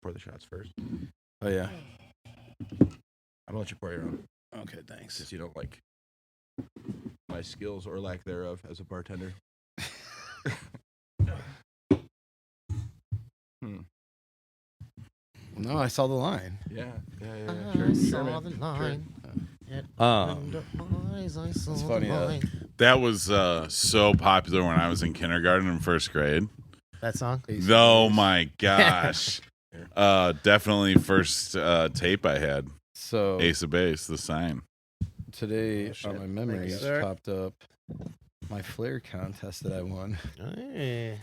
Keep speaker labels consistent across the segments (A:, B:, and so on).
A: pour the shots first.
B: Oh yeah.
A: I'm gonna let you pour your own.
B: Okay, thanks.
A: Since you don't like my skills or lack thereof as a bartender.
B: No, I saw the line.
A: Yeah.
C: I saw the line.
B: It's funny.
D: That was so popular when I was in kindergarten and first grade.
C: That song?
D: Oh my gosh. Definitely first tape I had.
B: So
D: Ace of Base, The Sign.
B: today on my memories
C: Thanks, sir.
B: popped up my flare contest that I won.
C: Hey.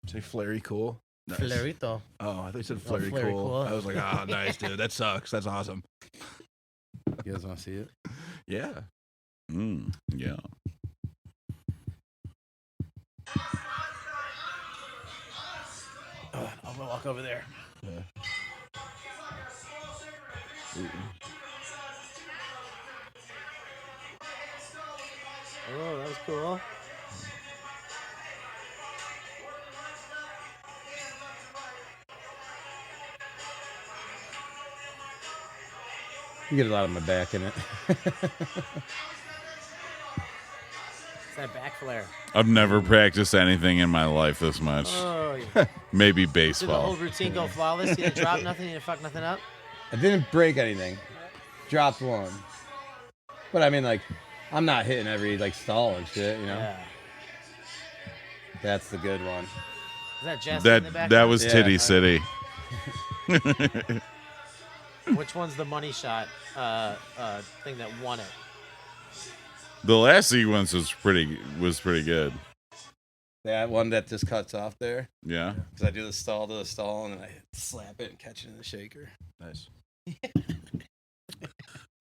A: Say flary cool. Nice.
C: Flarito.
A: Oh, I thought you said flary
C: flary
A: cool.
C: cool.
A: I was like, oh, nice, dude. That sucks. That's awesome.
B: You guys want to see it?
A: Yeah.
D: Yeah.
C: I'm gonna walk over there. Oh, that was cool.
B: You get a lot of my back in it.
C: It's that back flare.
D: I've never practiced anything in my life this much.
C: Oh, yeah.
D: Maybe
C: Did the whole
D: baseball.
C: routine go flawless? You didn't drop nothing? You didn't fuck nothing up?
B: I didn't break anything. Dropped one. But I mean, like, I'm not hitting every like stall and shit, you know.
C: Yeah.
B: That's the good one.
C: Is that Jesse in the back?
D: That was
B: Yeah,
D: Titty City.
C: Which one's the money shot thing that won it?
D: The last sequence was pretty good.
B: That one that just cuts off there.
D: Yeah.
B: Because I do the stall to the stall and then I slap it and catch it in the shaker.
A: Nice.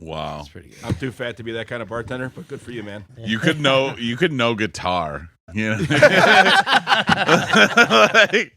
D: Wow.
B: That's pretty good.
A: I'm too fat to be that kind of bartender, but good for you, man.
D: You could know guitar. You know? Like,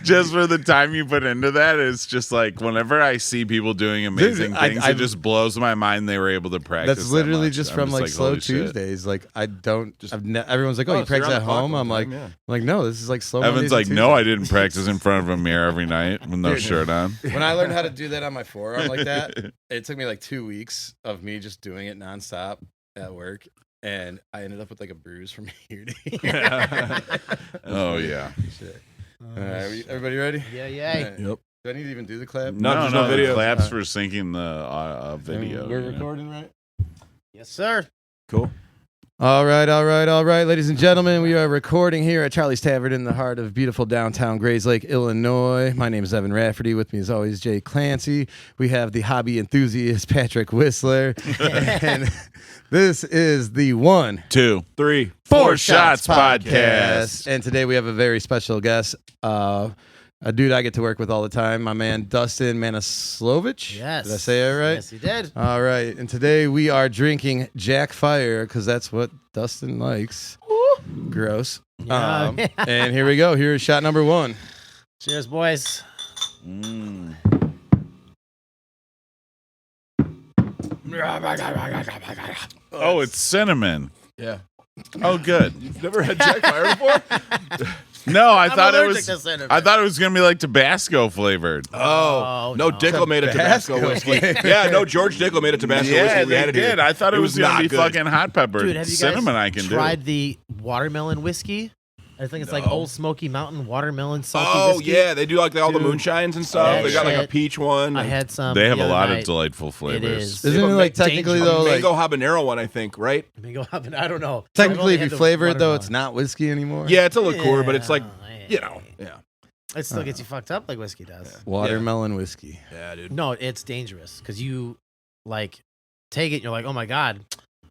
D: just for the time you put into that, it's just like whenever I see people doing amazing things, it just blows my mind they were able to practice.
B: That's literally
D: that much.
B: just
D: I'm
B: from like slow
D: holy shit.
B: Tuesdays. Like I don't. Everyone's like, "Oh, you
A: so you're
B: practice
A: on
B: at
A: the clock
B: home?"
A: all
B: I'm
A: the
B: like,
A: time,
B: no, this is like slow.
D: Evan's
B: Mondays
D: like,
B: and
D: no, I
B: Tuesdays."
D: didn't practice in front of a mirror every night with no shirt on.
B: When I learned how to do that on my forearm like that, it took me like 2 weeks of me just doing it nonstop at work, and I ended up with like a bruise from here to here.
D: Oh yeah.
B: Shit. All right, everybody ready?
C: Yeah.
B: All right.
A: Yep.
B: Do I need to even do the clap?
A: No, there's no
D: the
A: video.
D: claps for syncing the video.
B: We're
D: you know?
B: recording, right?
C: Yes, sir.
A: Cool.
B: All right, ladies and gentlemen, we are recording here at Charlie's Tavern in the heart of beautiful downtown Grays Lake, Illinois. My name is Evan Rafferty. With me, as always, Jay Clancy. We have the hobby enthusiast Patrick Whistler, and this is the 1,
D: 2,
A: 3,
D: 4 Shots podcast.
B: And today we have a very special guest, a dude I get to work with all the time, my man Dustin Manislovich.
C: Yes.
B: Did I say it right?
C: Yes, you did.
B: All right, and today we are drinking Jack Fire because that's what Dustin likes. Gross.
C: Yeah.
B: And here we go. Here's shot number 1.
C: Cheers, boys.
D: Oh, it's cinnamon.
A: Yeah.
D: Oh, good.
A: You've never had Jack Fire before?
D: No, I
C: I'm
D: thought it
C: allergic
D: was.
C: to cinnamon.
D: I thought it was gonna be like Tabasco flavored.
A: Oh, no,
C: no.
A: Dickel made a Tabasco
B: Tabasco.
A: whiskey. Yeah, no, George Dickel made a Tabasco
D: Yeah,
A: whiskey. We
D: they
A: had it here.
D: did. I thought it was gonna
A: not
D: be
A: good.
D: fucking hot pepper.
C: Dude, have you
D: Cinnamon
C: guys
D: I can
C: tried
D: do.
C: the watermelon whiskey? I think it's like
A: No.
C: Old Smoky Mountain watermelon salty
A: Oh,
C: whiskey.
A: yeah, they do like all the
C: Dude,
A: moonshines and stuff.
C: that
A: They got like a
C: shit.
A: peach one.
C: I had some.
D: They have
C: the
D: a
C: other
D: lot of
C: night.
D: delightful flavors.
C: is.
B: Isn't it like technically though, like
A: mango habanero one, I think, right?
C: Mango habanero, I don't know. I've
B: technically
C: only
B: if you
C: had the
B: flavor it though,
C: watermelon.
B: it's not whiskey anymore?
A: Yeah, it's a liqueur, but it's like,
C: Yeah.
A: yeah.
C: It still gets you fucked up like whiskey does.
B: Watermelon whiskey.
A: Yeah, dude.
C: No, it's dangerous because you like take it and you're like, oh my God,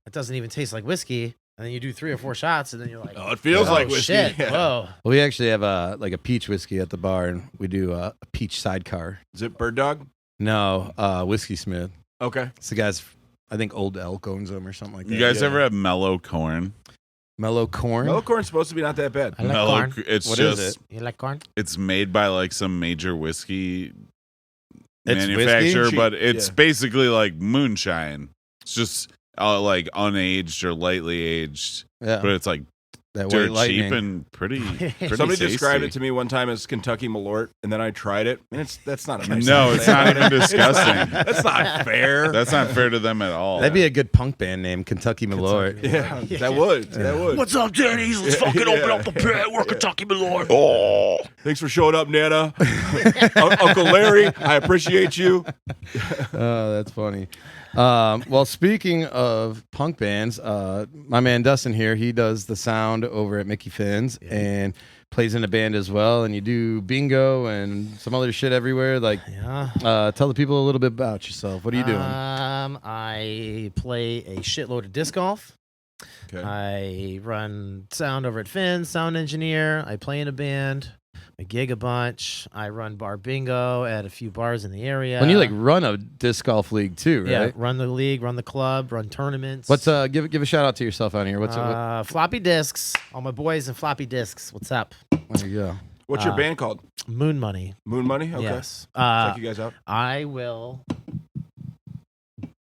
C: it doesn't even taste like whiskey. And then you do 3 or 4 shots and then you're like,
A: Oh, it feels
C: oh,
A: like whiskey.
C: shit.
A: Yeah.
C: Whoa.
B: Well, we actually have like a peach whiskey at the bar, and we do a peach sidecar.
A: Is it Bird Dog?
B: No, Whiskey Smith.
A: Okay.
B: It's the guy's, I think Old Elk owns them or something like that.
D: You guys
A: Yeah.
D: ever have mellow corn?
B: Mellow Corn?
A: Mellow corn's supposed to be not that bad.
C: I like
D: mellow.
C: corn.
D: It's
B: What is
D: just.
B: it?
C: You like corn?
D: It's made by like some major whiskey
B: It's
D: manufacturer,
B: whiskey?
D: but it's
A: Yeah.
D: basically like moonshine. It's just like unaged or lightly aged,
B: Yeah.
D: but it's like
B: That
D: dirt
B: white
D: cheap
B: lightning.
D: and pretty
A: Somebody
D: tasty.
A: described it to me one time as Kentucky Malort, and then I tried it. And that's not a nice
D: No,
A: thing to
D: it's
A: say
D: not
A: about
D: even
A: it.
D: disgusting.
A: That's not fair.
D: That's not fair to them at all.
B: That'd be a good punk band name, Kentucky Malort.
A: Yeah, that would. That would.
E: What's up, Denny's? Let's fucking open up the pit. We're Kentucky Malort.
A: Oh, thanks for showing up, Nana. Uncle Larry, I appreciate you.
B: Oh, that's funny. Well, speaking of punk bands, my man Dustin here, he does the sound over at Mickey Finn's and plays in a band as well. And you do bingo and some other shit everywhere. Like, tell the people a little bit about yourself. What are you doing?
C: I play a shitload of disc golf.
A: Okay.
C: I run sound over at Finn's, sound engineer. I play in a band. I gig a bunch. I run bar bingo at a few bars in the area.
B: When you like run a disc golf league too, right?
C: Yeah, run the league, run the club, run tournaments.
B: What's give a shout out to yourself out here? What's
C: floppy discs? All my boys and floppy discs. What's up?
B: there you go.
A: What's your band called?
C: Moon Money.
A: Moon Money? Okay.
C: Yes.
A: Check you guys out.
C: I will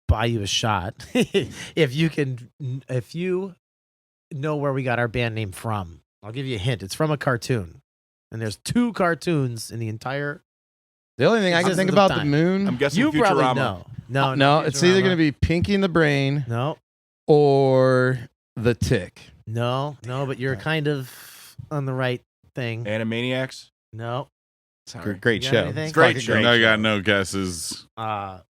C: buy you a shot if you know where we got our band name from. I'll give you a hint. It's from a cartoon. And there's 2 cartoons in the entire.
B: The only thing I can think about the moon.
A: I'm guessing
C: You probably
A: Futurama.
C: know. No,
B: no, it's either going to be Pinky in the Brain
C: No,
B: or The Tick.
C: no, but you're kind of on the right thing.
A: Animaniacs?
C: No.
A: Sorry.
B: Great
C: You got
B: show.
C: anything?
B: It's
A: Great
B: fucking
A: show.
B: great
D: I
B: show.
D: got no guesses.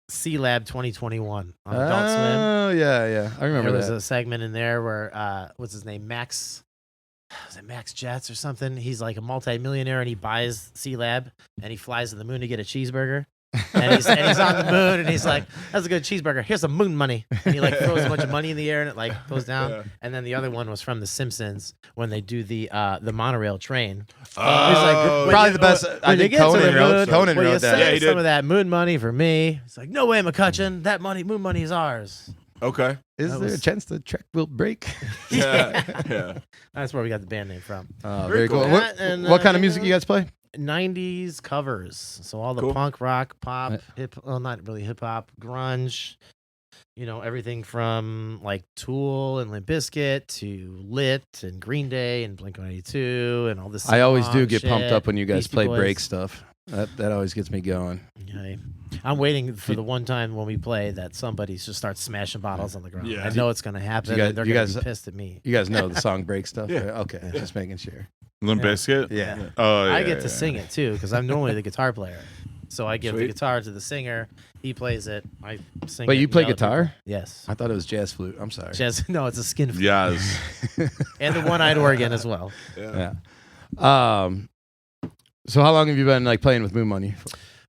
C: C Lab 2021 on Adult Swim.
B: Oh yeah, I remember
C: There was
B: that.
C: a segment in there where what's his name? Was it Max Jets or something? He's like a multi-millionaire and he buys C-Lab and he flies to the moon to get a cheeseburger. And he's on the moon and he's like, that's a good cheeseburger. Here's some moon money. And he like throws a bunch of money in the air and it like goes down.
A: Yeah.
C: And then the other one was from The Simpsons when they do the monorail train.
A: Oh,
C: He's like,
B: Probably the best. I
C: when you
B: think
C: get to
B: Conan
C: the
B: wrote,
C: moon,
B: Conan
C: will you
B: wrote that.
C: save
A: Yeah, he
C: some
A: did.
C: of that moon money for me? It's like, no way, McCutcheon. That moon money is ours.
A: Okay.
B: Is
C: That
B: there a
C: was-
B: chance the track will break?
A: Yeah.
C: That's where we got the band name from.
B: Very cool.
A: cool.
B: What,
C: And,
B: what kind of music you guys play?
C: 90s covers. So all the
A: Cool.
C: punk, rock, pop,
B: Right.
C: not really hip hop, grunge, everything from like Tool and Limp Bizkit to Lit and Green Day and Blink-182 and all this.
B: I always do
C: song
B: get pumped
C: shit,
B: up when you guys
C: Beastie
B: play
C: Boys.
B: break stuff. That always gets me going.
C: Okay. I'm waiting for the one time when we play that somebody just starts smashing bottles on the ground.
A: Yeah.
C: I know it's going to happen.
B: You guys-
C: and they're
B: you
C: going to
B: guys-
C: be pissed at me.
B: You guys know the song break stuff?
A: Yeah.
B: right? Okay, just making sure.
D: Limp
C: Yeah.
D: Bizkit?
B: Yeah.
D: Oh, yeah.
C: I get to
D: yeah.
C: sing it too because I'm normally the guitar player. So I give the
A: Sweet.
C: guitar to the singer. He plays it. I sing.
B: Wait,
C: it,
B: you
C: and
B: play
C: the other
B: guitar?
C: people- Yes.
B: I thought it was jazz flute. I'm sorry.
C: Jazz. No, it's a skin flute.
D: Yes.
C: And the one-eyed organ as well.
A: Yeah.
B: Yeah. So how long have you been like playing with Moon Money?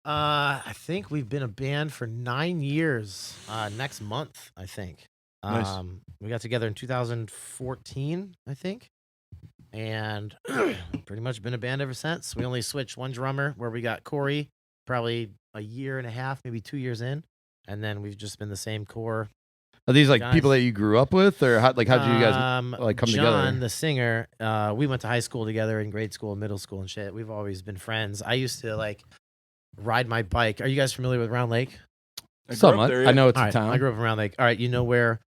C: I think we've been a band for 9 years. Next month, I think.
A: Nice.
C: We got together in 2014, I think, and pretty much been a band ever since. We only switched one drummer, where we got Corey, probably a year and a half, maybe 2 years in, and then we've just been the same core.
B: Are these like
C: Guys.
B: people that you grew up with, or how'd you guys like come
C: John,
B: together?
C: the singer, we went to high school together, in grade school, middle school, and shit. We've always been friends. I used to like ride my bike. Are you guys familiar with Round Lake?
A: I grew up
B: Somewhat.
A: there,
B: I know it's
C: All
B: a
C: right,
B: town.
C: I grew up in Round Lake. All right, you know where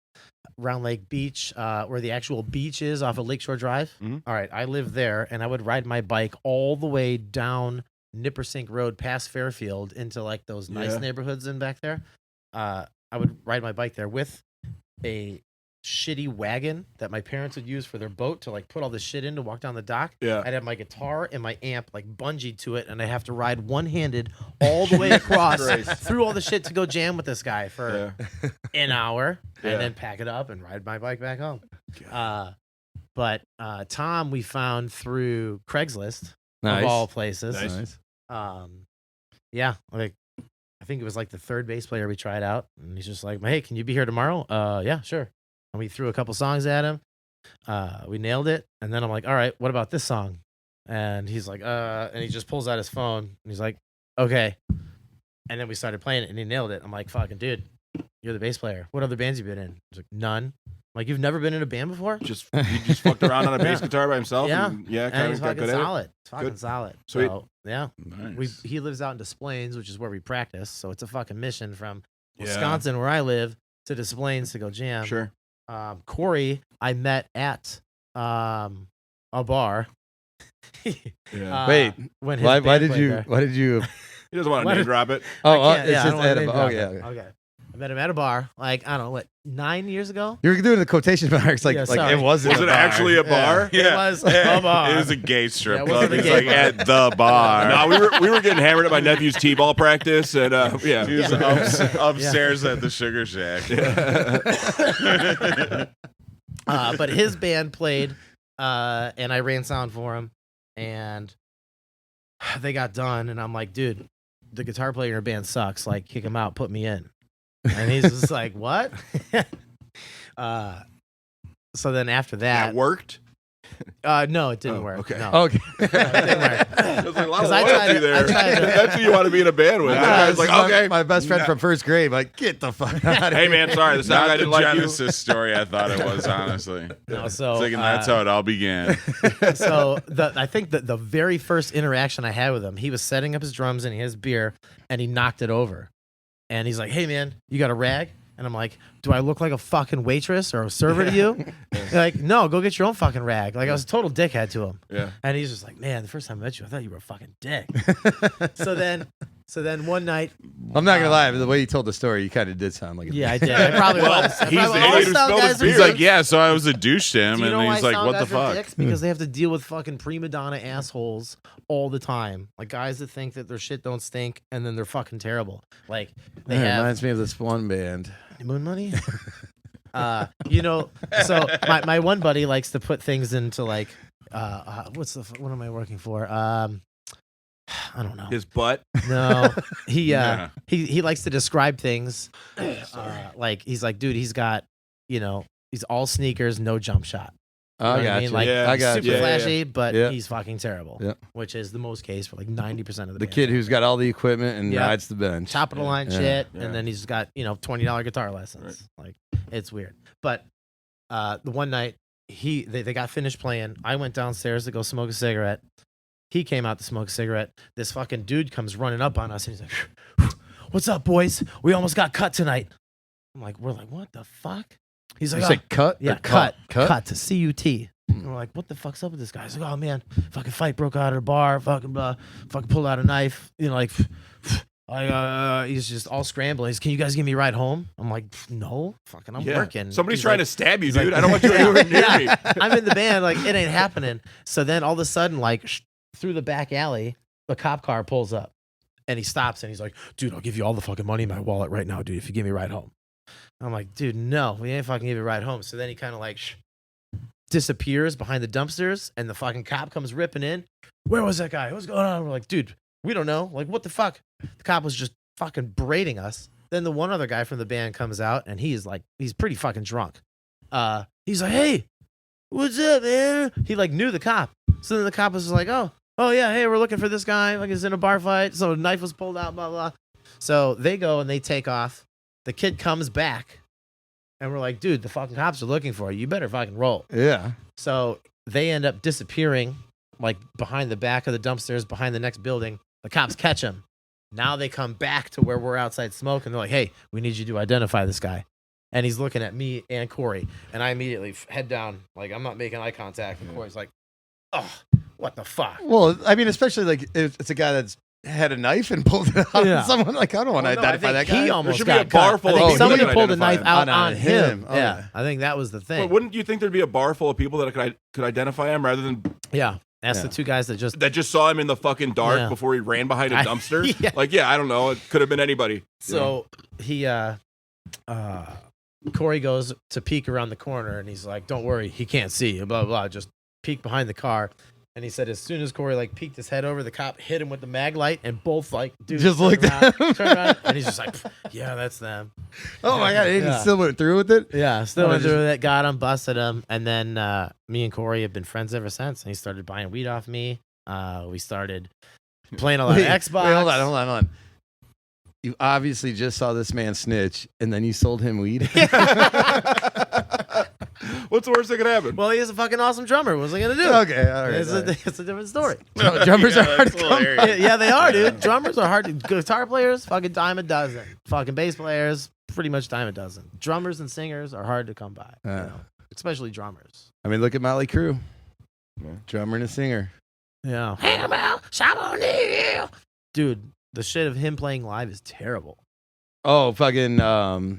C: Round Lake Beach, where the actual beach is off of Lakeshore Drive?
A: Mhm.
C: All right, I lived there, and I would ride my bike all the way down Nippersink Road past Fairfield into like those nice
A: Yeah.
C: neighborhoods in back there. I would ride my bike there with a shitty wagon that my parents would use for their boat to like put all this shit in to walk down the dock.
A: Yeah.
C: I'd have my guitar and my amp like bungeed to it, and I have to ride one-handed all the way across through all the shit to go jam with this guy for
A: Yeah.
C: an hour,
A: Yeah.
C: and then pack it up and ride my bike back home. But Tom we found through Craigslist
B: Nice.
C: of all places.
A: Nice.
C: Yeah, like I think it was like the third bass player we tried out, and he's just like, "Hey, can you be here tomorrow?" Yeah, sure. And we threw a couple songs at him. We nailed it, and then I'm like, "All right, what about this song?" And he's like, and he just pulls out his phone, and he's like, "Okay." And then we started playing it, and he nailed it. I'm like, "Fucking dude, you're the bass player. What other bands you been in?" He's like, "None." I'm like, "You've never been in a band before?"
A: He just fucked around on a bass
C: Yeah.
A: guitar by himself.
C: Yeah.
A: And yeah,
C: And
A: kind
C: he's
A: of got
C: fucking
A: good at it.
C: solid. It's fucking
A: Good.
C: solid.
A: Sweet.
C: So yeah.
D: Nice.
C: He lives out in Des Plaines, which is where we practice. So it's a fucking mission from
A: Yeah.
C: Wisconsin, where I live, to Des Plaines to go jam.
A: Sure.
C: Corey, I met at a bar.
A: Yeah.
B: Wait,
C: when his
B: why
C: band
B: did
C: played
B: you?
C: there.
B: Why did you?
A: He doesn't want to
C: What
A: name
C: is-
A: drop it.
B: Oh,
C: I can't-
B: it's
C: I
B: just
C: don't wanna
B: at a
C: name
B: bar.
C: drop
B: Okay,
C: it.
B: okay.
C: Okay. I met him at a bar, like, I don't know, what, 9 years ago?
B: You were doing the quotation marks like
C: Yeah,
B: like
C: sorry.
B: it wasn't.
A: Was
B: a
A: it
B: bar.
A: actually a bar?
C: It was a bar.
D: It was a gay strip
C: Yeah, it
D: club.
C: wasn't a
D: It's
C: gay
D: like
C: bar.
D: at the bar.
A: No, we were getting hammered at my nephew's t-ball practice, and yeah.
D: He was upstairs at the Sugar Shack.
C: But his band played, and I ran sound for him, and they got done, and I'm like, dude, the guitar player in your band sucks. Like, kick him out, put me in. And he's just like, what? So then after
A: That
C: that,
A: worked.
C: no, it didn't
A: Oh,
C: work.
A: okay.
C: No.
B: Okay.
C: No, it didn't work.
A: There's like a lot of
C: 'Cause I
A: loyalty
C: tried to-
A: there.
C: I tried to-
A: That's who you want to be in a band with.
C: I
A: That
C: know,
A: guy's
B: This
A: like,
B: is
A: okay,
B: my best friend from first grade. Like, get the fuck out of
A: hey
B: here.
A: man, sorry, the sound
D: Not
A: guy
D: the
A: didn't like you.
D: Genesis story I thought it was, honestly.
C: No, so
D: Thinking that's how it all began.
C: so I think that the very first interaction I had with him, he was setting up his drums and he has beer, and he knocked it over, and he's like, "Hey man, you got a rag?" And I'm like, "Do I look like a fucking waitress or a server to you?" Like, no, go get your own fucking rag. Like, I was a total dickhead to him,
A: Yeah.
C: and he's just like, "Man, the first time I met you, I thought you were a fucking dick." so then one night,
B: I'm not gonna lie, but the way you told the story, you kind of did sound like a
C: yeah, I did. I probably was. I
A: he's
C: probably-
A: the
C: all
A: idiot who
C: sound
A: spilled his
C: guys are
A: beer.
D: He's like,
C: dicks.
D: yeah, so I was a douche to him.
C: Do you know
D: And
C: why
D: he's like,
C: sound
D: what the
C: guys are
D: fuck?
C: dicks? Because they have to deal with fucking prima donna assholes all the time. Like guys that think that their shit don't stink and then they're fucking terrible. Like they
B: It
C: have
B: reminds me of this one band.
C: Moon Money. So my one buddy likes to put things into like what am I working for? I don't know.
A: His butt.
C: No, he
D: Yeah.
C: he likes to describe things. Like he's like, dude, he's got, he's all sneakers, no jump shot.
B: Oh, I
C: You know what I
B: got
C: mean?
B: you.
C: Like,
A: Yeah.
B: I got
C: super
B: you.
A: Yeah, yeah,
C: flashy, but
B: Yeah.
C: he's fucking terrible.
B: Yeah.
C: Which is the most case for like 90% of the
B: The
C: bands
B: kid
C: out
B: who's
C: there.
B: got all the equipment and
C: Yeah.
B: rides the bench.
C: top of the line
B: Yeah.
C: shit,
A: Yeah.
C: and then he's got $20 guitar lessons. Like it's weird. But the one night they got finished playing. I went downstairs to go smoke a cigarette. He came out to smoke a cigarette. This fucking dude comes running up on us, and he's like, "What's up, boys? We almost got cut tonight." We're like, what the fuck? He's
B: You
C: like,
B: say cut?
C: yeah,
B: Or
C: cut
B: Cut?
C: to CUT. And we're like, what the fuck's up with this guy? He's like, oh man, fucking fight broke out at a bar, fucking pulled out a knife, he's just all scrambling. He's, can you guys give me a ride home? I'm like, no, fucking, I'm
A: Yeah.
C: working.
A: Somebody's
C: He's
A: trying
C: like-
A: to stab you,
C: he's
A: dude.
C: like-
A: I don't want you anywhere near me.
C: I'm in the band, like it ain't happening. So then all of a sudden, through the back alley, the cop car pulls up, and he stops, and he's like, dude, I'll give you all the fucking money in my wallet right now, dude, if you give me a ride home. I'm like, dude, no, we ain't fucking give you a ride home. So then he kind of disappears behind the dumpsters, and the fucking cop comes ripping in. Where was that guy? What's going on? We're like, dude, we don't know. Like, what the fuck? The cop was just fucking berating us. Then the one other guy from the band comes out, and he's pretty fucking drunk. He's like, hey, what's up, man? He knew the cop. So then the cop was like, oh yeah, hey, we're looking for this guy. Like, he's in a bar fight. So a knife was pulled out, blah, blah. So they go and they take off. The kid comes back, and we're like, dude, the fucking cops are looking for you. You better fucking roll.
B: Yeah.
C: So they end up disappearing, behind the back of the dumpsters, behind the next building. The cops catch him. Now they come back to where we're outside smoking. They're like, hey, we need you to identify this guy. And he's looking at me and Corey. And I immediately head down. I'm not making eye contact. And Corey's like, oh, what the fuck?
B: Well, I mean, especially if it's a guy that's had a knife and pulled it out
C: Yeah.
B: on someone. I don't want to
C: Well, no, I
B: identify that
C: think
B: guy.
C: he almost
A: should be
C: got
A: a bar
C: cut.
A: full
C: I
A: of
C: think
A: people
C: somebody
A: that
C: pulled a
A: identify
C: knife
A: him.
C: out
B: On
C: on him.
B: him.
C: Yeah,
B: Okay.
C: I think that was the thing.
A: But wouldn't you think there'd be a bar full of people that could identify him rather than
C: Yeah, that's the
B: Yeah.
C: two guys that just.
A: saw him in the fucking dark
C: Yeah.
A: before he ran behind a
C: I-
A: dumpster?
C: yeah.
A: I don't know. It could have been anybody.
C: So he, Corey goes to peek around the corner, and he's like, "Don't worry, he can't see you." Blah blah. Blah. Just peek behind the car. And he said, as soon as Corey peeked his head over, the cop hit him with the mag light, and both dudes
B: Just
C: turned
B: looked at
C: around,
B: him.
C: turned around, and he's just like, "Yeah, that's them."
B: Oh my god! And
C: Yeah.
B: he still went through with it.
C: Yeah, still
B: Oh,
C: went
B: just-
C: through that, got him, busted him, and then me and Corey have been friends ever since. And he started buying weed off me. We started playing a lot of Xbox.
B: Wait, hold on. You obviously just saw this man snitch, and then you sold him weed.
A: What's the worst that could happen?
C: Well, he is a fucking awesome drummer. What was I gonna do?
B: Okay, all right.
C: It's,
B: all right.
C: it's a different story.
B: No, drummers are hard
D: that's
B: to come
D: hilarious.
B: by.
C: Yeah, they are, dude. Drummers are hard. Guitar players, fucking dime a dozen. Fucking bass players, pretty much dime a dozen. Drummers and singers are hard to come by. You know? especially drummers.
B: I mean, look at Motley Crue.
A: Yeah.
B: Drummer and a singer.
C: Yeah. Dude, the shit of him playing live is terrible.
B: Oh, fucking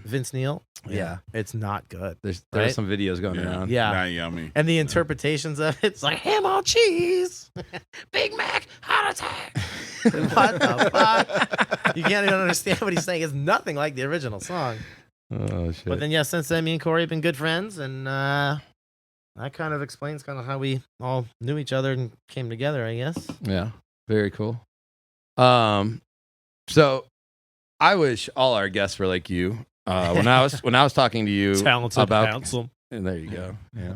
C: Vince Neil?
B: Yeah.
C: It's not good.
B: there's
C: Right?
B: some videos going around.
C: Yeah.
D: Not yummy.
C: And the interpretations of it's like ham on cheese, Big Mac, heart attack. What the fuck? You can't even understand what he's saying. It's nothing like the original song.
B: Oh shit.
C: But then, yeah, since then, me and Corey have been good friends, and that kind of explains kind of how we all knew each other and came together, I guess.
B: Yeah, very cool. So I wish all our guests were like you. When I was talking to you
C: Talented,
B: about,
C: handsome.
B: and there you go. Yeah.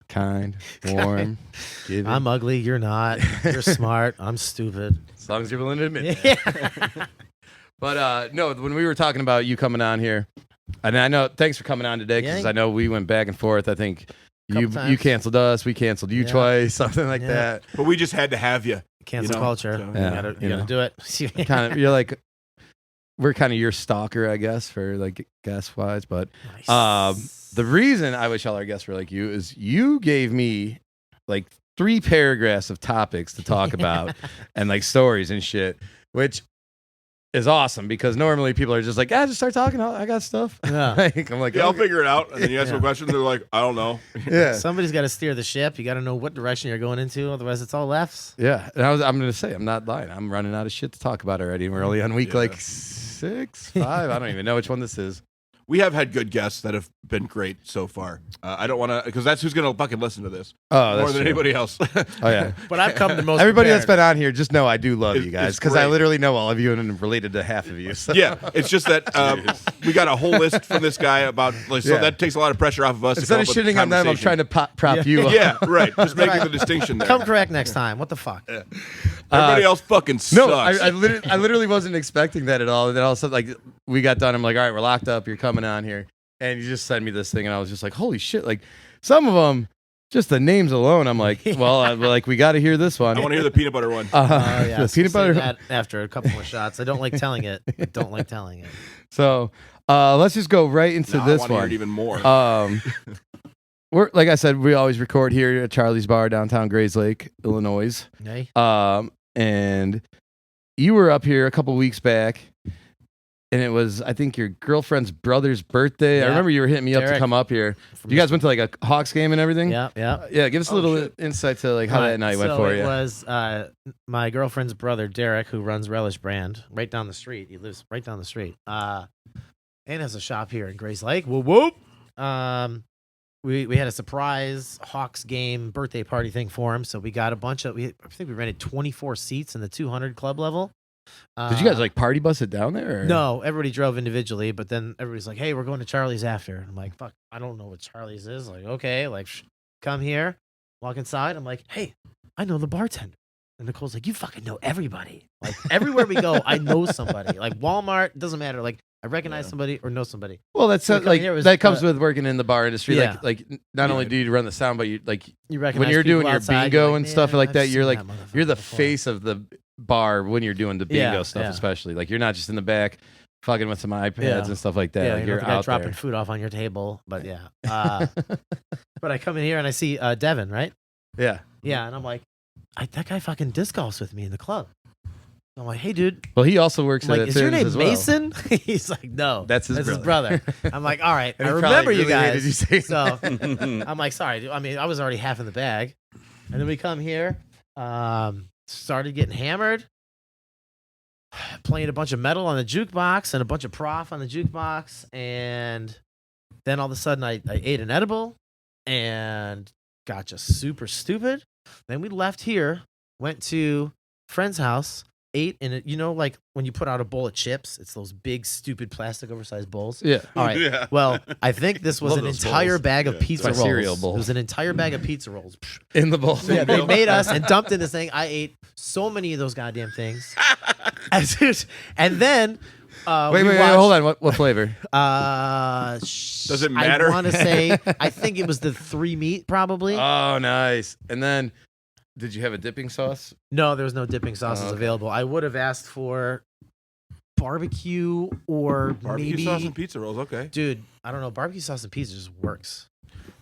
B: Kind, warm, giving.
C: I'm ugly. You're not. You're smart. I'm stupid.
B: As long as you're willing to admit.
C: Yeah.
B: But no, when we were talking about you coming on here, and I know, thanks for coming on today because
C: Yeah.
B: I know we went back and forth. I think you
C: times.
B: canceled us, we canceled you
C: Yeah.
B: twice, something like
C: Yeah.
B: that.
A: But we just had to have you.
C: Cancel
A: You know,
C: culture.
A: so-
C: You
B: Yeah,
C: gotta,
B: you
C: you gotta
B: know.
C: do it.
B: Kind of, you're like, we're kind of your stalker, I guess, for like guest wise. But
C: Nice.
B: the reason I wish all our guests were like you is you gave me like 3 paragraphs of topics to talk about and like stories and shit, which is awesome because normally people are just like, just start talking. I got stuff.
C: Yeah.
B: Like, I'm like,
A: Yeah, I'll
B: okay.
A: figure it out. And then you ask them
C: Yeah.
A: a question, they're like, I don't know.
B: Yeah.
C: Somebody's got to steer the ship. You got to know what direction you're going into. Otherwise, it's all lefts.
B: Yeah. And I'm going to say, I'm not lying. I'm running out of shit to talk about already. And we're only on week
A: Yeah.
B: like 6, 5. I don't even know which one this is.
A: We have had good guests that have been great so far. I don't want to, because that's who's going to fucking listen to this
B: Oh, that's
A: more than
B: true.
A: anybody else.
B: Oh, yeah.
C: But I've come the most.
B: Everybody
C: prepared.
B: that's been on here, just know I do love
A: It's-
B: you guys
A: it's
B: because I
A: great.
B: literally know all of you and I'm related to half of you. So.
A: Yeah, it's just that we got a whole list from this guy about, like, so
B: Yeah.
A: that takes a lot of pressure off of us. to
B: Instead
A: come
B: of
A: up with
B: shitting on them, I'm
A: conversation.
B: trying to prop you up.
A: Yeah, right. Just making the distinction there.
C: Come correct next time. What the fuck?
A: Everybody else fucking sucks.
B: No, I literally wasn't expecting that at all. And then all of a sudden, like, we got done. I'm like, all right, we're locked up. You're coming on here. And you just sent me this thing. And I was just like, holy shit. Like, some of them, just the names alone, I'm like, well, like, we got to hear this one.
A: I want to hear the peanut butter one.
C: Oh yeah.
B: The
C: so
B: peanut
C: say
B: butter.
C: that after a couple more shots. I don't like telling it. I don't like telling it.
B: So let's just go right into
A: Now I
B: this
A: want to hear
B: one.
A: it even more.
B: We're like I said, we always record here at Charlie's Bar, downtown Grayslake, Illinois.
C: Okay.
B: And you were up here a couple weeks back, and it was, I think, your girlfriend's brother's birthday. I
C: Yeah.
B: remember you were hitting me up to
C: Derek.
B: come up here. You guys went to like a Hawks game and everything?
C: Yeah. Yeah.
B: Yeah, give us a
A: Oh,
B: little
A: shit.
B: insight to like how that night went
C: so
B: for
C: it
B: you.
C: was my girlfriend's brother Derek, who runs Relish Brand right down the street. He lives right down the street. And has a shop here in Grace Lake. Whoop whoop. We had a surprise Hawks game birthday party thing for him. So we got a bunch of. I think we rented 24 seats in the 200 club level.
B: Did you guys like party bus it down there? Or?
C: No, everybody drove individually, but then everybody's like, "Hey, we're going to Charlie's after." And I'm like, "Fuck, I don't know what Charlie's is." Like, okay, like, come here, walk inside. I'm like, "Hey, I know the bartender." And Nicole's like, "You fucking know everybody. Like, everywhere we go, I know somebody. Like Walmart, doesn't matter. Like, I recognize somebody or know somebody."
B: Well, that's
C: So
B: like
C: here was,
B: that comes with working in the bar industry.
C: Yeah.
B: Like not only do you run the sound, but you like
C: You recognize
B: when you're
C: people
B: doing your
C: outside,
B: bingo
C: you're like,
B: and stuff
C: "Man,
B: like
C: I've
B: that, you're
C: seen
B: like
C: that motherfucker
B: you're the
C: before."
B: face of the bar when you're doing the bingo
C: Yeah,
B: stuff,
C: yeah.
B: especially. Like you're not just in the back fucking with some iPads
C: Yeah.
B: and stuff like that.
C: Yeah,
B: like,
C: you're
B: you're
C: the guy
B: out
C: dropping
B: there.
C: food off on your table. But yeah, but I come in here and I see Devin, right?
B: Yeah.
C: Yeah, and I'm like, that guy fucking disc golfs with me in the club. I'm like, "Hey, dude."
B: Well, he also works
C: I'm like,
B: at
C: "Is your
B: Tim's
C: name
B: as well.
C: Mason?" He's like, "No,
B: That's his
C: brother." I'm like, "All right,
B: And
C: I
B: he probably
C: remember you
B: really hated
C: guys."
B: you saying
C: So
B: that.
C: I'm like, "Sorry, dude. I mean, I was already half in the bag." And then we come here, started getting hammered, playing a bunch of metal on the jukebox and a bunch of prof on the jukebox, and then all of a sudden I ate an edible and got just super stupid. Then we left here, went to a friend's house, ate in it. You know, like when you put out a bowl of chips, it's those big, stupid, plastic, oversized bowls.
B: Yeah.
C: All right.
D: Yeah.
C: Well, I think this was
A: Love
C: an
A: those
C: entire
A: bowls.
C: bag of
A: Yeah.
C: pizza
B: My
C: rolls.
B: cereal bowl.
C: It was an entire bag of pizza rolls.
B: In the bowl.
C: Yeah, they made us and dumped in this thing. I ate so many of those goddamn things. And then
B: Wait, hold on. What flavor?
C: Does
A: it matter?
C: I want to say, I think it was the 3 meat probably.
B: Oh, nice. And then, did you have a dipping sauce?
C: No, there was no dipping sauces
B: okay.
C: available. I would have asked for barbecue or
A: Barbecue
C: maybe
A: sauce and pizza rolls. Okay.
C: dude. I don't know. Barbecue sauce and pizza just works.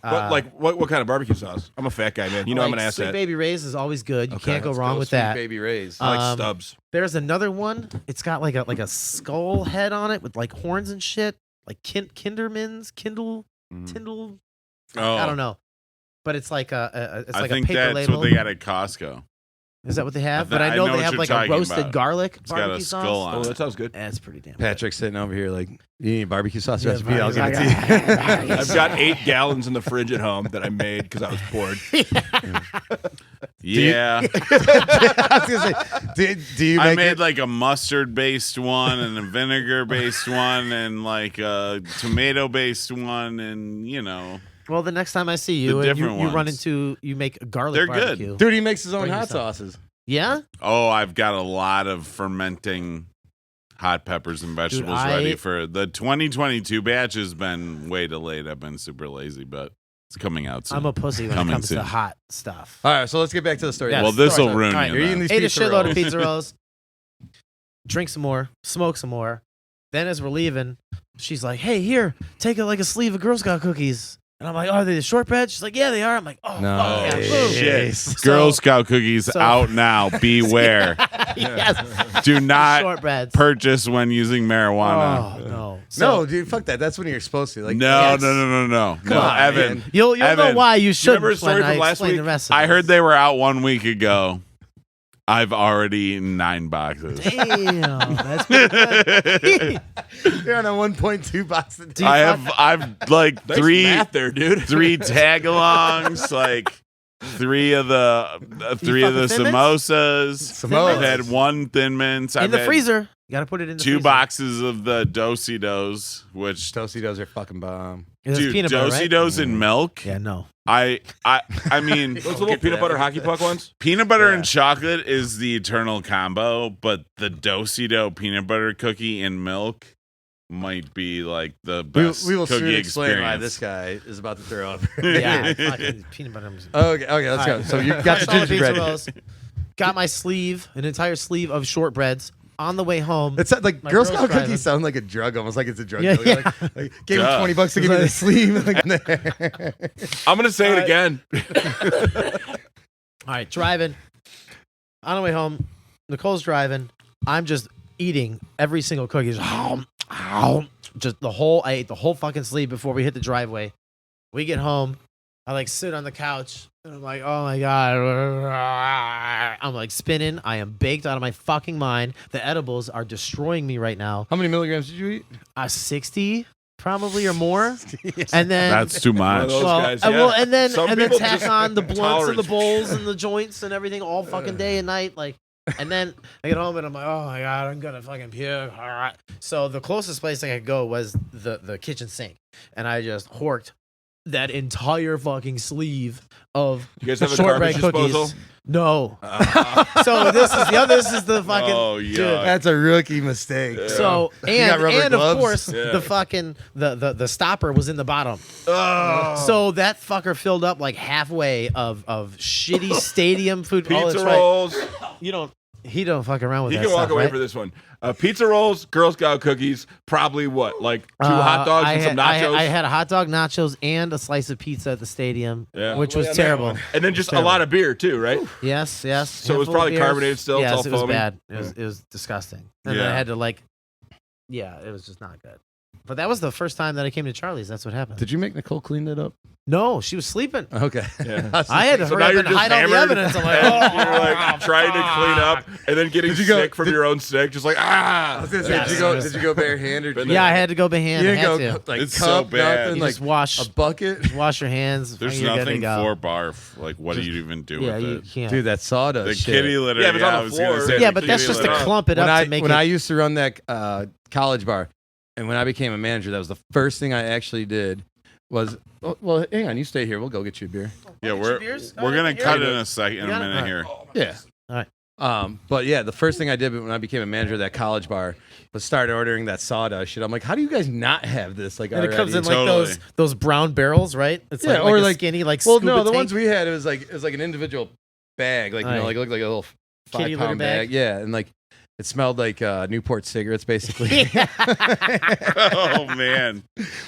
A: What kind of barbecue sauce? I'm a fat guy, man. You know I'm an
C: Sweet
A: asset.
C: Baby Ray's is always good. You
A: Okay,
C: can't go
A: let's
C: wrong
B: Go
C: with
B: Sweet
C: that.
B: Baby Ray's.
A: I like Stubbs.
C: There's another one. It's got like a skull head on it with like horns and shit. Like Kindermans, Kindle, Tyndall.
D: Oh,
C: I don't know, but it's like a
D: I
C: like
D: think
C: a paper
D: that's
C: label.
D: what they got at Costco.
C: Is that what they have?
D: I
C: But I
D: know
C: know
D: what
C: they have
D: you're
C: like a
D: talking
C: roasted
D: about.
C: garlic
D: It's got a
C: barbecue
D: skull
C: sauce.
D: on
A: Oh,
D: it.
A: that sounds good.
C: That's pretty damn.
B: Patrick's sitting over here like, you need barbecue sauce
C: Yeah,
B: recipe? I'll give it to
C: barbecue.
B: you.
A: I've got 8 gallons in the fridge at home that I made because I was bored.
D: Yeah,
B: I was gonna say, do you
D: I
B: make
D: made
B: it?
D: like a mustard-based one and a vinegar-based one and like a tomato-based one, and
C: Well, the next time I see you,
D: The
C: and you
D: different
C: run
D: ones.
C: into you make a garlic
D: They're good.
C: barbecue.
B: Dude, he makes his own
C: Bring
B: hot
C: yourself.
B: sauces.
C: Yeah,
D: oh, I've got a lot of fermenting hot peppers and vegetables ready for the 2022 batch. Has been way delayed. I've been super lazy, but it's coming out soon.
C: I'm a pussy when it
D: Coming
C: comes
D: soon.
C: to hot stuff.
B: All right, so let's get back to the story.
C: Yeah,
D: well,
C: story
D: this will
C: time.
D: ruin
C: All right,
D: you.
B: you're
D: then.
B: eating these
C: Ate a
B: pizza
C: shitload
B: rolls.
C: of pizza rolls. Drink some more. Smoke some more. Then as we're leaving, she's like, "Hey, here, take a sleeve of Girl Scout cookies." And I'm like, "Oh, are they the shortbread?" She's like, "Yeah, they are." I'm like, "Oh,
B: No.
C: fuck yeah,
B: Oh,
C: boom."
B: shit.
C: So-
D: Girl Scout cookies
C: so-
D: out now. Beware.
C: Yes.
D: Do not
C: Shortbreads.
D: purchase when using marijuana.
C: Oh no.
B: No, dude, fuck that. That's when you're supposed to. Like,
D: No,
C: yes.
D: no,
B: Come on,
D: Evan.
B: man.
C: You'll know
D: Evan,
C: why you should.
A: remember a story
C: when I
A: from last
C: explain
A: week?
C: the rest of
D: I
C: it.
D: heard they were out 1 week ago. I've already eaten 9 boxes.
C: Damn, that's pretty good.
B: You're on a 1.2 box. A day.
D: I've like
A: Nice
D: three
A: math there, dude.
D: 3 tag-alongs, like 3 of the
C: fucking Thin Mints?
D: samosas. I've had 1 Thin Mints.
C: in
D: I've
C: the
D: had
C: freezer. You gotta put it in the
D: 2
C: freezer.
D: boxes of the Do-si-dos, which
B: Tostitos are fucking bomb.
C: It's
D: dude,
C: peanut butter, right?
D: Do-si-dos in milk.
C: Yeah, no.
D: I mean,
A: Those little peanut butter hockey puck ones.
D: peanut butter and chocolate is the eternal combo, but the Do-si-do peanut butter cookie and milk might be like the best
B: We will
D: cookie
B: soon explain
D: experience.
B: why this guy is about to throw up.
C: Yeah, fucking peanut butter.
B: Okay, let's go. So you got the
C: Finished all pizza
B: gingerbread.
C: rolls. Got my sleeve, an entire sleeve of shortbreads. On the way home,
B: It's like
C: My
B: Girl
C: girl's
B: Scout
C: driving.
B: cookies sound like a drug, almost like it's a drug.
C: Yeah,
B: deal.
C: yeah.
B: Like, gave him
D: Duh.
B: $20 to give me the sleeve. Like, there.
A: I'm gonna say it again.
C: all right, driving. On the way home, Nicole's driving. I'm just eating every single cookie. Just the whole. I ate the whole fucking sleeve before we hit the driveway. We get home. I like sit on the couch and I'm like, oh my God. I'm like spinning. I am baked out of my fucking mind. The edibles are destroying me right now.
B: How many milligrams did you eat?
C: 60 probably or more. And then
D: That's too
A: One of
D: much.
A: those
C: well,
A: guys,
C: well,
A: yeah.
C: and then
A: Some
C: and then
A: people
C: tack
A: just-
C: on the blunts and the
A: tolerance.
C: bowls and the joints and everything all fucking day and night. Like, and then I get home and I'm like, oh my God, I'm gonna fucking puke. All right. So the closest place I could go was the kitchen sink, and I just horked that entire fucking sleeve of
A: You guys have a
C: shortbread
A: garbage
C: cookies.
A: disposal?
C: No. So this is the fucking
D: Oh,
C: dude.
D: yuck.
B: That's a rookie mistake.
C: So
B: You got rubber
C: and of
B: gloves?
C: course
A: Yeah.
C: the fucking the stopper was in the bottom.
A: Oh.
C: So that fucker filled up like halfway of shitty stadium food. Oh, that's
A: Pizza
C: right.
A: rolls.
C: He don't fuck around with
A: He
C: that
A: can walk
C: stuff,
A: away
C: right?
A: for this one. Pizza rolls, Girl Scout cookies, probably what? Like 2 hot dogs and some nachos?
C: I had a hot dog, nachos, and a slice of pizza at the stadium,
A: Yeah.
C: which
A: Well,
C: was
A: yeah, that
C: terrible.
A: one. And then just a
C: Terrible.
A: lot of beer too, right?
C: Yes.
A: So it was
C: Handful of
A: probably
C: beers.
A: carbonated still, it's
C: Yes,
A: all
C: it was
A: foamy.
C: bad. It was disgusting. And then I
D: Yeah.
C: had to it was just not good. But that was the first time that I came to Charlie's. That's what happened.
B: Did you make Nicole clean that up?
C: No, she was sleeping.
B: Okay.
A: Yeah.
C: I had to
A: So
C: hurry
A: now
C: up
A: you're
C: and
A: just
C: hide all the
A: hammered,
C: evidence. I'm like,
A: and you're like trying to clean up and then getting
B: Did you go-
A: sick from your own sick, just like
B: I was gonna say,
C: Yes.
B: did you go bare handed?
A: Been
C: yeah, I had to go by hand.
B: You
C: I
B: didn't
C: had
B: go
C: to.
B: like
D: It's
B: cup,
D: so bad.
B: nothing,
C: You
B: like
C: just wash
B: a bucket.
C: wash your hands.
D: There's
C: you're good to
D: nothing
C: go.
D: for barf. Like, what do you even do
C: Yeah,
D: with
C: you
D: it?
C: can't.
B: Dude, that sawdust
D: The
B: shit.
D: kitty litter.
A: Yeah, if it's on
D: I
A: the
D: was gonna
A: floor.
D: say
C: yeah,
D: the
C: but that's
D: kitty
C: just to
D: litter.
C: clump it
B: when
C: up
B: I
C: to make
B: when
C: it.
B: I used to run that college bar, and when I became a manager, that was the first thing I actually did. Was well, hang on, you stay here. We'll go get you a beer.
D: Yeah,
C: Get your
D: we're
C: beers?
D: we're gonna
C: Here.
D: cut it in a second, in
C: You
D: a
C: got it?
D: minute here.
B: Yeah.
C: All right.
B: But yeah, the first thing I did when I became a manager of that college bar was start ordering that sawdust shit. I'm like, how do you guys not have this? Like,
C: And it comes in
B: already?
C: like
D: Totally.
C: those brown barrels, right? It's
B: Yeah,
C: like,
B: or
C: a
B: like-
C: skinny, like
B: Well,
C: scuba
B: no, the
C: tank.
B: ones we had, it was like an individual bag, like
C: Right.
B: it looked like a little
C: Kitty litter
B: 5-pound bag.
C: bag?
B: Yeah, and like It smelled like Newport cigarettes, basically.
D: Oh man.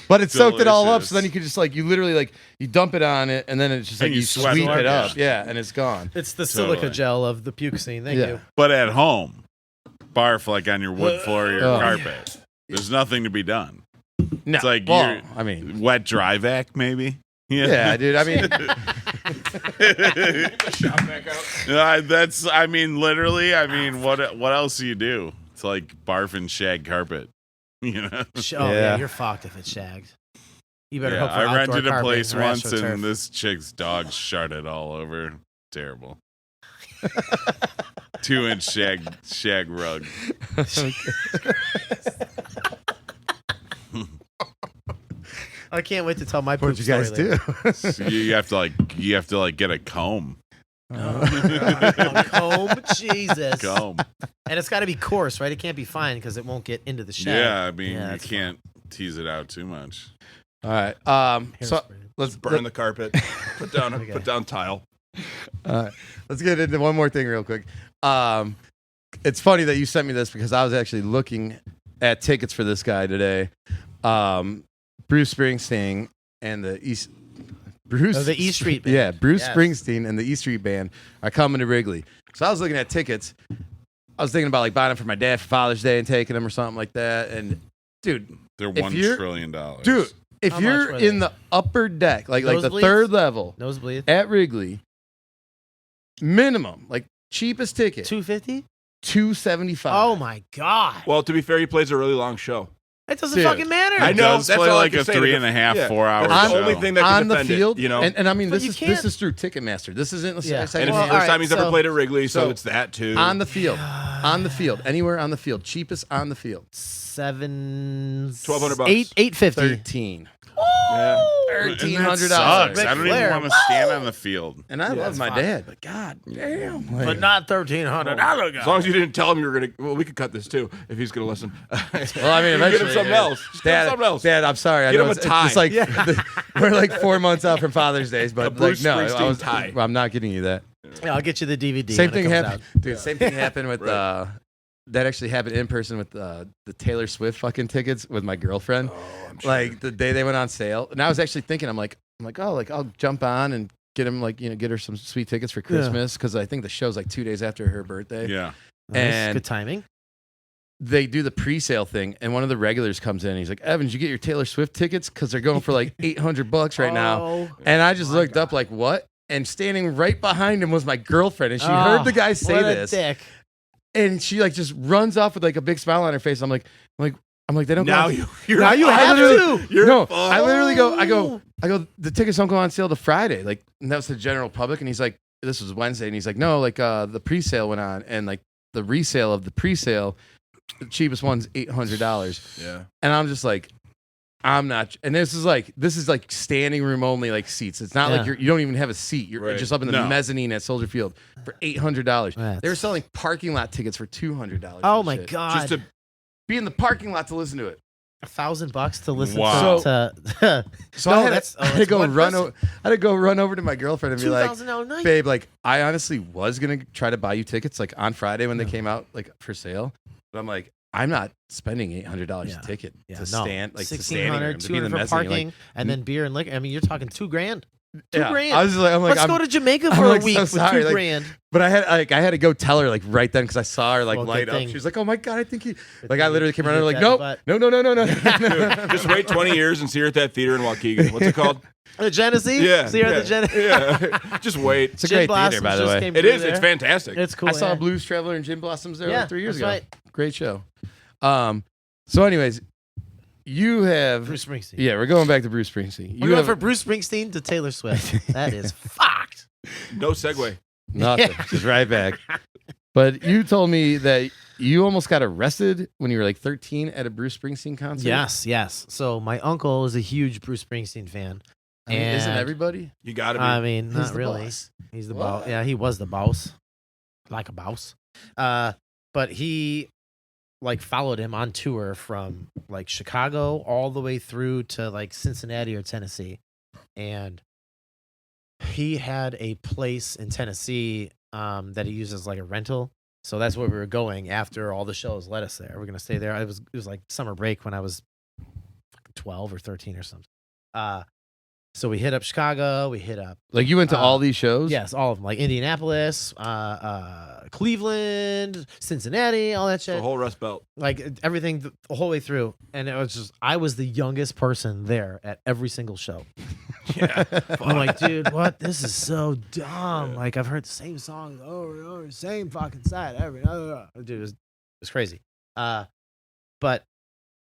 B: But it soaked it all up,
D: Delicious.
B: so then you could just like you literally like you dump it on it, and then it's just like
D: And
B: you
D: you sweat
B: sweep
D: it
B: it
D: up.
B: up, yeah, and it's gone.
C: It's the silica
D: Totally.
C: gel of the puke scene. Thank
B: Yeah.
C: you.
D: But at home, barf like on your wood floor or your
B: Oh.
D: carpet. There's nothing to be done.
B: No,
D: It's like
B: well,
D: you're-
B: I mean,
D: Wet dry vac, maybe.
B: yeah, dude. I mean,
D: That's. I mean, literally. I mean, what else do you do? It's like barf and shag carpet. You know.
C: Oh
B: Yeah.
C: yeah, you're fucked if it's shagged. You better
D: Yeah,
C: hope for
D: I
C: outdoor
D: rented a
C: carpeting
D: place
C: or
D: once,
C: AstroTurf.
D: and this chick's dog sharted all over. Terrible. 2-inch shag rug.
C: I can't wait to tell my
B: what'd
C: poop
B: you guys
C: story later.
B: do?
D: So you have to get a comb.
C: Oh, comb, Jesus.
D: Comb.
C: And it's got to be coarse, right? It can't be fine because it won't get into the shag.
D: Yeah, I mean,
C: Yeah,
D: you
C: that's
D: can't tease it out too much.
B: All right. So
C: Hairspray.
B: let's
A: Burn the carpet. Put down tile.
B: let's get into one more thing real quick. It's funny that you sent me this because I was actually looking at tickets for this guy today. Bruce Springsteen and the East.
C: The E Street Band.
B: Yeah, Bruce
C: Yes.
B: Springsteen and the E Street Band are coming to Wrigley. So I was looking at tickets. I was thinking about like buying them for my dad for Father's Day and taking them or something like that. And dude,
D: They're
B: If
D: $1
B: you're-
D: trillion.
B: dude, if
C: How much
B: you're
C: were
B: in
C: they?
B: the upper deck, like the
C: Nosebleeds?
B: third level
C: Nosebleed.
B: at Wrigley, minimum, like cheapest ticket,
C: $250?
B: $275.
C: Oh my God.
A: Well, to be fair, he plays a really long show.
C: It doesn't
B: Dude.
C: fucking matter.
A: I
D: It
A: know,
D: does
A: that's
D: play
A: all I
D: like
A: can
D: a
A: say.
D: 3.5,
A: Yeah.
D: 4 hour
A: That's the
D: show.
A: only thing that can
B: on the
A: defend
B: field,
A: it, you know.
B: and I mean
C: But
B: this
C: you
B: is
C: can't-
B: through Ticketmaster. This isn't.
C: Yeah.
A: And it's
B: second
A: the
C: Well,
A: first
C: all right,
A: time he's ever
C: so-
A: played at Wrigley, so
B: so-
A: it's that too.
B: on the field, anywhere on the field, cheapest on the field,
A: $1,200.
C: $850.
B: 13.
A: Yeah.
D: And that
B: $1,300.
D: sucks.
C: Ric
D: I don't
C: Flair.
D: even want to stand on the field.
B: And I love my dad, but god damn, like,
C: But not $1,300.
A: As long as you didn't tell him you were gonna. Well, we could cut this too if he's gonna listen.
B: Well, I mean,
A: You get him
B: eventually,
A: something else. Just get him something else.
B: Dad, I'm sorry. I
A: Get
B: know
A: him a
B: it's
A: tie.
B: just like we're like 4 months out from Father's Days, but like
A: Bruce
B: no,
A: Springsteen tie.
B: I'm not getting you that.
C: Yeah, I'll get you the DVD.
B: Same
C: when it
B: thing
C: comes
B: happened,
C: out.
B: dude. Same thing happened with
A: Right.
B: that actually happened in person with the Taylor Swift fucking tickets with my girlfriend.
A: I'm sure.
B: Like the day they went on sale, and I was actually thinking, I'm like, oh, like I'll jump on and get him get her some sweet tickets for Christmas because I think the show's like 2 days after her birthday.
D: Yeah.
C: Nice.
B: And-
C: Good timing.
B: They do the pre-sale thing, and one of the regulars comes in. And he's like, "Evan, did you get your Taylor Swift tickets? Because they're going for like $800 right now."
C: Oh,
B: And I just
C: my
B: looked up
C: God.
B: like, "What?" And standing right behind him was my girlfriend, and she
C: Oh,
B: heard the guy say
C: what a
B: this,
C: dick.
B: and she like just runs off with like a big smile on her face. I'm like, they don't.
A: now
B: go on-
A: you're
C: Now you
B: I
C: have
B: literally-
C: to.
A: You're
B: no,
A: fucked.
B: I literally go. I go. The tickets don't go on sale till Friday. Like, and that was the general public. And he's like, this was Wednesday, and he's like, no, like the pre-sale went on, and like the resale of the pre-sale, the cheapest one's $800.
A: Yeah.
B: And I'm just like, I'm not. And this is like standing room only like seats. It's not like
C: Yeah.
B: you don't even have a seat. You're
A: Right.
B: just up in the
D: No.
B: mezzanine at Soldier Field for $800.
C: That's-
B: They were selling parking lot tickets for $200.
C: Oh
B: and
C: my
B: shit.
C: God.
A: Just to
B: Be in the parking lot to listen to it.
C: $1,000 to listen
D: Wow.
C: to.
B: So
C: No,
B: I had,
C: that's-
B: I had to go
C: one
B: run.
C: person.
B: I had to go run over to my girlfriend and be like,
C: $2,000 night.
B: babe, like I honestly was gonna try to buy you tickets like on Friday when they came out like for sale, but I'm like, I'm not spending $800
C: Yeah.
B: a ticket
C: Yeah,
B: to
C: no.
B: stand like to standing room,
C: 1,600,
B: to be in the
C: $200 for
B: mezzanine.
C: parking,
B: Like,
C: and then beer and liquor. I mean, you're talking $2,000.
B: yeah.
C: $2,000.
B: I was just like, I'm like,
C: Let's
B: I'm,
C: go to Jamaica
B: I'm,
C: for
B: like,
C: a week
B: so
C: with
B: sorry, like,
C: $2,000.
B: but I had to go tell her like right then because I saw her like
C: Well, good
B: light up.
C: thing.
B: She was like, oh my god, I think he.
C: Good
B: Like I
C: thing
B: literally
C: you
B: came around
C: did
B: like,
C: that,
B: no,
C: but-
B: no.
A: just wait 20 years and see her at that theater in Waukegan. What's it called?
C: The Genesee?
A: Yeah.
C: See her
A: yeah,
C: at the Genesee?
A: yeah. Just wait.
B: It's a great theater, by the way.
A: It is. It's fantastic.
C: It's cool.
B: I saw
C: yeah.
B: Blues Traveler and Gin Blossoms there
C: Yeah,
B: like 3 years
C: that's
B: ago.
C: right.
B: Great show. So, anyways, you have.
C: Bruce Springsteen.
B: Yeah, we're going back to Bruce Springsteen.
C: We're
B: You
C: going
B: have
C: from Bruce Springsteen to Taylor Swift. That is fucked.
A: No segue.
B: nothing. Just right back. But you told me that you almost got arrested when you were like 13 at a Bruce Springsteen concert.
C: Yes. So my uncle is a huge Bruce Springsteen fan.
B: I mean, isn't
C: And-
B: everybody?
A: You got to be.
C: I mean,
B: He's
C: not
B: the
C: really.
B: boss.
C: He's the
B: What?
C: boss. Yeah, he was the boss. Like a boss. But he like followed him on tour from like Chicago all the way through to like Cincinnati or Tennessee. And he had a place in Tennessee that he used as like a rental. So that's where we were going after all the shows led us there. We're gonna stay there. It was like summer break when I was 12 or 13 or something. So we hit up Chicago. We hit up
B: Like you went to all these shows?
C: yes, all of them, like Indianapolis, Cleveland, Cincinnati, all that shit.
A: The whole Rust Belt.
C: Like everything the whole way through, and it was just I was the youngest person there at every single show.
A: Yeah.
C: I'm like, dude, what? This is so dumb. Like I've heard the same song over and over, same fucking side every. Dude, it was crazy. But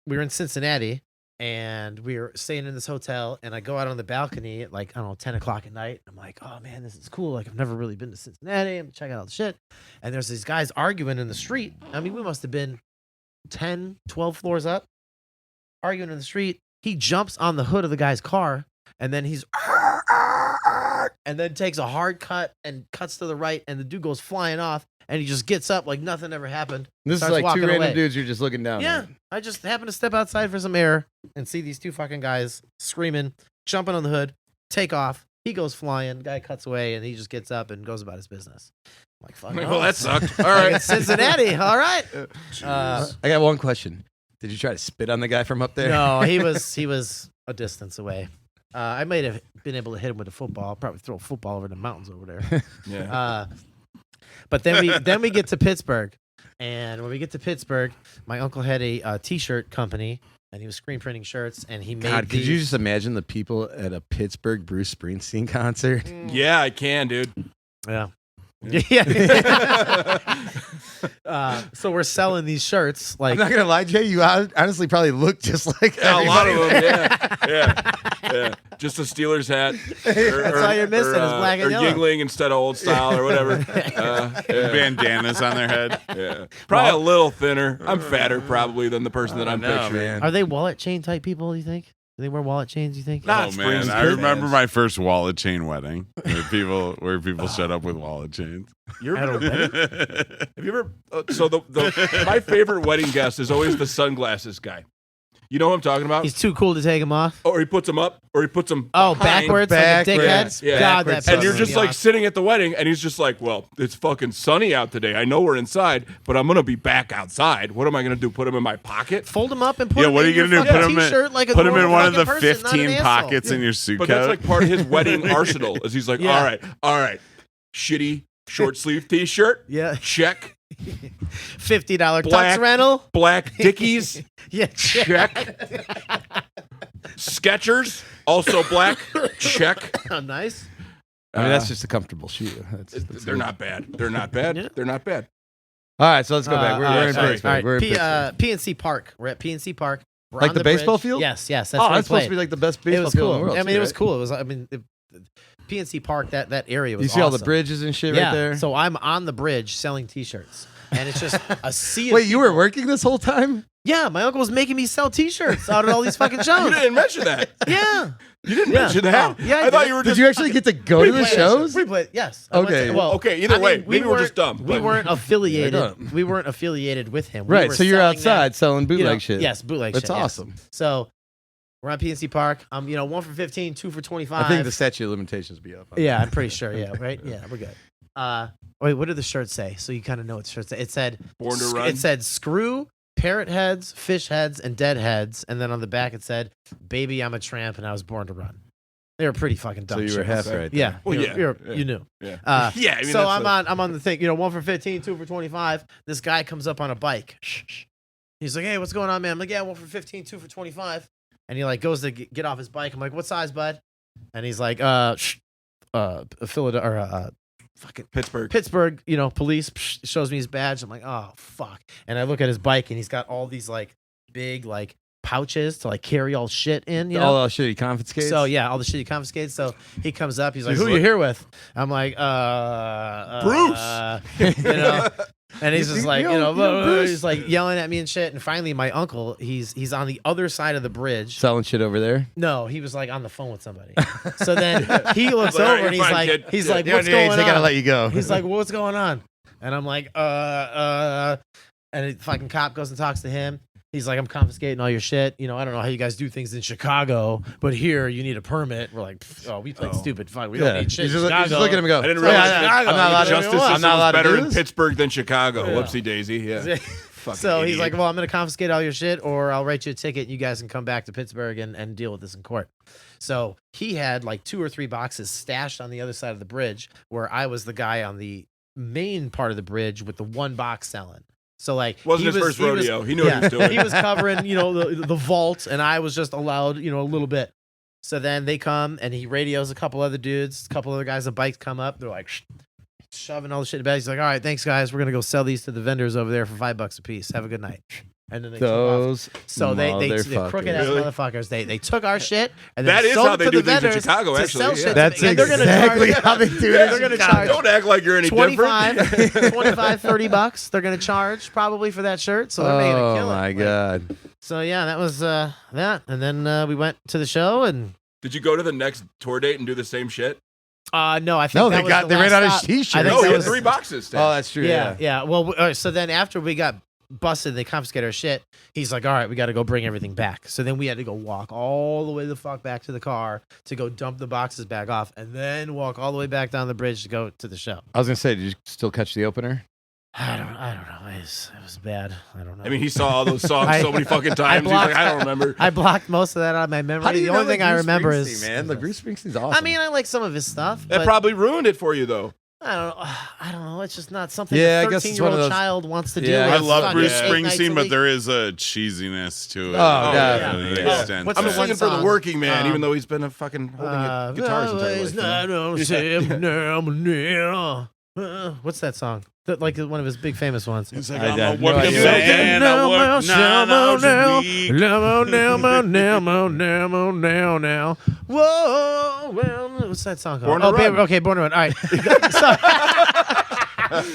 C: we were in Cincinnati. And we were staying in this hotel, and I go out on the balcony at like, I don't know, 10 o'clock at night. I'm like, oh man, this is cool. Like, I've never really been to Cincinnati. I'm checking out the shit. And there's these guys arguing in the street. I mean, we must have been 10, 12 floors up, arguing in the street. He jumps on the hood of the guy's car, and then he's, and then takes a hard cut and cuts to the right, and the dude goes flying off, and he just gets up like nothing ever happened.
B: This is
C: starts
B: like two
C: walking
B: random
C: away.
B: dudes you're just looking down
C: Yeah,
B: at.
C: I just happened to step outside for some air and see these two fucking guys screaming, jumping on the hood, take off. He goes flying. Guy cuts away, and he just gets up and goes about his business. I'm like, fuck.
A: Well, that sucked. All
C: Like,
A: right.
C: it's Cincinnati. All right.
B: I got one question. Did you try to spit on the guy from up there?
C: No, he was a distance away. I might have been able to hit him with a football. I'll probably throw a football over the mountains over there.
A: Yeah.
C: But then we get to Pittsburgh, and when we get to Pittsburgh, my uncle had a T-shirt company, and he was screen printing shirts, and he made.
B: God, could
C: these.
B: you just imagine the people at a Pittsburgh Bruce Springsteen concert?
A: Yeah, I can, dude.
C: Yeah. Yeah. So we're selling these shirts like
B: I'm not gonna lie, Jay. You honestly probably look just like
A: Yeah, a lot of
B: everybody.
A: them. Yeah. Just a Steelers hat.
C: That's all you're missing is black and
A: or
C: yellow.
A: Yingling instead of old style or whatever. Yeah.
D: Bandanas on their head.
A: Yeah. Probably a little thinner. I'm fatter probably than the person that I'm
B: No,
A: picturing.
B: man.
C: Are they wallet chain type people? Do you think? Do they wear wallet chains? You think?
A: Not
D: Oh man,
A: Springsteen
D: I remember
A: fans.
D: my first wallet chain wedding where people showed up with wallet chains.
A: You're
C: At a wedding?
A: Have you ever? So my favorite wedding guest is always the sunglasses guy. You know what I'm talking about?
C: He's too cool to take them off.
A: Or he puts them up, or he puts them.
C: Oh, backwards, like a
B: Backwards.
C: dickhead.
A: Yeah.
C: God,
B: Backwards.
C: that
A: And you're
C: pisses
A: just
C: me
A: like
C: off.
A: sitting at the wedding, and he's just like, "Well, it's fucking sunny out today. I know we're inside, but I'm gonna be back outside. What am I gonna do? Put them in my pocket?"
C: Fold them up and put
D: Yeah,
C: them
D: what are
C: in
D: you
C: your
D: gonna do?
C: fucking t-shirt like a
D: Put them in
C: normal
D: one of the
C: fucking person, not an
D: 15
C: asshole.
D: pockets in your suit
A: But
D: coat.
A: that's like part of his wedding arsenal. Is he's like,
C: Yeah.
A: all right, shitty short sleeve T-shirt,
C: Yeah,
A: check.
C: $50 tux
A: Black.
C: rental.
A: Black Dickies,
C: Yeah,
A: check. Skechers, also black, check.
C: Oh, nice.
B: I mean, that's just a comfortable shoe. That's
A: They're not bad. They're not bad.
C: Yeah.
A: They're not bad.
B: All right, so let's go back. We're in
A: sorry.
B: Pittsburgh.
C: All right,
B: We're in Pittsburgh.
C: PNC Park. We're at PNC Park. We're
B: Like
C: on
B: the baseball
C: bridge.
B: field?
C: Yes, that's
B: Oh,
C: where we
B: that's supposed
C: played.
B: to be like the best
C: It
B: baseball
C: was
B: field
C: cool.
B: in the world.
C: I mean,
B: too,
C: it was
B: right?
C: cool. It was. I mean, PNC Park. That area was.
B: You see all the
C: awesome.
B: bridges and shit
C: Yeah.
B: right there?
C: So I'm on the bridge selling T-shirts, and it's just a sea. Of
B: Wait, you were
C: people.
B: working this whole time?
C: Yeah, my uncle was making me sell T-shirts out at all these fucking shows.
A: You didn't mention that.
C: Yeah.
A: You didn't
C: Yeah.
A: mention that.
C: Oh, yeah, I
A: I thought
C: did.
A: you were
B: Did
A: just.
B: you actually get to go to the shows?
C: We played. Yes. I went
B: Okay.
C: to- well,
A: Okay, either
C: I mean,
A: way, maybe we're
C: weren't-
A: just dumb.
C: We
A: but-
C: weren't affiliated.
B: dumb.
C: We weren't affiliated with him. We
B: Right,
C: were
B: so you're
C: selling
B: outside
C: that,
B: selling bootleg
C: you know,
B: shit.
C: Yes, bootleg
B: That's
C: shit. yes.
B: awesome.
C: So we're on PNC Park. 1 for 15, 2 for 25.
B: I think the statute of limitations be up.
C: Yeah, I'm pretty sure. Yeah, right. Yeah, we're good. Wait, what did the shirt say? So you kind of know what the shirt said. It said
A: Born to run.
C: It said screw, parrot heads, fish heads, and dead heads, and then on the back it said, "Baby, I'm a tramp, and I was born to run." They were pretty fucking dumb.
B: So you were
C: shirts.
B: half
A: Okay.
B: right.
C: Yeah.
A: Well,
C: you
A: yeah.
C: you knew.
A: Yeah. Yeah, I mean,
C: so
A: that's
C: I'm on the thing, 1 for 15, 2 for 25. This guy comes up on a bike. Shh. He's like, "Hey, what's going on, man?" I'm like, "Yeah, 1 for 15, 2 for 25." And he like goes to get off his bike. I'm like, "What size, bud?" And he's like, Philadelphia or fucking Pittsburgh, police. Shows me his badge. I'm like, "Oh, fuck." And I look at his bike, and he's got all these like big like pouches to like carry all shit in,
B: All that shit he confiscates.
C: So yeah, all the shit he confiscated. So he comes up. He's like,
B: So
C: "Who you here with?" I'm like,
A: Bruce.
C: And he's just like,
B: Bruce.
C: he's like yelling at me and shit. And finally, my uncle, he's on the other side of the bridge.
B: selling shit over there.
C: No, he was like on the phone with somebody. So then he looks
A: Like, all right,
C: over and
A: you're
C: he's
A: fine,
C: like,
A: kid.
C: he's
A: Yeah.
C: like,
B: The
C: "What's
B: underage,
C: going
B: they gotta
C: on?"
B: let you go.
C: He's like, "What's going on?" And I'm like, and the fucking cop goes and talks to him. He's like, I'm confiscating all your shit. You know, I don't know how you guys do things in Chicago, but here you need a permit. We're like, oh, we played stupid. Fuck, we don't need shit.
B: He's
C: in
B: just
C: Chicago.
B: looking at him and go.
A: I didn't realize
C: I'm
A: that
C: not allowed
A: the
C: to-
A: justice
C: I'm
A: system
B: not allowed
A: was
B: to
A: better
B: do
A: in
B: this?
A: Pittsburgh than Chicago. Whoopsie daisy. Yeah. Fucking
C: So he's
A: idiot.
C: like, well, I'm going to confiscate all your shit, or I'll write you a ticket. You guys can come back to Pittsburgh and deal with this in court. So he had like 2 or 3 boxes stashed on the other side of the bridge, where I was the guy on the main part of the bridge with the 1 box selling. So like,
A: Wasn't his first rodeo. He knew what he was doing.
C: He was covering, you know, the vault, and I was just allowed, you know, a little bit. So then they come and he radios a couple other dudes, a couple other guys on bikes come up. They're like shoving all the shit in the bag. He's like, all right, thanks guys. We're gonna go sell these to the vendors over there for $5 a piece. Have a good night. And then they took off.
B: Those
C: So they crooked ass
A: Really?
C: motherfuckers. They took our shit and then
A: That is
C: sold
A: how
C: it
A: they
C: to
A: do
C: the
A: things in
C: vendors
A: Chicago,
C: to
A: actually,
C: sell
A: yeah.
C: shit to
B: That's
C: me. And they're gonna
B: exactly
C: charge,
B: how they do it.
C: they're gonna charge
A: Don't act like you're any
C: 25,
A: different.
C: 25, $30. They're gonna charge probably for that shirt. So they're making a
B: Oh
C: kill.
B: my god!
C: So yeah, that was that. And then we went to the show and
A: Did you go to the next tour date and do the same shit?
C: no, I think
B: No,
C: that
B: they
C: was
B: got
C: the
B: they ran
C: last
B: out of
C: stop.
B: t-shirts.
C: I think
A: No,
C: that
A: he had
C: was-
A: 3 boxes.
B: Oh, that's true.
C: Yeah. Well, so then after we got busted, they confiscated our shit. He's like, all right, we got to go bring everything back. So then we had to go walk all the way the fuck back to the car to go dump the boxes back off, and then walk all the way back down the bridge to go to the show.
B: I was gonna say, did you still catch the opener?
C: I don't know. It was bad. I don't know.
A: I mean, he saw all those songs so many fucking times. He's
C: blocked-
A: like, I don't remember.
C: I blocked most of that out of my memory.
B: How do you
C: The
B: know
C: only thing I remember is
B: man? Like Bruce Springsteen's awesome.
C: I mean, I like some of his stuff.
A: That
C: but
A: probably ruined it for you, though.
C: I don't know. It's just not something
B: Yeah,
C: a
B: I guess it's one of
C: 13-year-old
B: those-
C: child wants to do.
B: Yeah,
C: with
D: I love
C: fucking
D: Bruce
C: 8 nights a
D: Springsteen, but
C: week.
D: there is a cheesiness to it.
B: Oh,
C: definitely.
D: to an
C: Yeah.
D: extent.
C: What's
A: I'm
C: the
A: singing
C: one
A: for the
C: song?
A: working man, even though he's been a fucking holding a guitar his entire
C: Always
A: life.
C: not on Sam, now. What's that song? Like one of his big famous ones.
D: It's like,
B: I
D: I'm
B: have
D: a
B: no
D: working
B: idea.
D: man, I work 9 hours a week.
C: Now. Whoa, well, what's that song called?
A: Born to Run.
C: Okay, Born to Run. All right.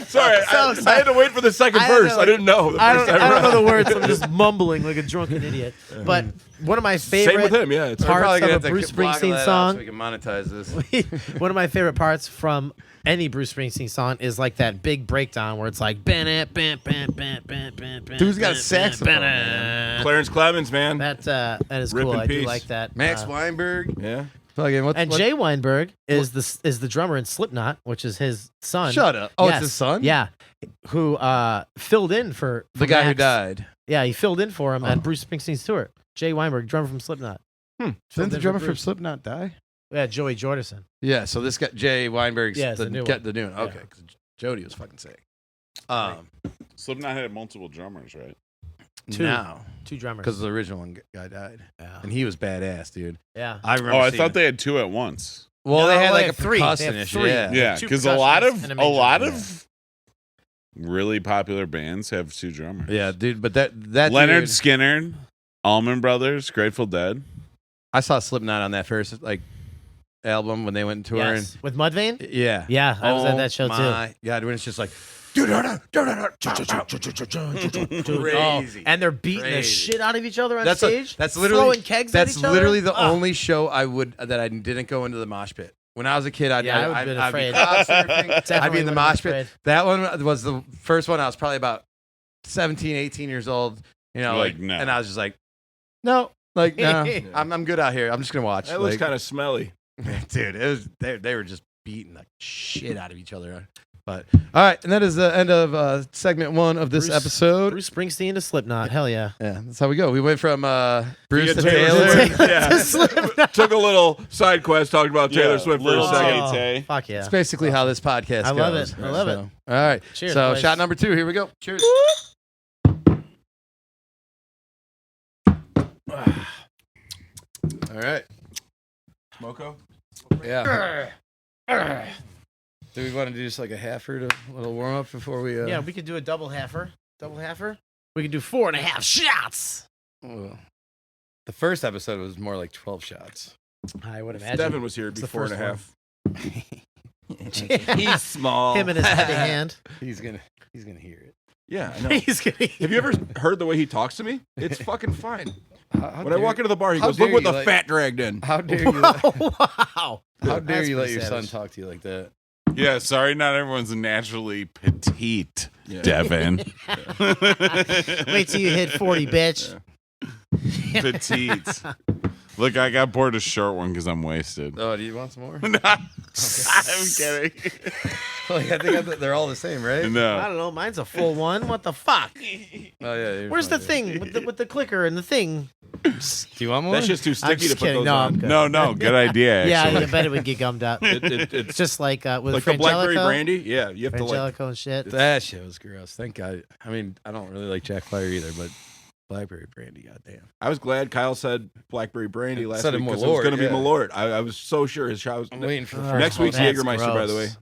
A: Sorry, I had to wait for the second verse. I didn't know. The
C: I
A: first
C: don't
A: time
C: know the
A: around.
C: words. I'm just mumbling like a drunken idiot. But one of my favorite
A: Same with him, yeah. It's
C: parts
B: Probably gonna
C: of
B: have
C: a
B: to
C: Bruce
B: block
C: Springsteen
B: that out
C: song.
B: so we can monetize this.
C: One of my favorite parts from any Bruce Springsteen song is like that big breakdown where it's like Dude's
B: got a saxophone, man.
A: Clarence Clemens, man.
C: That is
A: Rip
C: cool.
A: in
C: I do
A: peace.
C: like that.
B: Max Weinberg.
A: Yeah.
B: Fucking what's
C: And Jay Weinberg is the drummer in Slipknot, which is his son.
B: Shut up. Oh,
C: Yes.
B: it's his son.
C: Yeah, who filled in for
B: the guy who
C: Max.
B: died.
C: Yeah, he filled in for him on Bruce Springsteen's tour. Jay Weinberg, drummer from Slipknot.
B: Didn't
C: Filled
B: the
C: in
B: drummer
C: for
B: from
C: Bruce.
B: Slipknot die?
C: Yeah, Joey Jordison.
B: Yeah. So this guy Jay Weinberg's
C: Yeah, it's the new one.
B: the new one. Okay. 'Cause Jody was fucking sick.
D: Slipknot had multiple drummers, right?
C: Two.
B: Now,
C: Two drummers.
B: because the original one guy died,
C: yeah.
B: and he was badass, dude.
C: Yeah.
B: I remember.
D: Oh, I
B: seeing
D: thought
B: it.
D: they had 2 at once.
B: Well,
C: No,
B: they had like a
C: have three. They have
B: percussionist.
C: three.
B: Yeah.
D: Yeah,
C: two
D: because a lot
C: percussionists and a major.
D: of really popular bands have 2 drummers.
B: Yeah, dude. But that
D: Leonard
B: dude,
D: Skinner, Allman Brothers, Grateful Dead.
B: I saw Slipknot on that first album when they went touring.
C: Yes. With Mudvayne?
B: Yeah.
C: Yeah, I was at that show too.
B: My God, when it's just like crazy.
C: And they're beating the
B: Crazy.
C: shit out of each other on
B: That's
C: stage.
B: that's literally
C: throwing kegs at
B: that's
C: each other.
B: literally the
C: Oh.
B: only show that I didn't go into the mosh pit. When I was a kid, I'd
C: Yeah, I would've been afraid.
B: be crowd surfing. I'd
C: Definitely
B: be in the
C: would've
B: mosh
C: been
B: pit.
C: afraid.
B: That one was the first one. I was probably about 17, 18 years old. You know,
D: You're like, no.
B: and I was just like, no, I'm good out here. I'm just gonna watch.
A: That looks
B: Like,
A: kind of smelly.
B: dude, it was they were just beating the shit out of each other. But all right, and that is the end of segment 1 of this
C: Bruce-
B: episode.
C: Bruce Springsteen to Slipknot. Hell yeah.
B: Yeah, that's how we go. We went from Bruce to
A: Taylor
B: Taylor.
A: Swift. Yeah. Took a little side quest, talked about Taylor
D: Yeah,
A: Swift for a
D: little
A: second.
C: Oh,
D: Tay.
C: fuck yeah.
B: That's basically how this podcast
C: I
B: goes.
C: love it. I love it.
B: All right.
C: Cheers,
B: So
C: boys.
B: shot number 2. Here we go. Cheers. All right.
A: Smoko?
B: Yeah. Do we want to do just like a halfer to a little warm up before we?
C: Yeah, we could do a double halfer. Double halfer. We could do 4.5 shots.
B: Well, the first episode was more like 12 shots.
C: I would imagine.
A: Devin was here
C: It's the
A: before and a
C: first
A: half. He's small.
C: Him and his heavy hand.
B: He's gonna hear it.
A: Yeah, I know.
C: He's gonna.
A: Have you ever heard the way he talks to me? It's fucking fine.
B: How
A: When I walk into the bar, he
B: how
A: goes, "Look
B: dare
A: what
B: you
A: the
B: let-
A: fat dragged in."
B: How dare you?
C: wow.
B: How dare
C: That's
B: you let
C: pretty
B: your son
C: savage.
B: talk to you like that?
D: Yeah, sorry, not everyone's naturally petite,
A: Yeah.
D: Devin.
C: Wait till you hit 40, bitch.
D: Petite. Look, I got bored a short one because I'm wasted.
B: Oh, do you want some more?
D: I'm kidding.
B: Oh, yeah, I think they're all the same, right?
C: I
D: No.
C: don't know. Mine's a full one. What the fuck?
B: Oh, yeah.
C: Where's the thing with the clicker and the thing?
B: Do you want more?
A: That's just too
C: I'm
A: sticky
C: just
A: to put
C: kidding.
A: those
C: No,
A: on.
C: I'm good.
D: No, good idea,
C: Yeah,
D: actually.
C: I bet it would get gummed up.
A: It's
C: It's just like with
A: like the blackberry
C: Frangelico.
A: brandy. Yeah, you have to like.
C: Frangelico and shit.
B: That shit was gross. Thank God. I mean, I don't really like Jack Fire either, but blackberry brandy, goddamn.
A: I was glad Kyle said blackberry brandy last
B: Said
A: week
B: it
A: because it was
B: Malort,
A: going to
B: yeah.
A: be Malort. I was so sure his shot was.
B: I'm waiting for the
C: Ugh.
B: first
A: Next
B: one.
A: week's
C: That's
A: Jägermeister, by the way.
C: gross.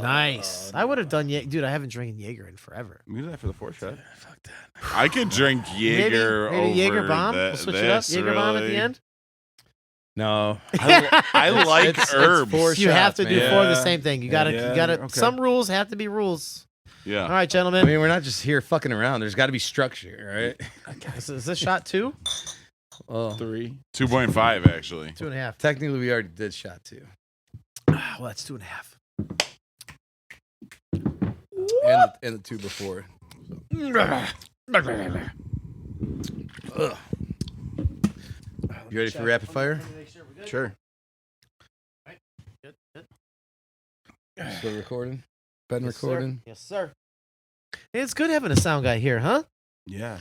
C: Nice. I would have done dude. I haven't drinking Jaeger in forever.
A: We do that for the fourth shot.
B: Fuck that.
D: I could drink Jaeger
C: maybe
D: over
C: Jaeger bomb.
D: that.
C: We'll switch it up.
D: This,
C: Jaeger bomb at the
D: really.
C: end.
B: No.
D: I like
B: It's
D: herbs.
B: 4
C: You have
B: shots,
C: to do
B: man.
C: four the
A: Yeah.
C: same thing. You
A: Yeah,
C: gotta.
A: okay.
C: Some rules have to be rules.
D: Yeah.
C: All right,
B: I
C: gentlemen.
B: mean, we're not just here fucking around. There's got to be structure, right?
C: Is this shot 2?
B: Well,
A: 3.
D: 2.5, actually.
C: 2.5.
B: technically, we already did shot 2.
C: Well, that's 2.5.
B: And the 2 before. You ready for rapid fire?
A: Sure.
C: Good.
B: Still recording? Been
C: Yes, sir.
B: recording?
C: Yes, sir. Hey, it's good having a sound guy here, huh?
A: Yeah.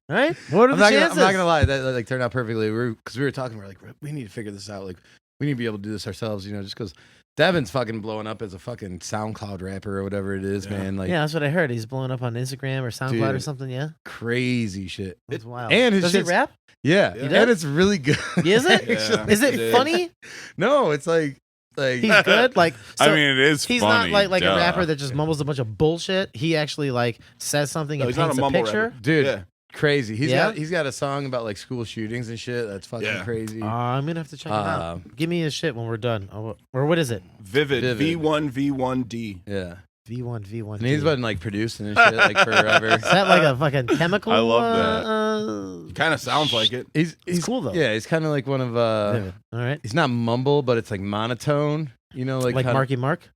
C: Right? What are
B: I'm
C: the
B: not, gonna,
C: chances?
B: I'm not gonna lie, that like turned out perfectly. Because we were talking, we're like, we need to figure this out. Like, we need to be able to do this ourselves, just because Devin's fucking blowing up as a fucking SoundCloud rapper or whatever it is,
A: Yeah.
B: man. Like,
C: Yeah, that's what I heard. He's blowing up on Instagram or SoundCloud or
B: Dude.
C: something. Yeah,
B: crazy shit.
C: that's wild.
B: and his
C: does he
B: shit's-
C: rap?
B: Yeah,
A: He
B: and
C: does?
B: it's really good.
C: Is it?
A: Yeah.
C: Is it
A: Dude.
C: funny?
B: No, it's like
C: He's good. Like, so
D: I mean, it is
C: he's
D: funny.
C: not like
D: duh.
C: a rapper that just mumbles a bunch of bullshit. He actually like says something
A: No,
C: and
A: he's not a
C: paints a
A: mumble
C: picture.
A: rapper.
B: dude,
A: Yeah.
B: crazy.
C: Yeah?
B: He's got a song about like school shootings and shit. That's fucking
A: Yeah.
B: crazy.
C: I'm gonna have to check it out.
B: Um,
C: Give me his shit when we're done. Or what is it?
A: Vivid.
B: Vivid.
A: V1V1D.
B: Yeah,
C: V1.
B: and he's been like producing and shit like forever.
C: Is that like a fucking chemical?
D: I love
A: Kind of sounds like it.
B: He's
C: cool, though.
B: Yeah, he's kind of like one of
C: All right.
B: He's not mumble, but it's like monotone.
C: Like
B: kinda-
C: Marky Mark.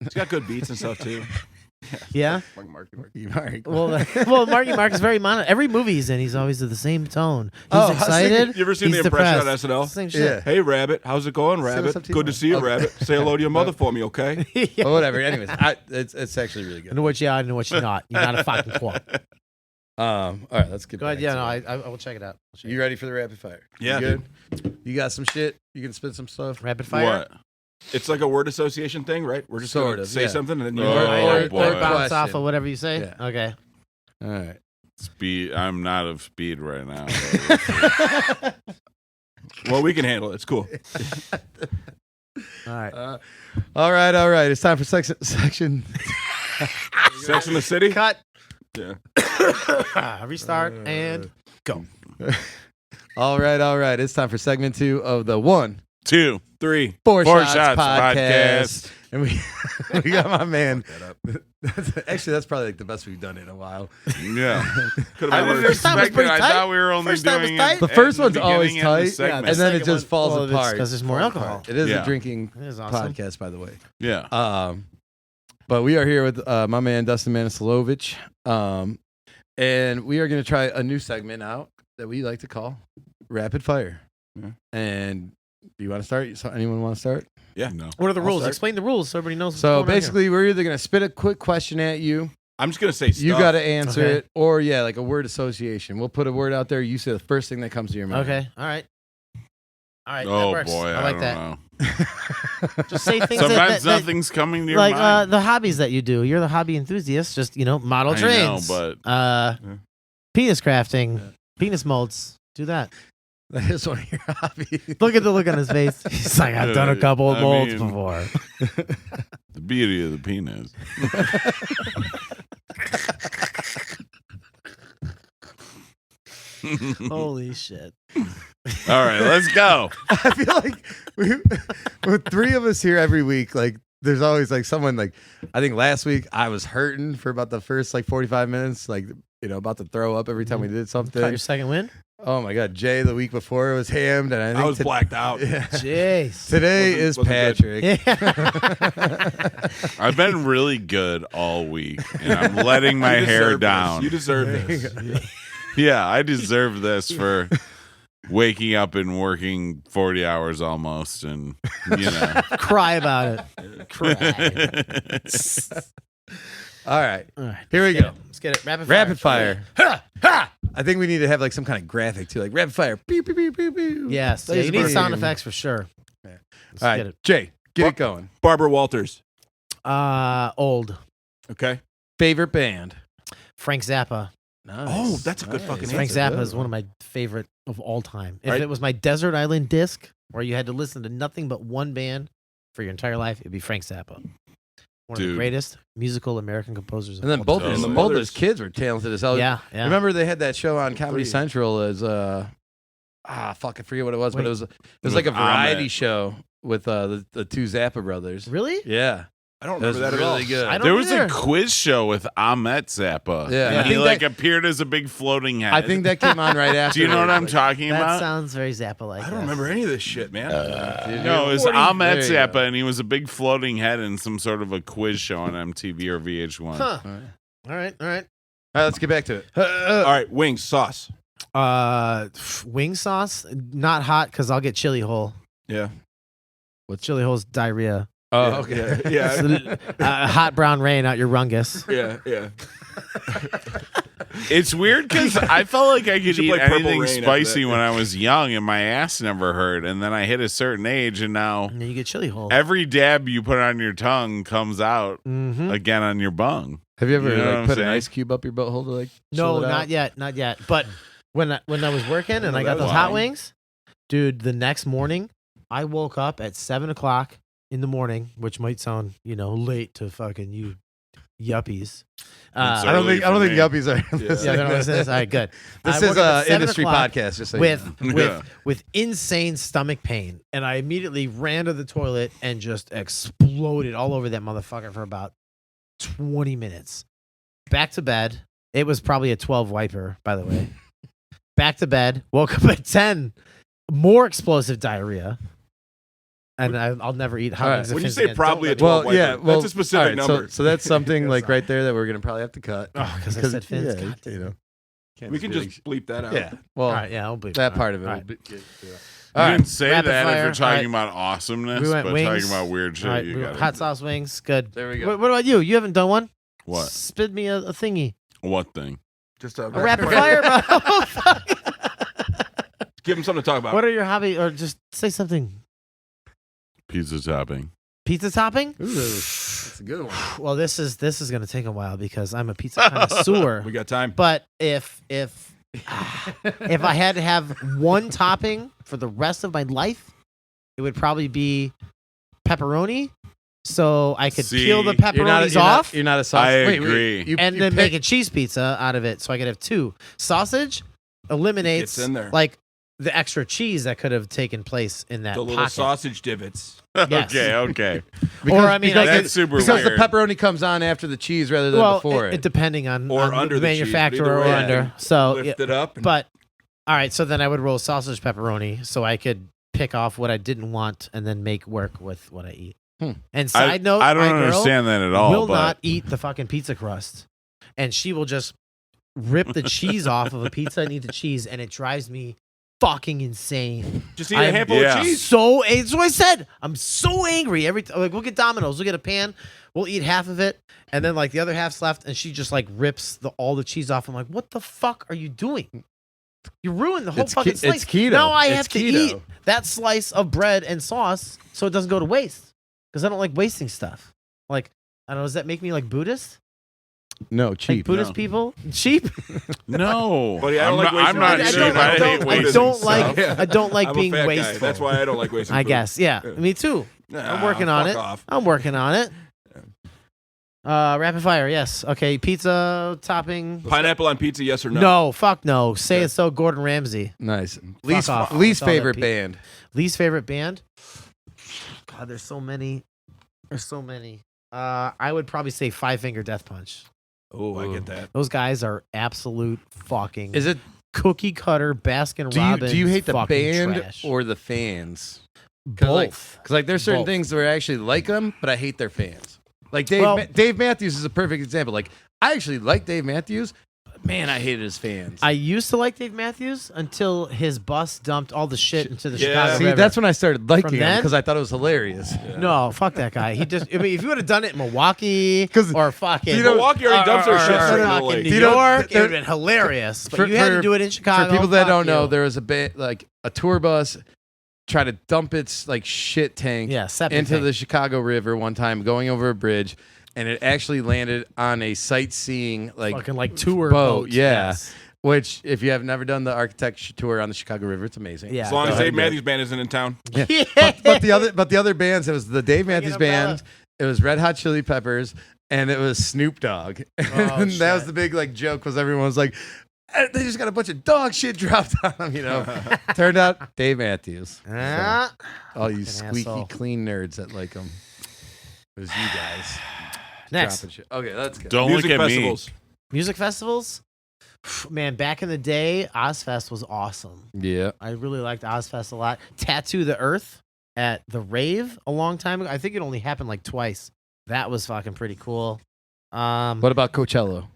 A: He's got good beats and stuff too.
C: Yeah.
A: Like Marky Mark.
B: Mark.
C: Well, Marky Mark is very mono. Every movie he's in, he's always at the same tone. He's
B: Oh, I was
C: excited.
B: thinking-
A: You ever seen
C: he's
A: the impression on
C: depressed.
A: SNL?
C: Same shit.
B: Yeah.
A: Hey, Rabbit, how's it going,
B: Say what's
A: Rabbit?
B: up to you,
A: Good to
B: man.
A: see you,
B: Okay.
A: Rabbit. Say hello to your mother for me, okay?
C: Yeah.
B: But whatever. Anyways, it's actually really
C: I
B: good.
C: know what you are, I know what you're not. You're not a fucking twat.
B: All right, let's get
C: Go ahead.
B: back
C: Yeah,
B: to
C: no,
B: it.
C: I will check it out.
B: You ready for the rapid fire?
A: Yeah,
B: You good? You got some shit? You can spit some stuff?
C: Rapid fire.
D: What?
A: It's like a word association thing, right? We're just
B: Sort
A: gonna
B: of,
A: say
B: yeah.
A: something and then you
D: Oh,
C: Or
D: boy.
C: bounce
B: Question.
C: off of whatever you say.
B: Yeah.
C: Okay.
B: All right.
D: Speed. I'm not of speed right now.
A: Well, we can handle it. It's cool.
C: All right.
B: All right. It's time for section.
A: Sex in the City?
C: Cut.
A: Yeah.
C: Restart and go.
B: All right. It's time for segment 2 of the 1,
D: 2,
A: 3.
B: 4
D: 4
B: shots,
D: shots
B: podcast.
D: podcast.
B: And we got my man. Actually, that's probably like the best we've done in a while.
D: Yeah.
A: Could
D: I
A: have been
D: didn't
A: worse.
C: First time was
D: expect it.
C: pretty
D: I
C: tight.
D: thought we were only
C: First time was
D: doing
C: tight.
D: it
B: The
D: at
B: first
D: the
B: one's always
D: beginning and the
B: tight,
D: segment.
B: and then it
C: second
B: just falls
C: well,
B: apart.
C: because there's more alcohol.
B: It is
D: Yeah.
B: a drinking
C: It is awesome.
B: podcast, by the way.
D: Yeah.
B: But we are here with my man Dustin Manislovich, and we are going to try a new segment out that we like to call Rapid Fire.
A: Yeah.
B: And do you want to start? So anyone want to start?
A: Yeah.
D: No.
C: What are the
A: I'll
C: rules?
A: start.
C: Explain the rules so everybody knows. What's
B: So
C: going on here.
B: basically, we're either going to spit a quick question at you.
A: I'm just going to say stuff.
B: You got to answer
C: Okay.
B: it, or like a word association. We'll put a word out there. You say the first thing that comes to your mind.
C: Okay. All right. That
D: Oh
C: works.
D: boy,
C: I like
D: don't
C: that.
D: know.
C: Just say things
D: Sometimes
C: that
D: nothing's coming to your
C: like
D: mind.
C: the hobbies that you do. You're the hobby enthusiast. Just model
D: I know,
C: trains.
D: but
C: Penis crafting,
B: Yeah.
C: penis molds. Do that.
B: That is one of your hobbies.
C: Look at the look on his face. He's like, I've done a couple of
D: I
C: molds
D: mean-
C: before.
D: the beauty of the penis.
C: Holy shit.
D: All right, let's go.
B: I feel like with 3 of us here every week, like there's always like someone like I think last week I was hurting for about the first like 45 minutes. Like about to throw up every time we did
C: Caught
B: something.
C: your second win?
B: Oh my God, Jay the week before was hammed, and I think
A: I was blacked out.
B: Yeah.
C: Jeez.
B: Today is
A: Wasn't good.
B: Patrick.
D: I've been really good all week, and I'm letting my
A: You
D: hair
A: deserve this.
D: down.
A: You deserve this.
D: Yeah, I deserve this for waking up and working 40 hours almost, and
C: Cry about it. Cry.
B: All right,
C: All right.
B: here we go.
C: Let's get it.
B: Rapid fire. I think we need to have like some kind of graphic too, like rapid fire. Pew, pew, pew, pew, pew.
C: Yes. Yeah,
B: Laser
C: you need
B: beam.
C: sound effects for sure.
B: Yeah.
C: Let's
B: All right,
C: get it.
B: Jay, get it going.
A: Barbara Walters.
C: Old.
A: Okay.
B: Favorite band?
C: Frank Zappa.
B: Nice.
A: Oh, that's a good fucking
C: Frank
A: answer.
C: Zappa is one of my favorite of all time. If
A: Right.
C: it was my Desert Island disc where you had to listen to nothing but one band for your entire life, it'd be Frank Zappa. One of the
D: Dude.
C: greatest musical American composers.
B: And then
C: of
B: both
C: all time.
A: And the
B: both
A: mothers.
B: those kids were talented as hell.
C: Yeah, yeah.
B: Remember they had that show on Comedy
A: Three.
B: Central as I forget what it was, but
C: Wait.
B: it was like a
D: With
B: variety
D: Ahmed.
B: show with the two Zappa brothers.
C: Really?
B: Yeah,
A: I don't
B: it was
A: remember that at all.
B: really good.
C: I don't
D: There was
C: either.
D: a quiz show with Ahmet Zappa.
B: Yeah.
D: And
B: I
D: he
B: think
D: like
B: that-
D: appeared as a big floating head.
B: I think that came on right after.
D: Do you know what I'm
B: like,
D: talking
C: That
D: about?
C: sounds very Zappa-like.
A: I don't remember any of this shit, man.
D: No, it was
B: 40
D: Ahmet
B: there you
D: Zappa,
B: go.
D: and he was a big floating head in some sort of a quiz show on MTV or VH1.
C: Huh.
B: All right.
C: All right, all right.
B: All right, let's get back to it.
A: All right, wings, sauce.
C: Wing sauce, not hot because I'll get chili hole.
A: Yeah.
C: With chili hole's diarrhea.
B: Oh,
A: Yeah,
B: okay.
A: Yeah.
C: Hot brown rain out your rungus.
A: Yeah.
D: It's weird because I felt like I could
A: should
D: eat
A: play Purple
D: anything
A: Rain after
D: spicy
A: that.
D: when I was young and my ass never hurt. And then I hit a certain age, and now
C: And then you get chili hole.
D: every dab you put on your tongue comes out
C: Mm-hmm.
D: again on your bung.
B: Have you ever
D: You know what
B: like
D: I'm
B: put an
D: saying?
B: ice cube up your butthole to like?
C: No,
B: chill it
C: not
B: out?
C: yet, not yet. But when I was working and I got
A: that
C: those
A: was
C: hot
A: fine.
C: wings, dude, the next morning I woke up at 7:00 in the morning, which might sound late to fucking you yuppies.
D: It's
B: I don't
D: early
B: think
D: for me.
B: yuppies are.
A: Yeah.
C: Yeah, they're not listening to this. All right, good.
B: This
C: I
B: is
C: woke up at
B: a
C: 7
B: industry
C: o'clock
B: podcast. Just so you
C: with
B: know.
D: Yeah.
C: with insane stomach pain, and I immediately ran to the toilet and just exploded all over that motherfucker for about 20 minutes. Back to bed. It was probably a 12 wiper, by the way. Back to bed. Woke up at 10. More explosive diarrhea. And I'll never eat hot
B: All right.
C: wings.
A: When you
C: again.
A: say
C: Don't
A: probably
C: let
A: a
C: me-
A: 12
B: Well, yeah.
A: wiper,
B: Well,
A: that's a specific
B: all right,
A: number.
B: So that's something like right there that we're gonna probably have to cut.
C: Oh, because I said fins. God damn it.
B: Can't
A: we can
B: be
A: just bleep that out.
B: yeah. Well,
C: All right, yeah, I'll bleep
B: that
C: it.
B: part of it.
C: All
B: will
C: right.
B: be- yeah.
D: You
B: All right.
D: didn't say
C: Rapid
D: that if
C: fire.
D: you're talking
C: All
D: about awesomeness,
C: We went
D: but
C: wings.
D: talking about weird shit.
C: All right,
D: You got
C: hot sauce wings. Good.
B: There we go.
C: What about you? You haven't done one?
D: What?
C: Spit me a thingy.
D: What thing?
A: Just
C: A rapid fire, bro. Oh, fuck.
A: Give him something to talk about.
C: What are your hobby? Or just say something.
D: Pizza topping.
C: Pizza topping?
B: Ooh, that's a good one.
C: Well, this is going to take a while because I'm a pizza connoisseur.
A: We got time.
C: But if I had to have one topping for the rest of my life, it would probably be pepperoni. So I could
D: See,
C: peel the
B: You're not,
C: pepperonis
B: you're not-
C: off
B: You're not a sauce.
D: I
B: Wait,
D: agree.
B: you,
C: and
B: you
C: then
B: pick-
C: make a cheese pizza out of it so I could have two. Sausage eliminates
A: Gets in there.
C: like the extra cheese that could have taken place in that
A: The little
C: pocket.
A: sausage divots.
C: Yes.
D: Okay.
C: Or, I mean, I
D: That's
C: could-
D: super
B: because
D: weird.
B: the pepperoni comes on after the cheese rather than before it.
C: depending on,
A: Or
C: on
A: under
C: the
A: the cheese, but
C: manufacturer
A: either
C: or
A: way,
C: under. So,
A: Lift
C: yeah,
A: it up. And
C: but all right. So then I would roll sausage pepperoni, so I could pick off what I didn't want and then make work with what I eat. And side note,
D: I don't
C: my girl
D: understand that at all.
C: will
D: but
C: not eat the fucking pizza crust, and she will just rip the cheese off of a pizza and eat the cheese, and it drives me fucking insane.
A: just eat
C: I'm-
A: a handful
D: Yeah.
A: of cheese.
C: So that's what I said. I'm so angry every time. Like, we'll get Domino's, we'll get a pan, we'll eat half of it, and then like the other half's left, and she just like rips all the cheese off. I'm like, what the fuck are you doing? You ruined the whole
B: It's
C: fucking
B: ke-
C: slice.
B: it's keto.
C: Now I
B: It's
C: have to
B: keto.
C: eat that slice of bread and sauce so it doesn't go to waste. Because I don't like wasting stuff. Like, I don't know, does that make me like Buddhist?
B: No,
C: Like
B: cheap.
C: Buddhist
D: no.
C: people? Cheap?
D: no.
A: Buddy, I don't
D: I'm
A: like
D: not, I'm
A: wasting
D: not
A: food.
C: I
D: cheap.
C: don't-
D: I
C: I
D: hate
C: don't- I
D: wasting
C: don't like-
D: stuff.
A: Yeah.
C: I don't like
A: I'm
C: being
A: a fat
C: wasteful.
A: Guy. That's why I don't like wasting
C: I
A: food.
C: guess. Yeah.
A: Yeah.
C: Me too.
A: Nah,
C: I'm working on
A: fuck
C: it.
A: off.
C: I'm working on it. Rapid fire, yes. Okay, pizza topping.
A: Pineapple on pizza, yes or no?
C: No, fuck no. Say
A: Okay.
C: it so, Gordon Ramsay.
B: Nice. Least
C: off.
B: least
C: That's all that
B: favorite
C: pe-
B: band.
C: Least favorite band? God, there's so many. There's so many. I would probably say Five Finger Death Punch.
A: Oh, I get that.
C: Those guys are absolute fucking.
B: Is it?
C: Cookie cutter Baskin Robbins?
B: Do you hate the
C: fucking
B: band
C: trash.
B: or the fans?
C: Both?
B: Because like there's certain
C: Both.
B: things where I actually like them, but I hate their fans. Like
C: Well-
B: Dave Matthews is a perfect example. Like I actually like Dave Matthews. Man, I hated his fans.
C: I used to like Dave Matthews until his bus dumped all the shit into the
A: Yeah.
C: Chicago
B: See,
C: River.
B: that's when I started liking
C: From
B: him
C: then?
B: because I thought it was hilarious.
C: No, fuck that guy. He just. I mean, if you would have done it in Milwaukee
B: 'Cause,
C: or fucking
A: Milwaukee already dumps their shit straight into the
C: fucking
A: lake.
C: New
B: You know,
C: York, it
B: there-
C: would have been hilarious. But
B: for-
C: you had to
B: for-
C: do it in Chicago.
B: For people that
C: Fuck
B: don't know,
C: you.
B: there was a tour bus try to dump its like shit tank
C: Yeah, septic
B: into
C: tank.
B: the Chicago River one time, going over a bridge, and it actually landed on a sightseeing
C: fucking like tour
B: boat.
C: boat.
B: Yeah.
C: Yes.
B: Which, if you have never done the architecture tour on the Chicago River, it's amazing.
C: Yeah.
A: As long
B: Go
A: as
B: ahead
A: Dave
B: and do it.
A: Matthews Band isn't in town.
C: Yeah.
B: But the other bands, it was the Dave Matthews
C: umbrella.
B: Band, it was Red Hot Chili Peppers, and it was Snoop Dogg. and that was
C: shit.
B: the big like joke, was everyone was like, they just got a bunch of dog shit dropped on them, you know. Turned out Dave Matthews.
C: Ah.
B: All you
C: Fucking
B: squeaky
C: asshole.
B: clean nerds that like them. It was you guys.
C: Next,
B: dropping shit. Okay, that's good.
D: Don't
A: Music
D: look at
A: festivals.
C: music festivals. Man, back in the day, Ozfest was awesome.
B: Yeah.
C: I really liked Ozfest a lot. Tattoo the Earth at the Rave a long time ago. I think it only happened like twice. That was fucking pretty cool.
B: What about Coachella?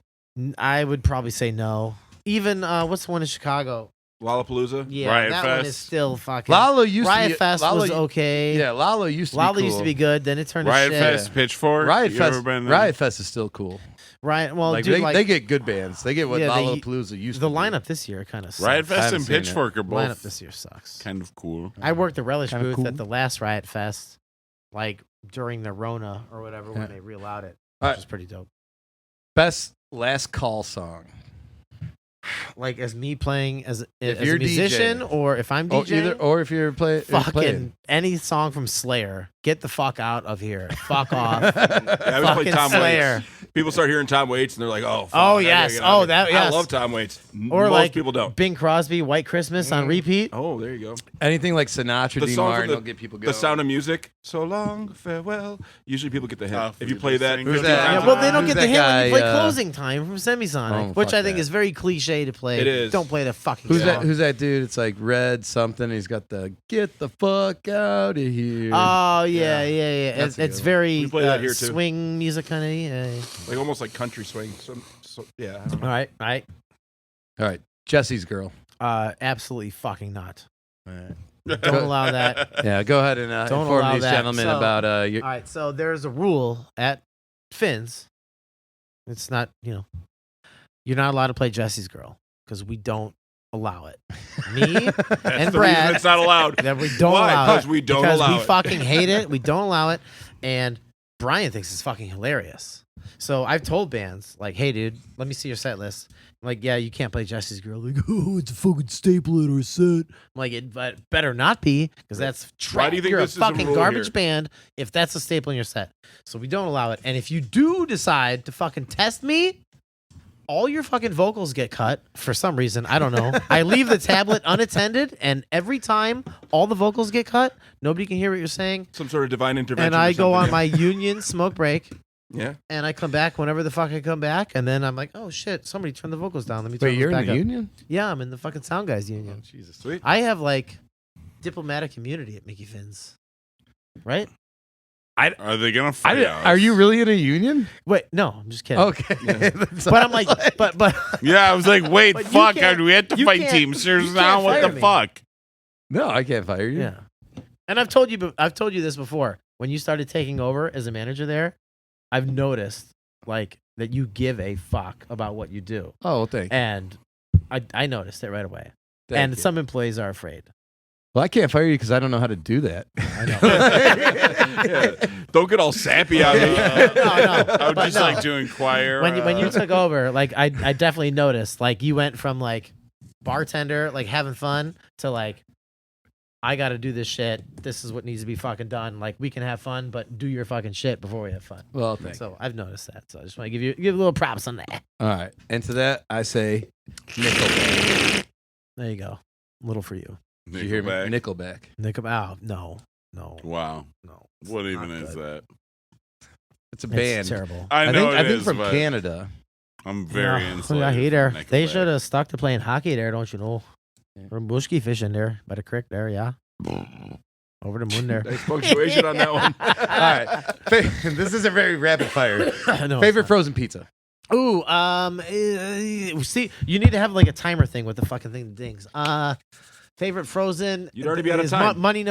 C: I would probably say no. Even what's the one in Chicago?
A: Lollapalooza.
C: Yeah,
D: Riot
C: that one is
D: Fest.
C: still fucking.
B: Lalo used
C: Riot
B: to be
C: Fest
B: Lalo,
C: was okay.
B: Yeah, Lalo used to
C: Lalo
B: be cool.
C: used to be good. Then it turned
D: Riot
C: to shit.
D: Fest, Pitchfork.
B: Riot
D: You ever
B: Fest.
D: been there?
B: Riot Fest is still cool.
C: Riot. Well,
B: Like,
C: dude,
B: they get good bands. They get what
C: Yeah, they-
B: Lollapalooza used
C: the
B: to be.
C: lineup this year kind of sucks.
D: Riot Fest
B: haven't
D: and
B: seen it.
D: Pitchfork are
C: The lineup
D: both
C: this year sucks.
D: kind of cool.
C: I worked the relish
B: Kinda
C: booth
B: cool.
C: at the last Riot Fest, like during the Rona or whatever
B: Yeah.
C: when they re-allowed it,
B: All
C: which
B: right.
C: was pretty dope.
B: Best last call song.
C: Like as me playing as
B: you're
C: a musician
B: DJing.
C: or if I'm
B: Or
C: DJing.
B: or if you're playing.
C: Fucking any song from Slayer. Get the fuck out of here. Fuck off.
A: Yeah, I was
C: Fucking
A: playing Tom
C: Slayer.
A: Waits. People start hearing Tom Waits and they're like, "Oh, fuck,
C: Oh,
A: I gotta
C: yes.
A: get out
C: Oh,
A: of
C: that-
A: here." I
C: yes.
A: love Tom Waits.
C: Or
A: Most
C: like
A: people don't.
C: Bing Crosby, White Christmas on repeat.
A: Oh, there you go.
B: Anything like Sinatra,
A: The
B: Dean
A: song
B: Martin
A: from
B: will get people going.
A: The Sound of Music. So long, farewell. Usually people get the hint.
D: Tough
A: If you
D: for
A: play
D: you to
A: that,
D: sing.
A: 50
B: Who's that?
A: times
C: Yeah,
A: a
C: well,
A: night.
C: they don't
B: Who's
C: get the
B: that
C: hint when you
B: guy,
C: play Closing Time from Semisonic,
B: Oh,
C: which
B: fuck
C: I think
B: that.
C: is very cliche to play.
A: It is.
C: Don't play the fucking
B: Who's
C: song.
B: that? Who's that dude? It's like Red something. He's got the get the fuck out of here.
C: Oh, yeah, yeah.
B: That's a
C: It's
B: good
C: very
A: We play that here, too.
C: swing music kind of. Yeah.
A: Like almost like country swing. So yeah. I don't know.
C: All right, all right.
B: All right, Jesse's girl.
C: Absolutely fucking not.
B: All right.
C: Don't allow that.
B: Yeah, go ahead and
C: Don't
B: inform
C: allow
B: these
C: that.
B: gentlemen
C: So-
B: about your.
C: All right, so there's a rule at Finn's. It's not, you're not allowed to play Jesse's Girl because we don't allow it. Me
A: That's
C: and
A: the
C: Brad,
A: reason it's not allowed.
C: that we don't
A: Why?
C: allow it.
A: Because we don't
C: because
A: allow
C: we
A: it.
C: fucking hate it. We don't allow it. And Brian thinks it's fucking hilarious. So I've told bands, like, hey, dude, let me see your set list. I'm like, yeah, you can't play Jesse's Girl. Like, oh, it's a fucking staple in our set. I'm like, it but better not be, because that's trash.
A: Why do you think
C: You're
A: this
C: a
A: is a
C: fucking
A: rule
C: garbage
A: here?
C: band if that's a staple in your set. So we don't allow it. And if you do decide to fucking test me, all your fucking vocals get cut for some reason. I don't know. I leave the tablet unattended, and every time all the vocals get cut, nobody can hear what you're saying.
A: Some sort of divine intervention.
C: And
A: or
C: I go on
A: something.
C: my union smoke break,
A: Yeah.
C: and I come back whenever the fuck I come back, and then I'm like, oh shit, somebody turn the vocals down. Let me turn
B: Wait,
C: those
B: you're in
C: back
B: the
C: up.
B: union?
C: Yeah, I'm in the fucking sound guys union.
B: Jesus.
A: Sweet.
C: I have like diplomatic immunity at Mickey Finn's, right?
D: Are they gonna fight us?
B: Are you really in a union?
C: Wait, no, I'm just kidding.
B: Okay.
C: But I'm like, but
D: Yeah, I was like, wait,
C: But you
D: fuck.
C: can't-
D: We had to
C: you
D: fight
C: can't-
D: Teamsters
C: you
D: now.
C: can't
D: What
C: fire
D: the
C: me.
D: fuck?
B: No, I can't fire you.
C: yeah. And I've told you this before. When you started taking over as a manager there, I've noticed like that you give a fuck about what you do,
B: Oh, well, thank you.
C: and I noticed it right away.
B: Thank
C: and
B: you.
C: some employees are afraid.
B: Well, I can't fire you because I don't know how to do that.
C: I know.
A: Yeah. Don't get all sappy on me.
C: no,
D: I would
C: but
D: just
C: no.
D: like to inquire.
C: when you took over, like I definitely noticed, like you went from like bartender, like having fun, to like I got to do this shit. This is what needs to be fucking done. Like we can have fun, but do your fucking shit before we have fun.
B: Well, thank you.
C: So I've noticed that. So I just want to give a little props on that.
B: All right. And to that, I say Nickelback.
C: There you go. Little for you.
B: Did you hear me?
D: Nickelback.
B: Nickelback.
C: No.
D: Wow.
C: No.
D: What
C: It's
D: even
C: not
D: is
C: good.
D: that?
B: It's a
C: It's
B: band.
C: terrible.
D: I know
B: I think
D: it is,
B: from
D: but
B: Canada.
D: I'm very insulated.
C: I hate there.
D: from
C: They
D: Nickelback.
C: should have stuck to playing hockey there, don't you know? Or bushki fishing there by the creek there, yeah. Over the moon there.
A: Nice punctuation on that one.
B: All right. This is a very rapid fire.
C: No,
B: Favorite frozen pizza?
C: Ooh, see, you need to have like a timer thing with the fucking thing that dings. Favorite frozen.
A: You'd already be out of
C: is
A: time.
C: money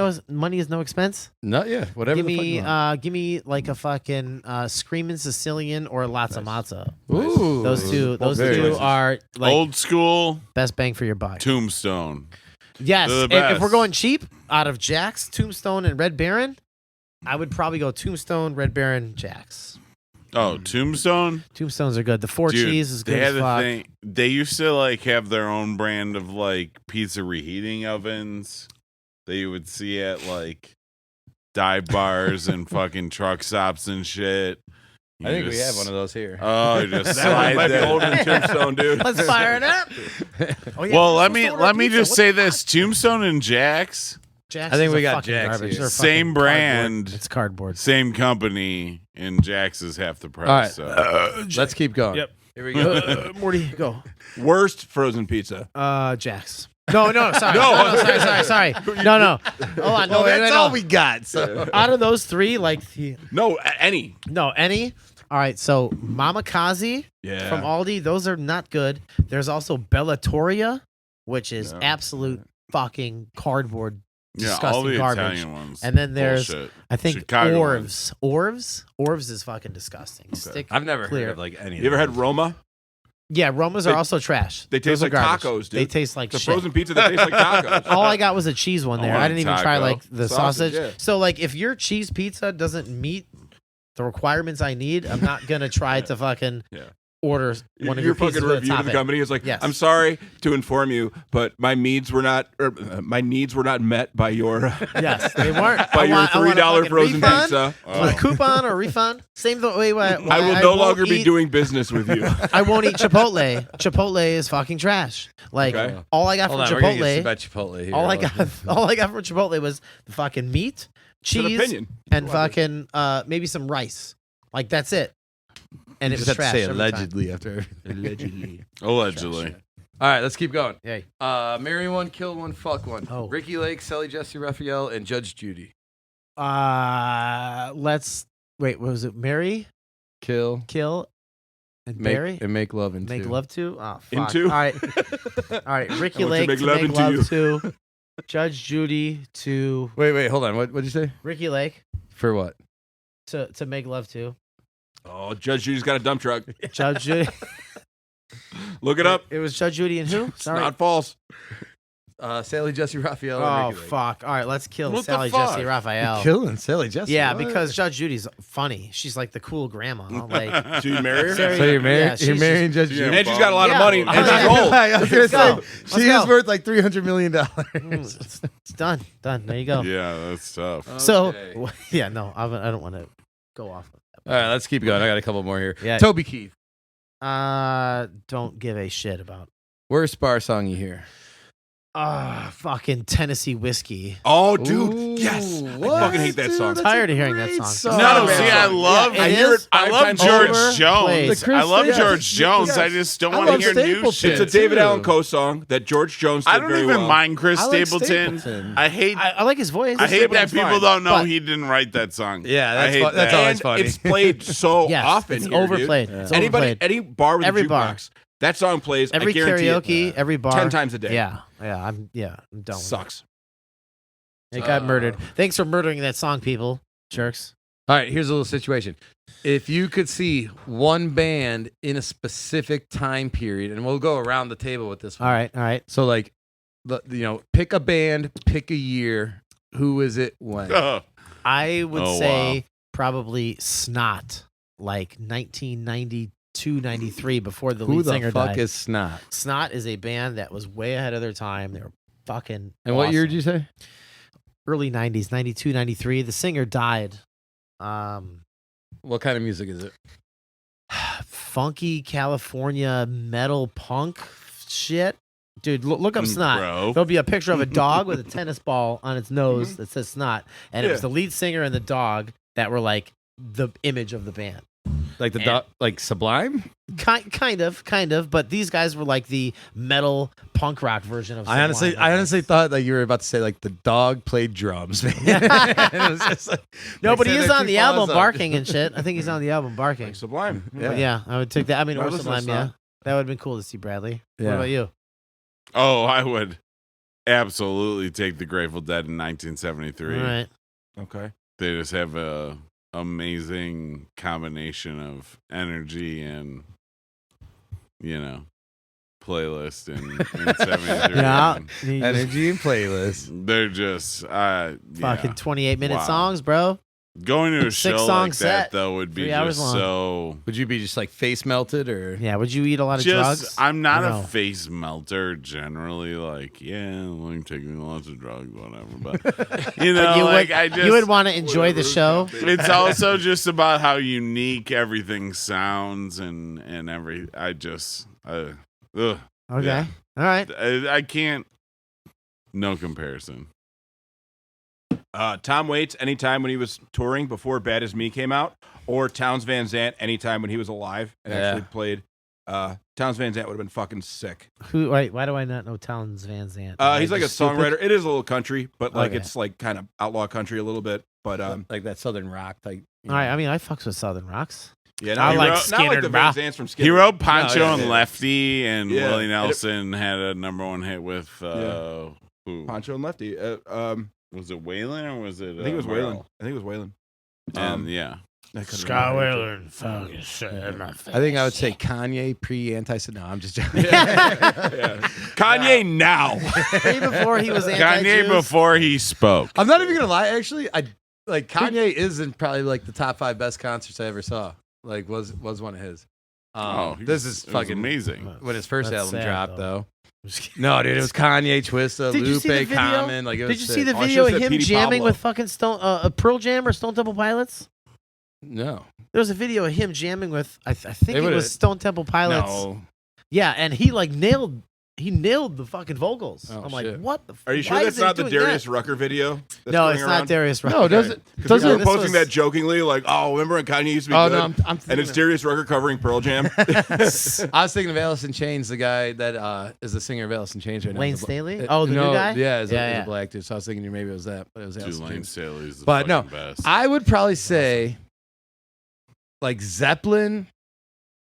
C: is no expense.
B: No, yeah, whatever.
C: Give
B: the fuck
C: me,
B: you want.
C: give me like a fucking screaming Sicilian or lots of matzah.
B: Ooh,
C: Those two
B: very nice.
C: are like
D: Old school
C: best bang for your buck.
D: Tombstone.
C: Yes,
D: They're
C: if
D: the
C: we're
D: best.
C: going cheap, out of Jack's, Tombstone, and Red Baron, I would probably go Tombstone, Red Baron, Jack's.
D: Oh, Tombstone.
C: Tombstones are good. The four
D: Dude,
C: cheese is good
D: they
C: as
D: had
C: fuck.
D: a thing. They used to like have their own brand of like pizza reheating ovens that you would see at like dive bars and fucking truck stops and shit.
B: I think we have one of those here.
D: Oh, you just
A: That one
D: slide
A: might be
D: that.
A: older than Tombstone, dude.
C: Let's fire it up. Oh, yeah,
D: Well, let
C: Tombstone
D: me
C: or pizza?
D: just
C: What
D: say
C: the
D: this: Tombstone and Jack's,
C: Jack's
B: I think
C: is
B: we
C: a
B: got
C: fucking
B: Jack's
C: garbage.
B: here.
C: They're
D: Same
C: fucking cardboard.
D: brand.
C: It's cardboard.
D: same company, and Jack's is half the price.
B: All right.
D: So.
B: Let's keep going.
C: Yep.
B: Here we go.
C: Morty, go.
A: Worst frozen pizza.
C: Jack's. No, sorry. Sorry. No. Hold on. No, wait,
B: that's
C: no.
B: all we got. So.
C: Out of those three, like,
A: No, any.
C: any? All right, so Mama Kazi
A: Yeah.
C: from Aldi, those are not good. There's also Bellatoria, which is absolute fucking cardboard,
D: Yeah, all
C: disgusting
D: the
C: garbage.
D: Italian ones.
C: And then there's,
D: bullshit.
C: I think,
D: Chicago
C: Orv's. Orv's is fucking disgusting. Stick
B: I've never
C: clear.
B: heard of like any.
A: You ever had Roma?
C: Yeah, Romas are also trash.
A: They taste
C: Those are
A: like
C: garbage.
A: tacos, dude.
C: They taste like
A: It's a
C: shit.
A: frozen pizza that tastes like tacos.
C: All I got was a cheese one
D: I
C: there.
D: want
C: I
D: a
C: didn't even try
D: taco.
C: like the
A: Sausage,
C: sausage.
A: yeah.
C: So like if your cheese pizza doesn't meet the requirements I need, I'm not gonna try to fucking
A: Yeah.
C: order one of
A: your
C: your pizzas
A: fucking
C: with a
A: review to the
C: topping.
A: company is like,
C: Yes.
A: I'm sorry to inform you, but my needs were not met by your
C: Yes, they weren't.
A: by your
C: I want a
A: $3
C: fucking
A: frozen
C: refund,
A: pizza.
C: a coupon or refund. Same the way
A: I will no longer be
C: doing.
A: doing business with you.
C: I won't eat Chipotle. Chipotle is fucking trash. Like
A: Okay.
C: all I got
B: Hold
C: from
B: on, we're gonna get
C: Chipotle,
B: about Chipotle here.
C: all I got from Chipotle was the fucking meat,
A: It's an
C: cheese,
A: opinion.
C: and fucking maybe some rice. Like that's it. And
B: You
C: it
B: just
C: was
B: have to
C: trash.
B: say
C: every time.
B: allegedly after. Allegedly.
D: Allegedly.
B: All right, let's keep going.
C: Yay.
B: Marry one, kill one, fuck one.
C: Oh.
B: Ricky Lake, Sally Jesse Raphael, and Judge Judy.
C: Let's wait. What was it? Marry,
B: Kill,
C: kill, and bury.
B: make love into.
C: Make love to? Oh, fuck.
A: Into?
C: All right. All right. Ricky
A: I want to
C: Lake
A: make
C: to
A: love
C: make
A: into
C: love
A: you.
C: to. Judge Judy to
B: Wait, hold on. What'd you say?
C: Ricky Lake
B: For what?
C: to make love to.
A: Oh, Judge Judy's got a dump truck.
C: Judge Judy.
A: Look it up.
C: It was Judge Judy and who?
A: It's not false.
B: Sally Jesse Raphael.
C: Oh
B: and Ricky Lake.
C: fuck! All right, let's kill
D: What the
C: Sally
D: fuck?
C: Jesse Raphael.
B: Killing Sally Jesse.
C: Yeah,
B: What?
C: because Judge Judy's funny. She's like the cool grandma. Like
A: So you marry her?
C: Sarah-
B: So you're married.
C: Yeah,
B: you're
C: she's
B: marrying Judge
D: Yeah.
B: Judy.
A: And she's got a lot
C: Yeah.
A: of money. And
C: Oh,
A: she's
C: yeah.
A: old.
B: I was gonna
C: Let's
B: say
C: go.
B: she
C: Let's
B: is
C: go.
B: worth like $300 million.
C: it's done. There you go.
D: Yeah, that's tough.
C: So
B: Okay.
C: yeah, no, I don't want to go off of
B: All right, let's keep going. I got a couple more here.
C: Yeah.
B: Toby Keith.
C: that. Don't give a shit about.
B: Worst bar song you hear?
C: Fucking Tennessee whiskey.
A: Oh, dude.
B: Ooh,
A: Yes.
B: what?
A: I fucking hate that
B: Dude,
A: song.
B: that's
C: Tired
B: a
C: of hearing that
B: great
C: song.
D: No,
A: Not a
D: see,
A: bad
D: I
A: song.
D: love,
C: Yeah,
A: I
C: it
A: hear
C: is.
A: it
D: I
A: 5
D: love
A: times
D: George
A: over.
C: Overplayed.
D: Jones.
B: The Chris
D: I love
B: Stapleton.
D: George Jones.
B: Yes.
D: I just don't
B: I
D: want to
B: love
D: hear new
B: Stapleton.
D: shit.
A: It's a David
B: too.
A: Allen Coe song that George Jones did
D: I don't
A: very
D: even
A: well.
D: mind Chris
B: I like
D: Stapleton.
B: Stapleton.
D: I hate.
C: I like his voice.
D: I hate that
A: Stapleton's
D: people
A: fine,
D: don't know
C: but-
D: he didn't write that song.
B: Yeah,
D: I
B: that's
D: hate
B: fu- that's
D: that.
B: always
A: And
B: funny.
A: it's played so
C: Yes,
A: often
C: it's
A: here, dude.
C: overplayed. It's
A: Anybody,
C: overplayed.
A: any bar with
C: Every
A: a
C: bar.
A: jukebox, that song plays.
C: Every
A: I guarantee
C: karaoke,
A: it,
C: every bar,
A: 10 times a day.
C: Yeah, I'm done. With it.
A: Sucks.
C: It got murdered. Thanks for murdering that song, people. Jerks.
B: All right, here's a little situation. If you could see one band in a specific time period, and we'll go around the table with this one.
C: All right.
B: So, like, pick a band, pick a year. Who is it when?
C: I would
D: Oh,
C: say probably Snot, like 1992, 93, before the
B: Who
C: lead
B: the
C: singer
B: fuck
C: died.
B: is Snot?
C: Snot is a band that was way ahead of their time. They were fucking
B: And what year
C: awesome.
B: did you say?
C: Early 90s, 92, 93. The singer died.
B: What kind of music is it?
C: Funky California metal punk shit. Dude, look up Snot.
D: Bro.
C: There'll be a picture of a dog with a tennis ball on its nose that says Snot. And it was
A: Yeah.
C: the lead singer and the dog that were like the image of the band.
B: Like the
C: And-
B: dog, like Sublime.
C: Kind of. But these guys were like the metal punk rock version of.
B: I honestly thought that you were about to say like the dog played drums, man. And it was just like,
C: No,
B: like,
C: but he
B: said
C: is
B: they're
C: on
B: too
C: the album
B: awesome.
C: barking and shit. I think he's on the album barking.
A: Like Sublime.
B: Yeah.
C: Yeah, I would take that. I mean,
A: I
C: or
A: listen to
C: Sublime, yeah.
A: some.
C: That would have been cool to see Bradley.
B: Yeah.
C: What about you?
D: Oh, I would absolutely take the Grateful Dead in 1973.
C: All right.
A: Okay.
D: They just have a amazing combination of energy and playlist in 73.
C: Yeah.
D: And
B: Energy and playlist.
D: they're just
C: Fucking 28-minute
D: Wow.
C: songs, bro.
D: going to a
C: 6
D: show
C: song
D: like
C: set,
D: that though would be
C: 3 hours
D: just
C: long.
D: so
B: Would you be just like face melted or?
C: Yeah. Would you eat a lot of
D: just
C: drugs?
D: I'm not
C: Or
D: a
C: no?
D: face melter generally, like like taking lots of drugs, whatever, but you know,
C: But you
D: like
C: would,
D: I just
C: you would want to enjoy the
A: Whatever.
C: show.
D: it's also just about how unique everything sounds and every I just ugh.
C: Okay.
D: Yeah.
C: All right.
D: I can't, no comparison.
A: Tom Waits, anytime when he was touring before Bad As Me came out, or Townes Van Zandt, anytime when he was alive and
B: Yeah.
A: actually played. Townes Van Zandt would have been fucking sick.
C: Why do I not know Townes Van Zandt?
A: He's like a
C: Just stupid?
A: songwriter. It is a little country, but like
C: Okay.
A: it's like kind of outlaw country a little bit. But
B: like that Southern rock type.
C: All right. I mean, I fucks with Southern Rocks.
A: yeah,
C: I
A: he
C: like
A: wrote- not
C: Skinner
A: like the Van
C: Rock.
A: Zandts from Skinner.
D: He wrote Poncho
A: No, yeah,
D: and
A: yeah.
D: Lefty, and
A: Yeah.
D: Willie Nelson had a #1 hit with who?
A: Poncho and Lefty.
D: Was it Waylon or was it?
A: I think it was
D: Merle?
A: Waylon. I think it was Waylon.
D: And yeah,
A: I couldn't
E: Scott
A: remember.
E: Whaler and fucking shit in my face.
B: I think I would say Kanye pre-anti. No, I'm just joking.
A: Yeah. Kanye now.
C: Way before he was
D: Kanye
C: anti-Jews.
D: before he spoke.
B: I'm not even gonna lie. Actually, I like Kanye is in probably like the top 5 best concerts I ever saw. Like was one of his. This is
D: it was
B: fucking
D: amazing.
B: when his first
C: That's
B: album
C: sad,
B: dropped
C: though.
B: though. No, dude, it was Kanye, Twista,
C: Did you see the
B: Lupe,
C: video?
B: Common. Like, it was
C: Did you see
B: sick.
C: the
A: Oh, I
C: video of
A: should've said
C: him
A: Petey
C: jamming
A: Pablo.
C: with fucking Pearl Jam or Stone Temple Pilots?
B: No,
C: There was a video of him jamming with I think
B: They
C: it
B: would've-
C: was Stone Temple Pilots.
B: no.
C: Yeah, and he like nailed the fucking vocals.
B: Oh,
C: I'm like,
B: shit.
C: what the?
A: Are you sure
C: why
A: that's
C: is he
A: not the
C: doing
A: Darius
C: that?
A: Rucker video? That's
C: No,
A: going
C: it's
A: around?
C: not Darius Rucker.
B: No, doesn't
A: Because
B: doesn't.
A: people
C: this
A: were posting
C: was-
A: that jokingly, like, "Oh, remember when Kanye used to be
B: Oh
A: good?"
B: no, I'm
A: and
B: thinking
A: it's Darius Rucker covering Pearl Jam.
B: I was thinking of Alice in Chains, the guy that is the singer of Alice in Chains right now.
C: Wayne
B: The bl-
C: Staley? Oh, the new guy?
B: Yeah, is
C: Yeah.
B: a black dude. So I was thinking maybe it was that, but it was Alice in
D: Tulane
B: Chains.
D: Staley's the
B: But no,
D: fucking best.
B: I would probably say like Zeppelin,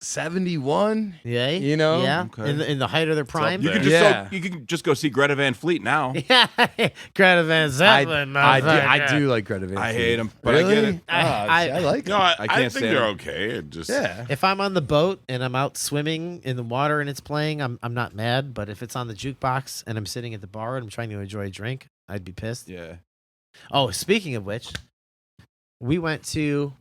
B: 71.
C: Yeah,
B: You know?
C: yeah,
A: Okay.
C: in the height of their prime.
A: you
D: there.
A: can just
B: Yeah.
A: go, you can just go see Greta Van Fleet now.
C: Yeah, Greta Van Zeppelin.
B: I do like Greta Van
A: I
B: Fleet.
A: hate him, but I
B: Really?
A: get it.
B: I like
D: no,
B: it.
D: I
A: I can't
D: think
A: stand
D: they're
A: it.
D: okay. It just
B: Yeah.
C: If I'm on the boat and I'm out swimming in the water and it's playing, I'm not mad. But if it's on the jukebox and I'm sitting at the bar and I'm trying to enjoy a drink, I'd be pissed.
A: Yeah.
C: Oh, speaking of which, we went to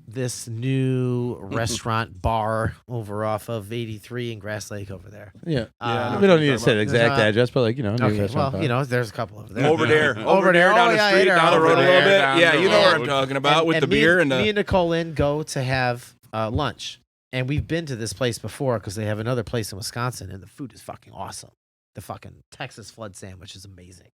C: this new restaurant bar over off of 83 in Grass Lake over there.
B: Yeah.
C: Uh,
B: We don't need to say the
C: There's
B: exact
C: a-
B: address, but like, you know, new
C: Okay,
B: restaurant
C: well,
B: bar.
C: you know, there's a couple over there.
A: Over there,
C: Over there.
A: down
C: Oh,
A: the
C: yeah,
A: street,
C: yeah,
A: down the
C: over
A: road a little
C: there,
A: bit.
D: down
A: Yeah,
D: the
A: you know what I'm
D: road.
A: talking about with the
C: me
A: beer
C: and,
A: and
C: me
A: the.
C: and Nicole Lynn go to have lunch, and we've been to this place before because they have another place in Wisconsin, and the food is fucking awesome. The fucking Texas flood sandwich is amazing.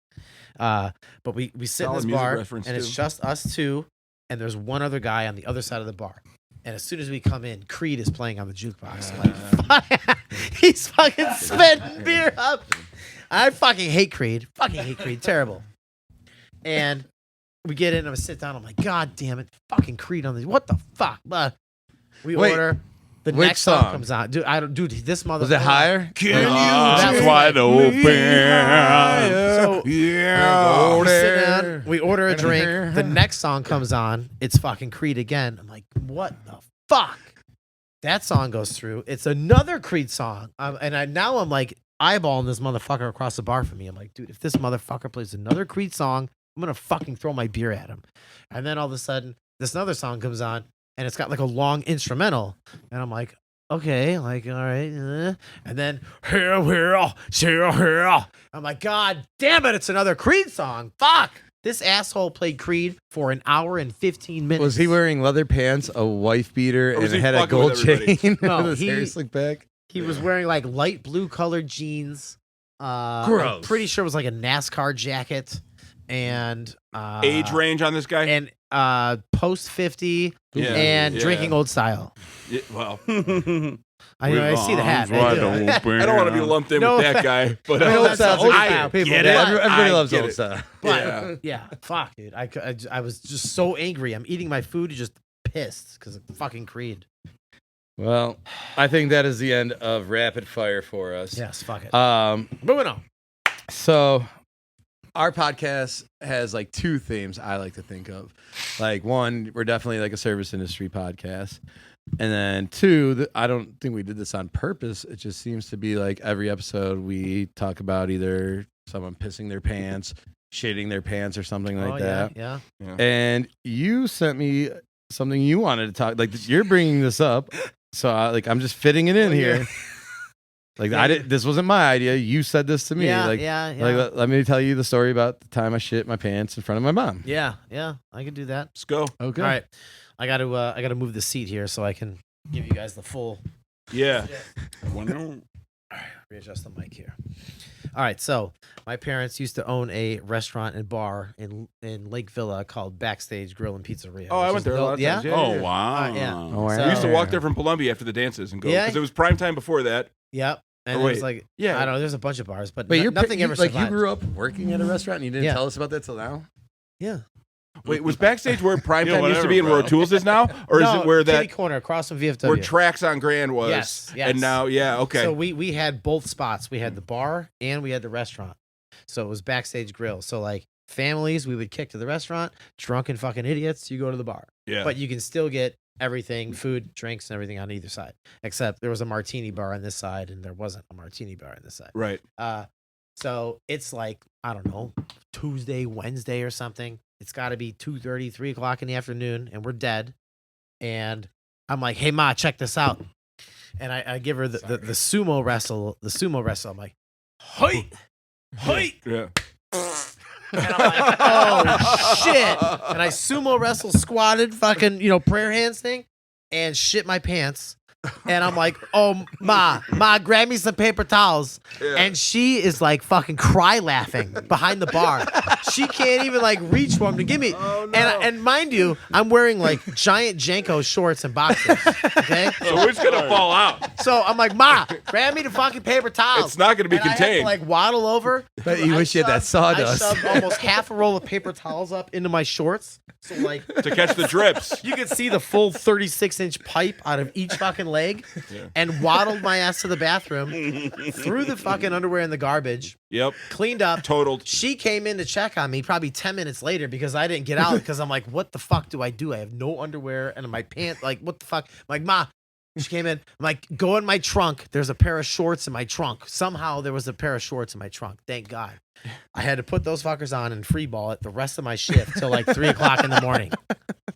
C: But we sit
A: Solid
C: in this
A: music
C: bar,
A: reference,
C: and it's
A: too.
C: just us two, and there's one other guy on the other side of the bar. And as soon as we come in, Creed is playing on the jukebox. I'm like, he's fucking spitting beer up. I fucking hate Creed. Fucking hate Creed. Terrible. And we get in and I sit down. I'm like, God damn it. Fucking Creed on the. What the fuck? But we
B: Wait,
C: order. The
B: which
C: next song
B: song?
C: comes on. Dude, this mother.
B: Was it higher?
C: That was
D: wide open.
C: So
B: Yeah.
C: we sit down, we order a drink. The next song comes on. It's fucking Creed again. I'm like, what the fuck? That song goes through. It's another Creed song. Now I'm like eyeballing this motherfucker across the bar from me. I'm like, dude, if this motherfucker plays another Creed song, I'm going to fucking throw my beer at him. And then all of a sudden, this other song comes on, and it's got like a long instrumental. And I'm like, okay, like, all right. And then, here. I'm like, God damn it, it's another Creed song. Fuck. This asshole played Creed for an hour and 15 minutes.
B: Was he wearing leather pants, a wife beater,
A: Or
B: and
A: was he
B: had a
A: fucking
B: gold
A: with everybody?
B: chain
C: No,
B: with his
C: he-
B: hair slicked back?
C: He was wearing like light blue colored jeans.
B: Gross.
C: I'm pretty sure it was like a NASCAR jacket. and
A: Age range on this guy?
C: and post 50
A: Yeah,
C: and
A: yeah.
C: drinking old style.
A: Yeah, well,
C: I see the hat.
D: Wide
C: I do.
A: I don't want to be lumped in
C: No
A: with that guy, but
B: I mean, old
C: that's
B: style's
C: the old
B: a-
C: style people.
A: get
C: Yeah,
A: it.
B: Everybody
A: I
B: loves
A: get
B: old
A: it.
B: style.
C: But, yeah, fuck, dude. I was just so angry. I'm eating my food, just pissed because of fucking Creed.
B: Well, I think that is the end of rapid fire for us.
C: Yes, fuck it.
B: Moving
C: on.
B: So, our podcast has like two themes I like to think of. Like, one, we're definitely like a service industry podcast. And then two, I don't think we did this on purpose. It just seems to be like every episode we talk about either someone pissing their pants, shitting their pants, or something like that.
C: Yeah.
B: And you sent me something you wanted to talk. Like, you're bringing this up, so I'm just fitting it in here. Like, I did. This wasn't my idea. You said this to me.
C: Yeah,
B: like,
C: yeah.
B: Like, let me tell you the story about the time I shit my pants in front of my mom.
C: Yeah. I could do that.
A: let's go.
B: Okay.
C: All right. I got to move the seat here so I can give you guys the full.
A: Yeah.
C: Readjust the mic here. All right, so my parents used to own a restaurant and bar in Lake Villa called Backstage Grill and Pizzeria.
A: Oh, I
C: which
A: went
C: is
A: there a lot of
C: yeah?
A: times. Yeah,
D: Oh
A: yeah.
D: wow!
C: Yeah.
B: Oh,
C: So-
A: We used to
B: yeah.
A: walk there from Columbia after the dances and go
C: Yeah.
A: because it was prime time before that.
C: Yep. And
A: Or
C: it was
A: wait,
C: like,
A: yeah.
C: I don't know, there's a bunch of bars, but
B: But
C: nothing ever
B: like
C: survived.
B: you grew up working at a restaurant and you didn't
C: Yeah.
B: tell us about that till now.
C: Yeah.
A: Wait, was Backstage where prime
D: Yeah,
A: time used to
D: whatever,
A: be and where
D: bro.
A: Tools is now, or is
C: No,
A: it where
C: Kitty
A: that
C: Corner across from VFW?
A: where Tracks on Grand was?
C: Yes, yes.
A: And now, yeah, okay.
C: So we had both spots. We had the bar and we had the restaurant. So it was Backstage Grill. So like families, we would kick to the restaurant. Drunken fucking idiots, you go to the bar.
A: yeah.
C: But you can still get everything, food, drinks, and everything on either side. Except there was a martini bar on this side, and there wasn't a martini bar on this side.
A: right.
C: So it's like, I don't know, Tuesday, Wednesday or something. It's got to be 2:30, 3 o'clock in the afternoon, and we're dead. And I'm like, hey, Ma, check this out. And I give her the sumo wrestle. The sumo wrestle. I'm like, hey, hey.
A: Yeah.
C: And I'm like, oh, shit. And I sumo wrestle squatted, fucking, prayer hands thing, and shit my pants. And I'm like, oh, Ma, grab me some paper towels.
A: Yeah.
C: And she is like fucking cry laughing behind the bar. She can't even like reach for him to give me.
A: Oh, no.
C: And mind you, I'm wearing like giant Janko shorts and boxers. Okay.
A: So it's gonna fall out.
C: So I'm like, Ma, grab me the fucking paper towels.
A: It's not gonna be
C: And I have
A: contained.
C: to, like waddle over.
B: But you
C: I
B: wish you had that
C: shoved-
B: sawdust.
C: I shoved almost half a roll of paper towels up into my shorts. So like
A: to catch the drips.
C: you could see the full 36-inch pipe out of each fucking leg,
A: Yeah.
C: and waddled my ass to the bathroom, threw the fucking underwear in the garbage,
A: Yep.
C: cleaned up.
A: Totaled.
C: She came in to check on me probably 10 minutes later because I didn't get out because I'm like, what the fuck do I do? I have no underwear and my pants. Like, what the fuck? I'm like, Ma. She came in. I'm like, go in my trunk. There's a pair of shorts in my trunk. Somehow there was a pair of shorts in my trunk. Thank God. I had to put those fuckers on and free ball it the rest of my shift till like 3 o'clock in the morning.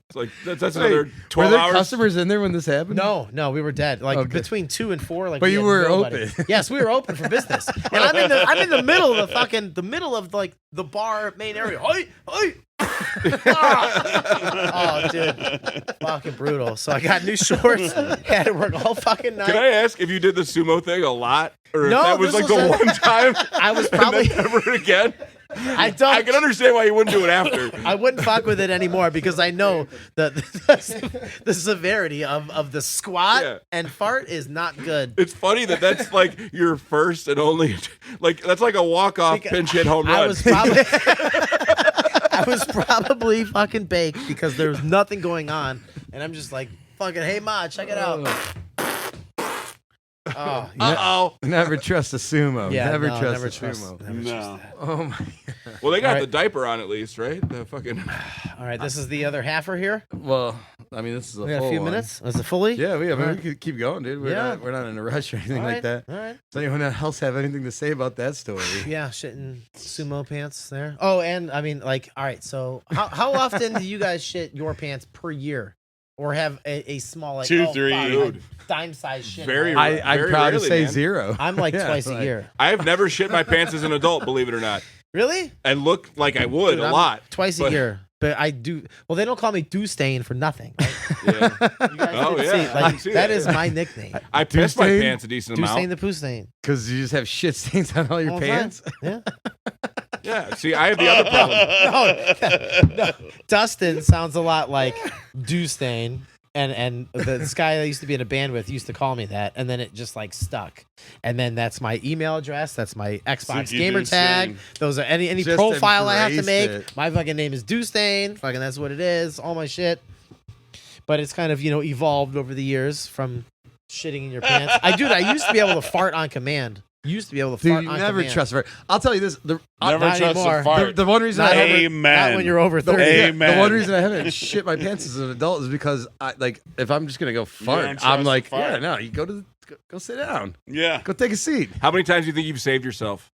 A: It's like that's another
B: Were
A: 12
B: there
A: hours.
B: customers in there when this happened?
C: No, we were dead. Like
B: Okay.
C: between 2 and 4. Like,
B: But
C: we
B: you
C: had
B: were
C: nobody.
B: open.
C: Yes, we were open for business. And I'm in the middle of the middle of like the bar main area. Oi! Oh, dude, fucking brutal. So I got new shorts. Had to work all fucking night.
A: Can I ask if you did the sumo thing a lot, or
C: No,
A: if that was
C: this
A: like
C: was
A: the
C: a-
A: one time?
C: I was
A: and
C: probably.
A: then never again.
C: I don't.
A: I can understand why you wouldn't do it after.
C: I wouldn't fuck with it anymore because I know that the severity of the squat
A: Yeah.
C: and fart is not good.
A: It's funny that that's like your first and only, like that's like a walk-off
C: Because
A: pinch hit home run.
C: I was probably fucking baked because there was nothing going on, and I'm just like, fucking, hey Ma, check it out. Oh,
A: Uh-oh.
B: Never trust a sumo.
C: yeah,
B: never
C: no,
B: trust
C: never
B: a
C: trust,
B: sumo.
C: never trust
D: No.
C: that.
B: Oh my.
A: Well, they got
C: All right.
A: the diaper on at least, right? The fucking.
C: All right, this is the other halfer here.
B: Well, I mean, this is a
C: We got
B: full
C: a few
B: one.
C: minutes. Is it fully?
B: Yeah, we
C: Alright.
B: could keep going, dude.
C: Yeah.
B: We're not in a rush or anything
C: All
B: like
C: right,
B: that.
C: All right.
B: Does anyone else have anything to say about that story?
C: Yeah, shitting sumo pants there. Oh, and I mean, like, all right. So, how often do you guys shit your pants per year, or have a small like
D: 2,
C: oh,
D: 3.
C: fuck,
A: Dude.
C: dime size shit?
A: Very
C: right?
B: I'm
A: Very
B: proud to
A: rarely,
B: say
A: man.
B: 0.
C: I'm like
B: Yeah,
C: twice
B: like-
C: a year.
A: I have never shit my pants as an adult, believe it or not.
C: Really?
A: I look like I would
C: Dude,
A: a
C: I'm
A: lot.
C: Twice a
A: but-
C: year. But I do. Well, they don't call me Dustin for nothing. Right?
A: Yeah.
C: You guys
A: Oh,
C: didn't
A: yeah,
C: see,
A: I
C: like,
A: can see
C: that
A: that.
C: is my nickname.
A: I pissed my
B: Dustin?
A: pants a decent
C: Dustin
A: amount.
C: the Poo Stain.
B: Because you just have shit stains on all your
C: All the
B: pants.
C: time. Yeah.
A: Yeah. See, I have the other problem.
C: No, Dustin sounds a lot like Dustin. And this guy I used to be in a band with used to call me that, and then it just like stuck. And then that's my email address. That's my Xbox
D: Suki
C: gamer tag.
D: Dustin.
C: Those are any
B: Just
C: profile I have to
B: embrace
C: make.
B: it.
C: My fucking name is Dustin. Fucking that's what it is. All my shit. But it's kind of evolved over the years from shitting in your pants. I used to be able to fart on command. Used to be able to
B: Dude,
C: fart
B: you
C: on
B: never
C: command.
B: trust her. I'll tell you this.
D: Never
C: not
D: trust
C: anymore.
D: a fart.
B: The one reason
C: Not
B: I haven't
D: Amen.
C: Not when you're over 30.
D: Amen.
B: The one reason I haven't shit my pants as an adult is because if I'm just gonna go
D: don't
B: fart,
D: trust
B: I'm
D: the
B: like,
D: fart.
B: yeah, no, you go sit down,
D: Yeah.
B: go take a seat.
A: How many times do you think you've saved yourself?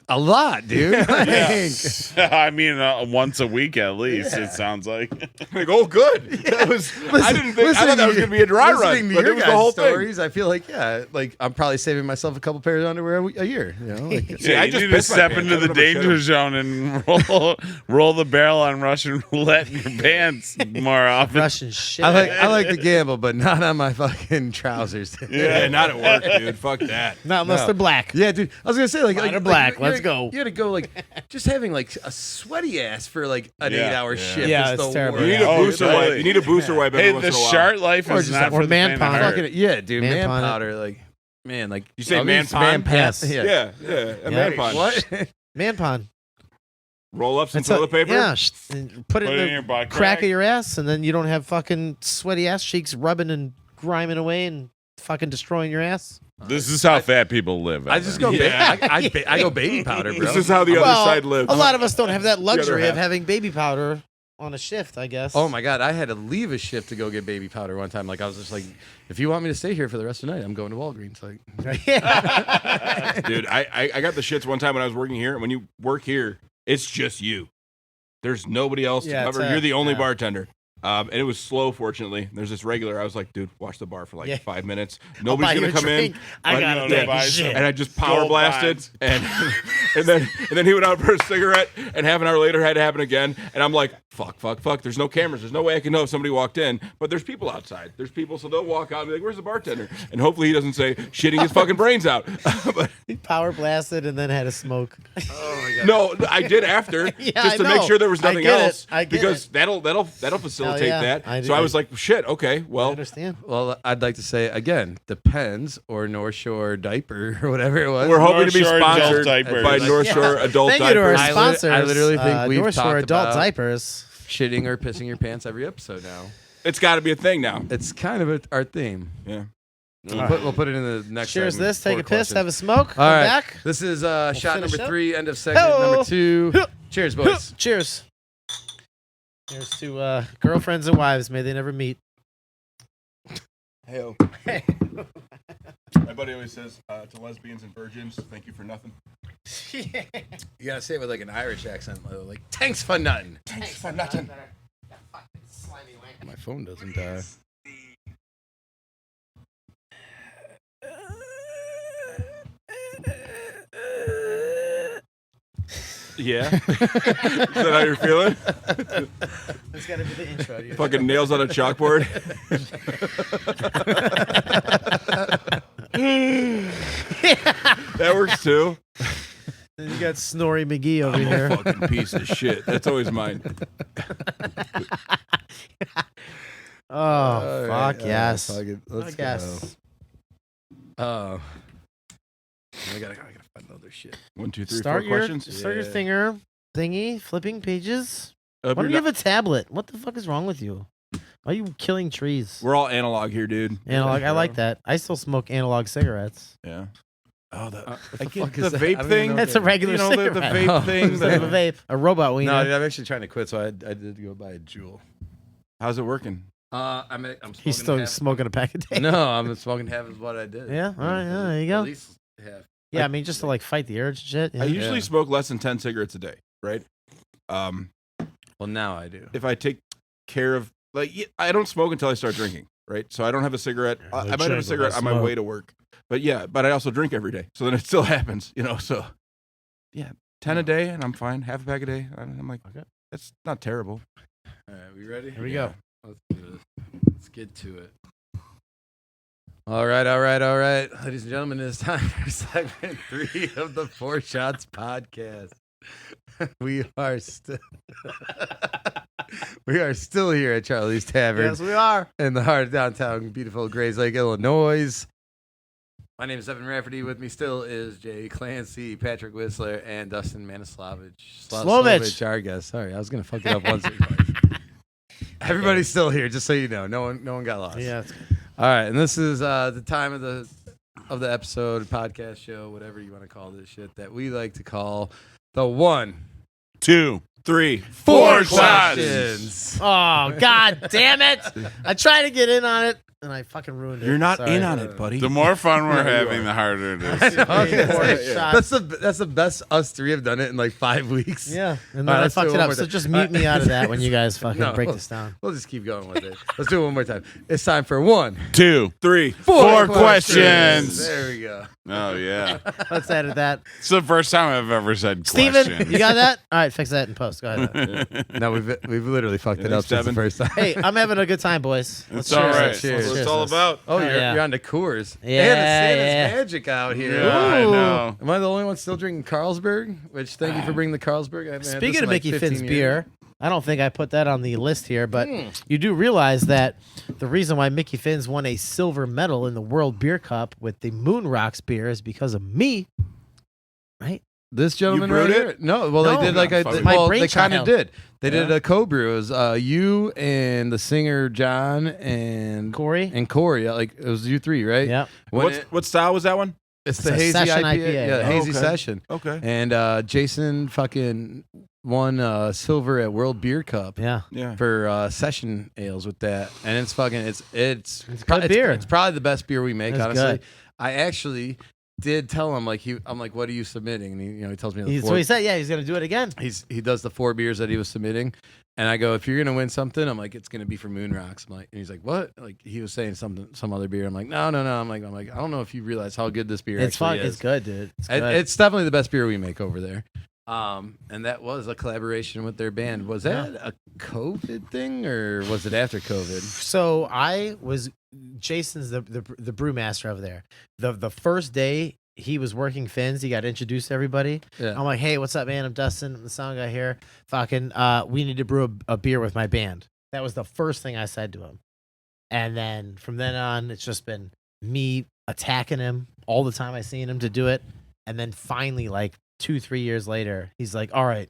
B: A lot, dude.
D: I mean, once a week at least. It sounds like.
A: Like, oh, good. That was. I didn't think. I thought that was going to be a dry
B: listening
A: run,
B: to
A: but
B: your
A: it was the
B: guys'
A: whole thing.
B: stories, I feel like I'm probably saving myself a couple pairs of underwear a year. Like,
A: See,
D: Yeah,
A: I
D: you
A: just
D: need to
A: pissed my
D: step
A: pants.
D: into
A: I
D: the
A: don't know if I
D: danger
A: should've.
D: zone and roll the barrel on Russian roulette in your pants more often.
C: Russian shit.
B: I like to gamble, but not on my fucking trousers.
A: Yeah, not at work, dude. Fuck that.
C: Not unless
B: No.
C: they're black.
B: Yeah, dude. I was gonna say
C: Mine are black. Let's go.
B: You had to go like just having like a sweaty ass for like an
D: Yeah.
B: 8-hour
D: Yeah.
B: shift.
C: Yeah,
B: is
C: it's
B: the
C: terrible.
A: You
B: worst.
A: need a
D: Oh,
A: booster
D: totally.
A: wipe. You need a booster wipe every
D: Hey,
A: once
D: the
A: in a while.
D: shart life
B: Or
D: is
B: just
D: not
C: or
D: for
C: man
D: the faint
C: pond.
D: of heart.
B: Fucking yeah, dude.
C: Man
B: Man,
C: pond.
B: powder, like man, like
A: You say
B: at
A: man
B: least
A: pond?
C: Yes.
B: Yeah.
A: Yeah, a man pond.
B: What?
C: Man pond.
A: Roll up some
C: It's a-
A: toilet paper.
C: Yeah, and put it
D: Put
C: in
D: it
C: the
D: in your butt
C: crack
D: crack.
C: of your ass, and then you don't have fucking sweaty ass cheeks rubbing and griming away and fucking destroying your ass.
D: This is how fat people live.
B: I just go.
A: Yeah.
B: I go baby powder, bro.
A: This is how the other
C: Well,
A: side lives.
C: A lot of us don't have that luxury
A: half.
C: of having baby powder on a shift, I guess.
B: Oh my god, I had to leave a shift to go get baby powder one time. Like I was just like, if you want me to stay here for the rest of the night, I'm going to Walgreens. Like,
A: Dude, I got the shits one time when I was working here. And when you work here, it's just you. There's nobody else
C: Yeah,
A: to
C: it's
A: cover.
C: a-
A: You're the only
C: yeah.
A: bartender. And it was slow, fortunately. There's this regular. I was like, dude, watch the bar for like
C: Yeah.
A: 5 minutes.
C: Buy
A: Nobody's
C: you
A: going
C: a
A: to come
C: drink.
A: in.
C: I
A: But-
C: gotta
D: yeah,
C: take
D: buy
C: a shit.
A: and I just power
D: Gold
A: blasted,
D: bonds.
A: and then he went out for a cigarette, and half an hour later had to happen again, and I'm like, fuck. There's no cameras. There's no way I can know if somebody walked in, but there's people outside. There's people, so they'll walk out and be like, where's the bartender? And hopefully he doesn't say shitting his fucking brains out. But
C: He power blasted and then had a smoke.
A: no, I did after
C: Yeah,
A: just
C: I
A: to make
C: know.
A: sure there was
C: I
A: nothing
C: get it.
A: else
C: I get
A: because
C: it.
A: that'll facilitate
C: yeah.
A: that.
C: I do.
A: So I was like, shit, okay,
C: I
A: well,
C: understand.
B: well, I'd like to say again, Depends or North Shore diaper or whatever it was.
A: we're hoping
D: North
A: to be
D: Shore adult
A: sponsored
D: diapers.
A: by
B: Yeah.
A: North Shore adult
C: Thank you to our
A: diapers.
C: sponsors.
B: I literally think we've
C: North Shore
B: talked
C: adult
B: about-
C: diapers.
B: shitting or pissing your pants every episode now.
A: It's got to be a thing now.
B: It's kind of our theme.
A: Yeah.
B: We'll put it in the next.
C: Cheers
B: segment.
C: this, take
B: 4
C: a piss,
B: questions.
C: have a smoke,
B: All
C: come
B: right.
C: back.
B: This is shot
C: finish
B: number
C: up.
B: 3, end of segment
C: Hello.
B: number 2. Cheers, boys.
C: Cheers. Here's to girlfriends and wives. May they never meet.
A: Hey, my buddy always says to lesbians and virgins, thank you for nothing.
B: You gotta say it with like an Irish accent, like "Thanks for nothing."
A: Thanks for nothing.
B: My phone doesn't die.
A: Yeah. Is that how you're feeling?
C: That's got to be the intro. dude.
A: Fucking nails on a chalkboard. That works too.
C: Then you got Snorri McGee over
A: I'm a
C: here.
A: fucking piece of shit. That's always mine.
C: Oh, fuck yes.
B: Fuck it. Let's
C: Fuck yes.
B: go. Oh. I gotta find other shit.
A: 1, 2, 3,
C: Start
A: 4
C: your
A: questions.
C: start your
B: Yeah.
C: thinger thingy, flipping pages.
A: If
C: Why
A: you're
C: don't you
A: not-
C: have a tablet? What the fuck is wrong with you? Why are you killing trees?
A: We're all analog here, dude.
C: Analog. I like that. I still smoke analog cigarettes.
A: Yeah. Oh, the,
B: What
A: I
B: the
A: get
B: fuck
A: the
B: is that? I
A: vape
B: don't even
A: thing.
B: know
C: That's a regular
A: You know, the
C: cigarette.
A: vape
B: Oh,
A: thing.
C: Instead of a vape, a robot wiener.
B: No, dude, I'm actually trying to quit, so I did go buy a Juul.
A: How's it working?
B: I'm smoking
C: He's still
B: half.
C: smoking a pack a day.
B: No, I'm smoking half of what I did.
C: Yeah, all right, yeah, there you go.
B: At least half.
C: Yeah, I mean, just to like fight the urge and shit.
A: I
C: Yeah.
A: usually smoke less than 10 cigarettes a day, right?
B: Well, now I do.
A: If I take care of, I don't smoke until I start drinking, right? So I don't have a cigarette.
C: Yeah,
A: I
C: no
A: might have a
C: jingle,
A: cigarette
C: no
A: on my
C: smoke.
A: way to work. But yeah, but I also drink every day. So then it still happens, so yeah, 10 a day and I'm fine. Half a pack a day. I'm like,
C: Okay.
A: that's not terrible.
B: All right, we ready?
C: Here we go.
B: Let's do this. Let's get to it. All right. Ladies and gentlemen, it is time for segment 3 of the 4 Shots podcast. We are still we are still here at Charlie's Tavern
C: Yes, we are.
B: in the heart of downtown, beautiful Grays Lake, Illinois. My name is Evan Rafferty. With me still is Jay Clancy, Patrick Whistler, and Dustin Manislovich.
C: Slovich.
B: Our guest. Sorry, I was gonna fuck it up once or twice. Everybody's still here, just so you know. No one got lost.
C: Yeah.
B: All right, and this is the time of the episode, podcast show, whatever you want to call this shit, that we like to call the 1,
D: 2,
A: 3,
D: 4
B: questions.
C: Oh, God damn it. I tried to get in on it, and I fucking ruined it.
A: You're not
C: Sorry.
A: in on it, buddy.
D: The more fun we're
A: Yeah, you
D: having,
A: are.
D: the harder it
B: I
D: is.
B: know, I was gonna
C: Four
B: say,
C: shots.
B: that's the best us three have done it in like 5 weeks.
C: Yeah, and then
B: All right,
C: I
B: let's do
C: fucked
B: it
C: it
B: one
C: up.
B: more
C: So
B: time.
C: just mute me out of that when you guys fucking
B: No.
C: break this down.
B: We'll just keep going with it. Let's do it one more time. It's time for 1,
D: 2,
A: 3,
D: 4 questions.
B: There we go.
D: Oh, yeah.
C: Let's edit that.
D: It's the first time I've ever said
C: Steven,
D: question.
C: you got that? All right, fix that in post. Go ahead.
B: No, we've literally fucked it
A: Yeah,
B: up since the
A: 7.
B: first time.
C: Hey, I'm having a good time, boys.
D: It's
C: cheers
D: all right.
C: this.
B: Cheers.
A: That's what
C: Cheers
A: it's all
C: this.
A: about.
B: Oh,
C: Yeah.
B: you're on the Coors.
C: Yeah,
B: Santa's
C: yeah.
B: magic out here.
D: Yeah, I
C: Ooh.
D: know.
B: Am I the only one still drinking Carlsberg? Which, thank you for bringing the Carlsberg. I haven't had this
C: Speaking
B: in
C: of
B: like
C: Mickey
B: 15
C: Finn's
B: years.
C: beer, I don't think I put that on the list here, but you do realize that the reason why Mickey Finn's won a silver medal in the World Beer Cup with the Moon Rocks beer is because of me, right?
B: This gentleman
A: brewed
B: right
A: it?
B: here? No, well,
C: No,
B: they did like a.
D: fucking-
C: My
B: Well, they kind of
C: brainchild.
B: did. They did
A: Yeah.
B: a co-brew. It was you and the singer John and
C: Corey?
B: Corey. Yeah, like it was you three, right?
C: Yep.
B: When
A: What style was that one?
B: it's
C: It's
B: the
C: a
B: hazy
C: session
B: IPA.
C: IPA.
B: Yeah, the
A: Oh,
B: hazy
A: okay.
B: session.
A: Okay.
B: And Jason fucking won silver at World Beer Cup.
C: Yeah.
A: Yeah.
B: For session ales with that, and it's fucking it's
C: good beer.
B: It's probably the best beer we make.
C: It's
B: honestly,
C: good.
B: I actually did tell him I'm like, what are you submitting? And he tells me the
C: So
B: four,
C: he said, yeah, he's going to do it again.
B: he does the 4 beers that he was submitting, and I go, if you're gonna win something, I'm like, it's gonna be for Moon Rocks. I'm like, and he's like, what? Like he was saying some other beer. I'm like, no. I'm like, I don't know if you realize how good this beer
C: It's
B: actually
C: fun.
B: is.
C: It's good, dude. It's
B: It-
C: good.
B: It's definitely the best beer we make over there. And that was a collaboration with their band. Was that a COVID thing or was it after COVID?
C: So I was Jason's the brewmaster over there. The first day he was working Fins, he got introduced to everybody.
B: Yeah.
C: I'm like, hey, what's up, man? I'm Dustin. I'm the sound guy here. Fucking, we need to brew a beer with my band. That was the first thing I said to him. And then from then on, it's just been me attacking him all the time I seen him to do it. And then finally, like 2-3 years later, he's like, all right,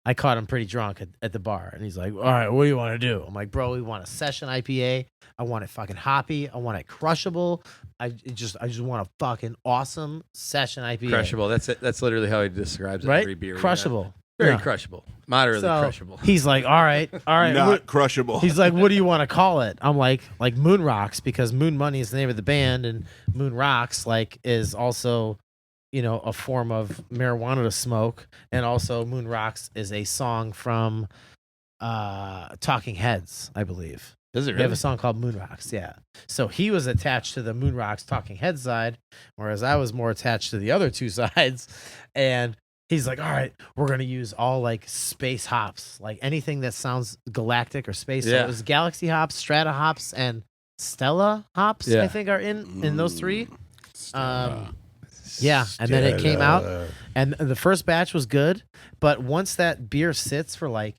C: I caught him pretty drunk at the bar. And he's like, all right, what do you want to do? I'm like, bro, we want a session IPA. I want it fucking hoppy. I want it crushable. I just want a fucking awesome session IPA.
B: Crushable. That's it. That's literally how he describes
C: Right?
B: every beer. we have.
C: Crushable.
B: Very
C: Yeah.
B: crushable. Moderately
C: So,
B: crushable.
C: He's like, all right.
A: Not
C: what-
A: crushable.
C: He's like, what do you want to call it? I'm like Moon Rocks, because Moon Money is the name of the band, and Moon Rocks is also, a form of marijuana to smoke, and also Moon Rocks is a song from Talking Heads, I believe.
B: Is it
C: They have a song called Moon Rocks, yeah. So he was attached to the Moon Rocks Talking Heads side, whereas I was more attached to the other two sides. And he's like, all right, we're going to use all like space hops, like anything that sounds galactic or space. So
B: Yeah.
C: it was Galaxy hops, Strata hops, and Stella hops,
B: Yeah.
C: I think, are in those three. Yeah, and then it came out, and the first batch was good, but once that beer sits for like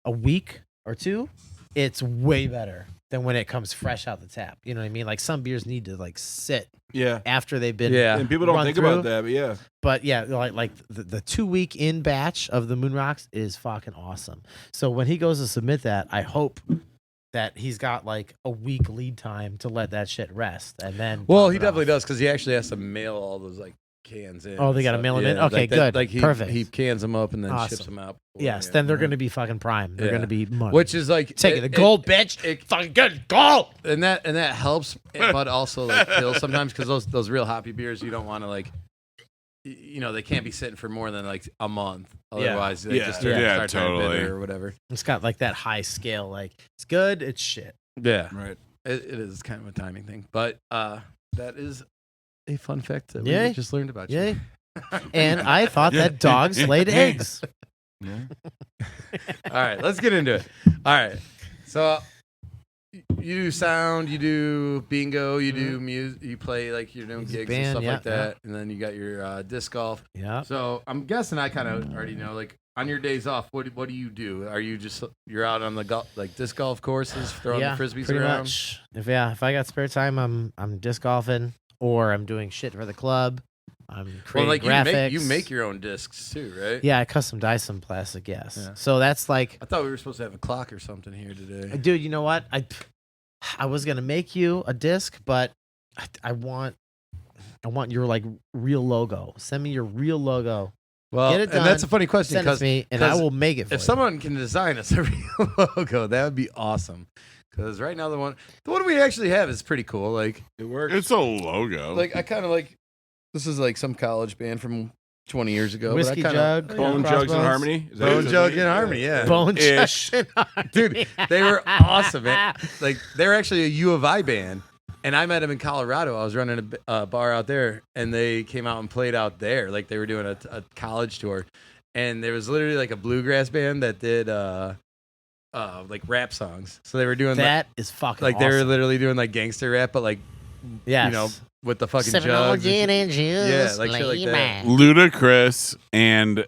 C: a week or two, it's way better than when it comes fresh out the tap. You know what I mean? Like some beers need to like sit
A: yeah.
C: after they've been.
B: Yeah.
A: And people don't
C: run
A: think
C: through.
A: about that, but yeah.
C: But yeah, like the 2-week in batch of the Moon Rocks is fucking awesome. So when he goes to submit that, I hope that he's got like a week lead time to let that shit rest, and then.
B: Well,
C: pop
B: he
C: it
B: definitely
C: off.
B: does because he actually has to mail all those like cans in.
C: Oh, they gotta
B: So,
C: mail 'em in?
B: yeah,
C: Okay,
B: like that-
C: good.
B: Like he
C: Perfect.
B: he cans them up and then ships
C: Awesome.
B: them out.
C: Yes,
B: Yeah.
C: then they're going to be fucking prime. They're
B: Yeah.
C: going to be money.
B: Which is like
C: Take it, the gold, bitch.
B: it-
C: Fucking good gold.
B: and that helps, but also like kills sometimes because those real hoppy beers you don't want to like, they can't be sitting for more than like a month.
C: Yeah.
B: Otherwise, they
A: Yeah.
B: just
D: Yeah,
B: start turning
D: totally.
B: bitter or whatever.
C: It's got like that high scale. Like it's good. It's shit.
B: Yeah,
A: Right.
B: it is kind of a timing thing, but that is a fun fact that
C: Yay.
B: we just learned about you.
C: Yay. And I thought that dogs laid eggs.
A: Yeah.
B: All right, let's get into it. All right, so you do sound, you do bingo, you do music, you play like you're doing
C: Music
B: gigs
C: band,
B: and stuff
C: yeah,
B: like that, and then you got your disc golf.
C: Yeah.
B: So I'm guessing I kind of already know. Like on your days off, what do you do? Are you just you're out on the like disc golf courses throwing the frisbees
C: pretty
B: around?
C: much. If I got spare time, I'm disc golfing or I'm doing shit for the club. I'm creating
B: Well, like
C: graphics.
B: you make your own discs too, right?
C: Yeah, I custom dye some plastic. Yes.
B: Yeah.
C: So that's like,
B: I thought we were supposed to have a clock or something here today.
C: dude. You know what? I was gonna make you a disc, but I want your like real logo. Send me your real logo.
B: Well,
C: Get it
B: and that's a
C: done,
B: funny question
C: Send it
B: because
C: to me, and I will make it for
B: if
C: you.
B: someone can design us a real logo, that would be awesome. Because right now the one we actually have is pretty cool. Like
A: It works.
D: It's a logo.
B: I kind of like this is like some college band from 20 years ago.
C: Whiskey
B: but I kinda,
C: Jug,
A: Bone Jugs in
C: Crossbones.
A: Harmony. Is that
B: Bone
A: what it
B: Jug
A: is?
B: in Harmony, yeah.
C: Bone
D: Ish.
C: Jugs in Harmony.
B: Dude, they were awesome, man. Like they're actually a U of I band, and I met them in Colorado. I was running a bar out there, and they came out and played out there. Like they were doing a college tour, and there was literally like a bluegrass band that did like rap songs. So they were doing
C: That is fucking
B: like
C: awesome.
B: they were literally doing like gangster rap, but like
C: Yes.
B: you know with the fucking
C: Sipping on
B: jugs.
C: gin
B: and shit.
C: and juice.
B: Yeah, like shit like
C: lay
B: that.
C: back.
D: Ludacris and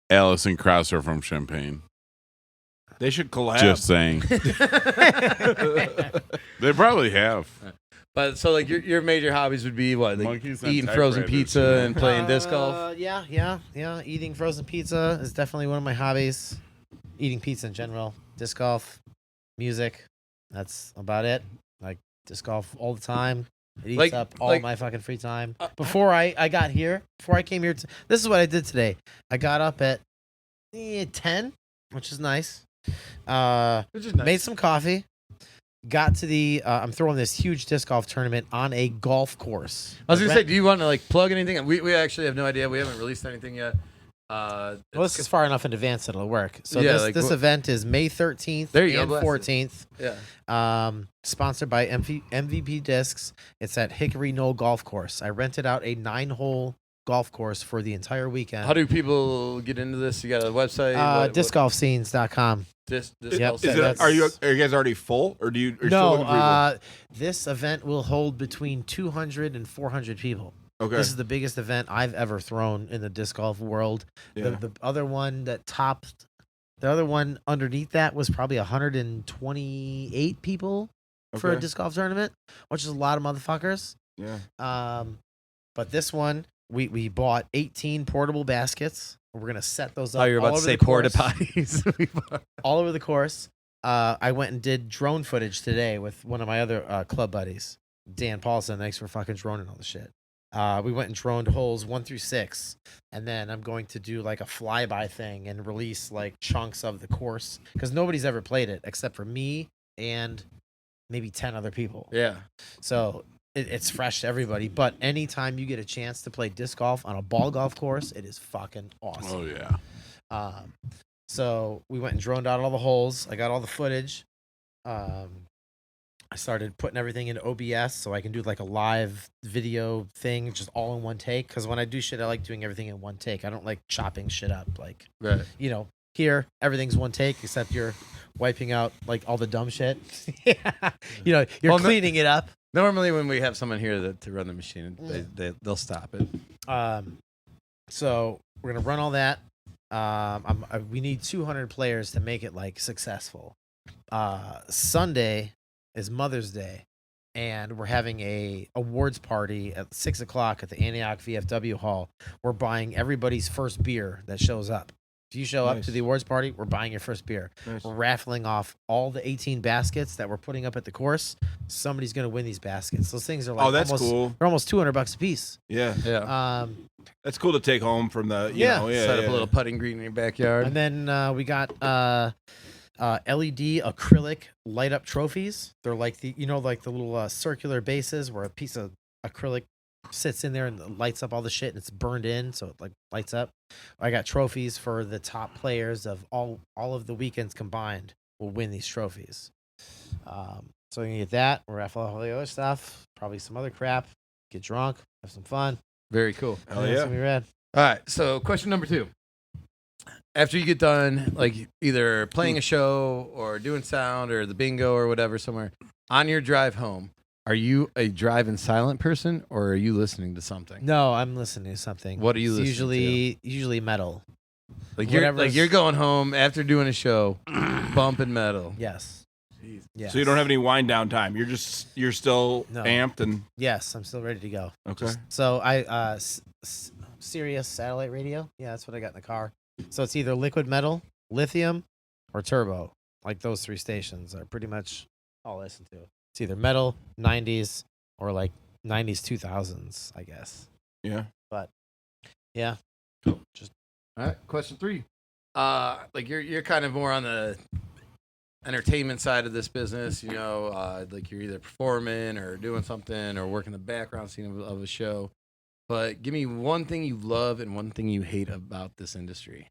D: Alison Krauss are from Champaign.
A: They should collab.
D: Just saying. They probably have.
B: But so like your major hobbies would be what? Like
D: Monkeys and
B: eating frozen
D: typewriters,
B: pizza
D: you know?
B: and playing disc golf.
C: Yeah. Eating frozen pizza is definitely one of my hobbies. Eating pizza in general. Disc golf, music. That's about it. Like disc golf all the time. It eats
B: Like-
C: up all
B: like-
C: my fucking free time. Before I came here, this is what I did today. I got up at 10, which is nice.
B: Which is nice.
C: Made some coffee. Got to the. I'm throwing this huge disc golf tournament on a golf course.
B: I was gonna say, do you want to like plug anything? We actually have no idea. We haven't released anything yet.
C: Well, this is far enough in advance that it'll work. So
B: Yeah,
C: this,
B: like,
C: this event is May 13th
B: There you go,
C: and
B: blast it.
C: 14th.
B: yeah.
C: Sponsored by MVP Discs. It's at Hickory Knoll Golf Course. I rented out a 9-hole golf course for the entire weekend.
B: How do people get into this? You got a website?
C: discgolfscenes.com.
B: Disc
C: Yep.
B: golf
A: Is
B: site.
A: it, are you guys already full, or do you? Are you still
C: No,
A: looking for people?
C: this event will hold between 200 and 400 people.
A: Okay.
C: This is the biggest event I've ever thrown in the disc golf world.
A: Yeah.
C: The other one that topped, the other one underneath that was probably 128 people for a
A: Okay.
C: disc golf tournament, which is a lot of motherfuckers.
A: Yeah.
C: But this one, we bought 18 portable baskets. We're gonna set those up.
B: Oh, you're
C: all
B: about to
C: over
B: say
C: the
B: porta
C: course.
B: potties.
C: All over the course. I went and did drone footage today with one of my other club buddies, Dan Paulson. Thanks for fucking droning all the shit. We went and droned holes 1 through 6, and then I'm going to do like a flyby thing and release like chunks of the course because nobody's ever played it except for me and maybe 10 other people.
B: yeah.
C: So it's fresh to everybody. But anytime you get a chance to play disc golf on a ball golf course, it is fucking awesome.
D: Oh, yeah.
C: So we went and droned out all the holes. I got all the footage. I started putting everything into OBS so I can do like a live video thing just all in one take. Because when I do shit, I like doing everything in one take. I don't like chopping shit up. Like,
B: Right.
C: here, everything's one take except you're wiping out like all the dumb shit. You're
B: Well,
C: cleaning it up.
B: Normally, when we have someone here to run the machine, they'll stop it.
C: So we're gonna run all that. We need 200 players to make it like successful. Sunday is Mother's Day, and we're having a awards party at 6:00 at the Antioch VFW Hall. We're buying everybody's first beer that shows up. If you show up
A: Nice.
C: to the awards party, we're buying your first beer.
A: Nice.
C: We're raffling off all the 18 baskets that we're putting up at the course. Somebody's gonna win these baskets. Those things are like
A: Oh, that's
C: almost,
A: cool.
C: They're almost $200 a piece.
A: Yeah.
B: Yeah.
A: That's cool to take home from the. You
C: Yeah.
A: know, yeah.
B: Set up
A: yeah.
B: a little putting green in your backyard.
C: And then we got LED acrylic light up trophies. They're like the like the little circular bases where a piece of acrylic sits in there and lights up all the shit and it's burned in so it like lights up. I got trophies for the top players of all of the weekends combined will win these trophies. So we can get that. We'll raffle all the other stuff. Probably some other crap. Get drunk. Have some fun.
B: Very cool.
A: Hell
C: It's
A: yeah.
C: gonna be rad.
B: All right. So, question number 2. after you get done, like either playing a show or doing sound or the bingo or whatever somewhere, on your drive home, are you a drive-in silent person or are you listening to something?
C: No, I'm listening to something.
B: What are you
C: It's
B: listening
C: usually metal.
B: Like
C: Whatever's-
B: you're going home after doing a show, bumping metal.
C: Yes. Yes.
A: So you don't have any wind down time. You're still
C: No.
A: amped and
C: Yes, I'm still ready to go.
A: okay.
C: So I Sirius satellite radio. Yeah, that's what I got in the car. So it's either liquid metal, lithium, or turbo. Like those 3 stations are pretty much all I listen to. It's either metal, 90s, or like 90s 2000s, I guess.
A: Yeah.
C: But yeah,
B: All right, question 3. Like you're kind of more on the entertainment side of this business, you know, like you're either performing or doing something or working the background scene of a show. But give me one thing you love and one thing you hate about this industry.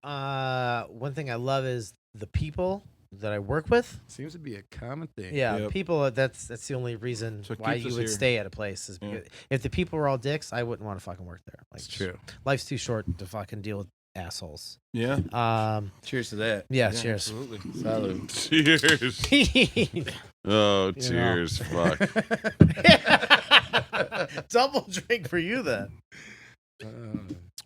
C: one thing I love is the people that I work with.
B: Seems to be a common thing.
C: Yeah,
A: Yep.
C: people. That's the only reason
A: So it
C: why
A: keeps
C: you
A: us
C: would
A: here.
C: stay at a place is
A: Yeah.
C: because if the people were all dicks, I wouldn't want to fucking work there. Like,
B: It's true.
C: Life's too short to fucking deal with assholes.
A: Yeah.
B: Cheers to that.
C: Yeah, cheers.
A: Absolutely.
B: Salud.
D: Cheers. Oh,
C: You know.
D: cheers. Fuck.
C: Double drink for you then.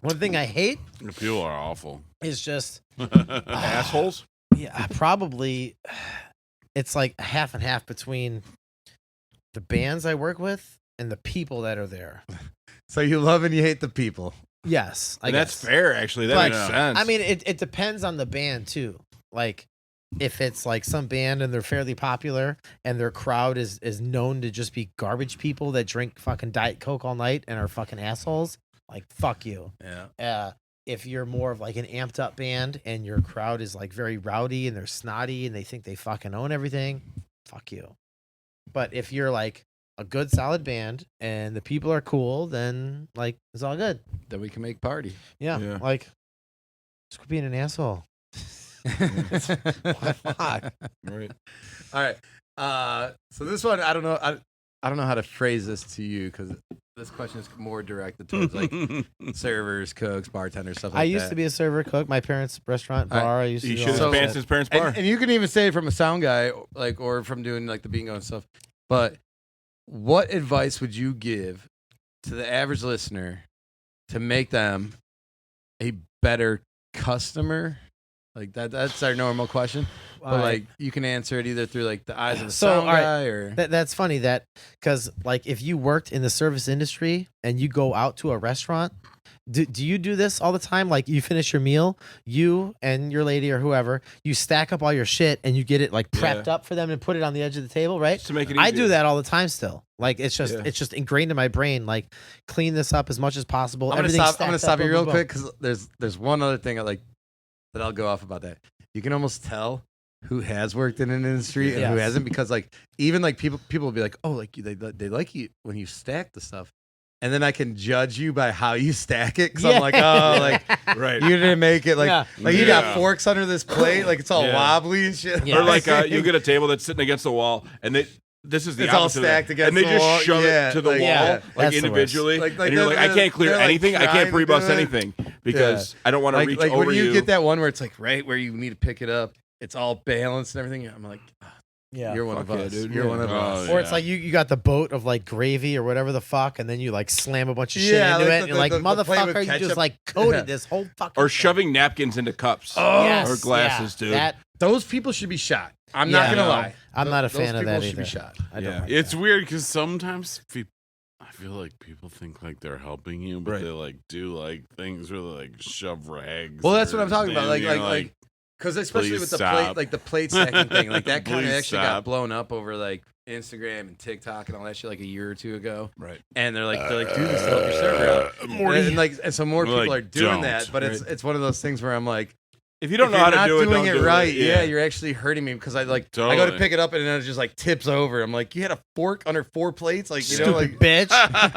C: One thing I hate
D: People are awful.
C: is just
A: Assholes.
C: yeah, probably it's like half and half between the bands I work with and the people that are there.
B: So you love and you hate the people.
C: Yes, I
A: And that's
C: guess.
A: fair, actually. That
C: But,
A: makes sense.
C: I mean, it depends on the band too. Like, if it's like some band and they're fairly popular and their crowd is known to just be garbage people that drink fucking Diet Coke all night and are fucking assholes, like fuck you.
B: Yeah.
C: If you're more of like an amped up band and your crowd is like very rowdy and they're snotty and they think they fucking own everything, fuck you. But if you're like a good solid band and the people are cool, then like it's all good.
B: Then we can make party.
C: Yeah.
A: Yeah.
C: Like just quit being an asshole. Why not?
A: Right.
B: All right. So this one, I don't know. I don't know how to phrase this to you because this question is more directed towards like servers, cooks, bartenders, stuff like that.
C: I used to be a server cook. My parents' restaurant
B: All right.
C: bar. I used to
A: You
C: do
A: should
C: all
A: have
B: So-
C: that
A: advanced
C: shit.
A: his parents' bar.
B: and you can even say it from a sound guy, like, or from doing like the bingo and stuff. But what advice would you give to the average listener to make them a better customer? Like that's our normal question. But
C: All right.
B: like you can answer it either through like the eyes of the
C: So,
B: sound
C: all right.
B: guy or
C: That's funny that because like if you worked in the service industry and you go out to a restaurant, do you do this all the time? Like you finish your meal, you and your lady or whoever, you stack up all your shit and you get it like prepped
A: Yeah.
C: up for them and put it on the edge of the table, right?
A: Just to make it
C: I
A: easier.
C: do that all the time still. Like it's just
A: Yeah.
C: it's just ingrained in my brain. Like clean this up as much as possible.
B: I'm gonna
C: Everything's
B: stop. I'm gonna
C: stacked up,
B: stop you
C: boom,
B: real
C: boom,
B: quick because there's one other thing that I'll go off about that. You can almost tell who has worked in an industry and who
C: Yes.
B: hasn't because like even like people will be like, oh, like they like you when you stack the stuff, and then I can judge you by how you stack it because I'm like, oh, like
A: Right.
B: you didn't make it like
C: Yeah.
B: like you got
D: Yeah.
B: forks under this plate like it's all
A: Yeah.
B: wobbly and shit.
C: Yeah.
A: Or like you get a table that's sitting against the wall, and this is the
B: It's all
A: opposite of that.
B: stacked against
A: and they
B: the
A: just
B: wall.
A: shove
B: Yeah,
A: it to the
B: like-
A: wall,
B: yeah.
C: That's
A: like
C: the
A: individually,
B: worst. Like
A: and you're like, I can't clear
B: they're, like,
A: anything, I
B: trying
A: can't
B: to
A: pre-bust
B: do it.
A: anything because I don't want to reach
B: like
A: over
B: when you
A: you.
B: get that one where it's like right where you need to pick it up, it's all balanced and everything. I'm like,
C: Yeah.
B: you're one of
A: Fuck yeah,
B: us.
A: dude.
B: You're
A: Yeah.
B: one of
D: Oh,
B: us.
C: Or it's
D: Yeah.
C: like you got the boat of like gravy or whatever the fuck, and then you like slam a bunch of shit
B: Yeah,
C: into
B: like
C: it,
B: the-
C: and you're like,
B: the plate with
C: motherfucker, you
B: ketchup.
C: just like coated
B: Yeah.
C: this whole fucking
A: or
C: thing."
A: shoving napkins into cups
C: Yes,
A: or glasses,
C: yeah,
A: dude.
C: That
B: Those people should be shot. I'm not
C: Yeah.
B: gonna
A: No.
B: lie.
C: I'm not a
B: Those
C: fan of
B: people
C: that
B: should
C: either.
B: be shot.
C: I don't
A: Yeah.
C: like
D: It's
C: that.
D: weird because sometimes I feel like people think like they're helping you, but
A: Right.
D: they like do like things where they like shove rags.
B: Well, that's what
D: or
B: I'm talking about.
D: things,
B: Like,
D: you're
B: like, because especially
D: please
B: with the
D: stop.
B: plate, like the plate stacking thing, like that kind of
D: Please
B: actually got
D: stop.
B: blown up over like Instagram and TikTok and all that shit like a year or two ago.
A: Right.
B: And they're like, dude, this help your server out. And so more people
D: Like,
B: are doing
D: don't.
B: that, but it's one of those things where I'm like,
A: If you don't
B: if
A: know
B: you're
A: how to
B: not
A: do it,
B: doing
A: don't
B: it
A: do
B: right.
A: It.
B: Yeah, you're actually hurting me because I go to
D: Totally.
B: pick it up and then it just like tips over. I'm like, you had a fork under 4 plates, like you know, like
C: bitch.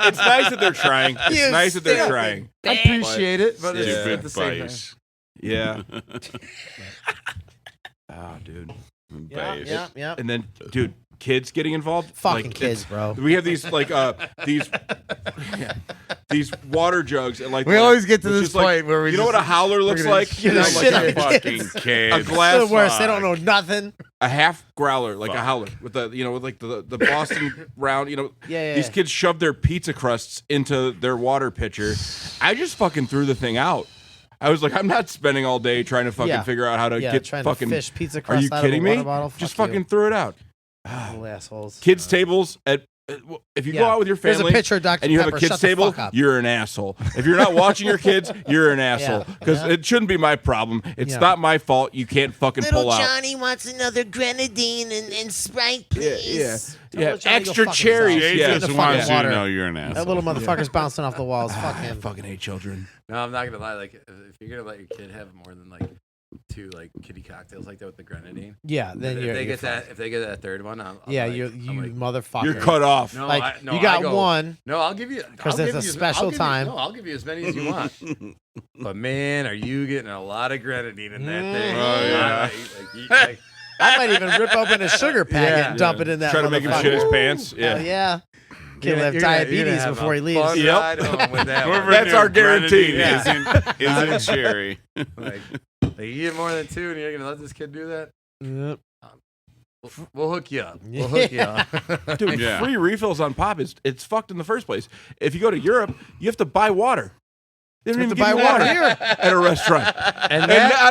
A: It's nice that they're trying. It's
C: You
A: nice that they're
C: stupid
A: trying.
B: I appreciate it, but it's
A: Yeah.
B: at
D: Stupid
B: the same time.
D: bice.
A: Yeah. Oh, dude.
C: Yeah,
D: Bice.
C: yeah, yeah.
A: And then, dude, kids getting involved.
C: Fucking
A: Like,
C: kids,
A: it's-
C: bro.
A: We have these like these water jugs and like
B: We always get to
A: which
B: this
A: is like-
B: point where we
A: you know what a howler looks
B: gonna
A: like?
B: shit
C: You're the
B: on my
C: shit
B: kid.
C: out of
D: fucking kids.
A: A glass-
C: The worst. They don't know nothing.
A: A half growler, like a howler, with the with like the Boston round.
C: Yeah.
A: These kids shove their pizza crusts into their water pitcher. I just fucking threw the thing out. I was like, I'm not spending all day trying to fucking figure out how to get
C: trying
A: fucking.
C: to fish pizza
A: Are
C: crust
A: you
C: out
A: kidding
C: of a
A: me?
C: water bottle.
A: Just
C: Fuck
A: fucking threw it out.
C: you. Little assholes.
A: Kids tables at. If you go out with your
C: There's
A: family
C: a picture of Dr.
A: and you have a
C: Pepper.
A: kids
C: Shut the
A: table,
C: fuck up.
A: you're an asshole. If you're not watching your kids, you're an asshole.
C: Yeah.
A: Because
C: Yeah.
A: it shouldn't be my problem. It's
C: Yeah.
A: not my fault. You can't fucking
E: Little
A: pull out.
E: Johnny wants another grenadine and Sprite, please.
A: Yeah,
C: Tell Johnny to go
A: extra
C: fuck
A: cherries.
C: himself.
D: Jay
A: Yeah,
D: just
C: the
D: wants
C: fucking
D: you
C: water.
D: to know you're an
C: That
D: asshole.
C: little motherfucker's bouncing off the walls. Fuck
A: I
C: him.
A: fucking hate children.
B: No, I'm not gonna lie. Like, if you're gonna let your kid have more than like 2 like kitty cocktails like that with the grenadine,
C: Yeah, then
B: if
C: you're.
B: they
C: you're
B: get that, if they get that third one, I'm
C: yeah,
B: like,
C: you
B: I'm like,
C: motherfucker.
A: You're cut off.
B: No,
C: Like
B: I
C: you got
B: go,
C: one.
B: No, I'll give you
C: 'Cause
B: I'll
C: it's
B: give
C: a
B: you-
C: special
B: I'll give you-
C: time.
B: no, I'll give you as many as you want. But man, are you getting a lot of grenadine in that thing?
D: Oh, yeah.
B: Like,
C: I might even rip open a sugar packet
B: Yeah.
C: and dump it in that.
A: Try to make him
C: motherfucker.
A: shit his pants.
C: Hell
A: Yeah.
C: yeah. Kid will have
B: you're gonna
C: diabetes
B: have
C: before
B: a
C: he leaves.
B: fun
A: Yep.
B: ride home with that one.
D: Whoever
A: That's
D: knew
A: our guarantee.
D: grenadine Isn't cherry.
B: Like, you get more than 2, and you're gonna let this kid do that?
C: Yep.
B: We'll hook you up. We'll hook you up.
A: Dude,
D: Yeah.
A: free refills on pop it's fucked in the first place. If you go to Europe, you have to buy water. They don't
C: You
A: even
C: have to
A: give you
C: buy
A: water
C: water here.
A: at a restaurant.
B: And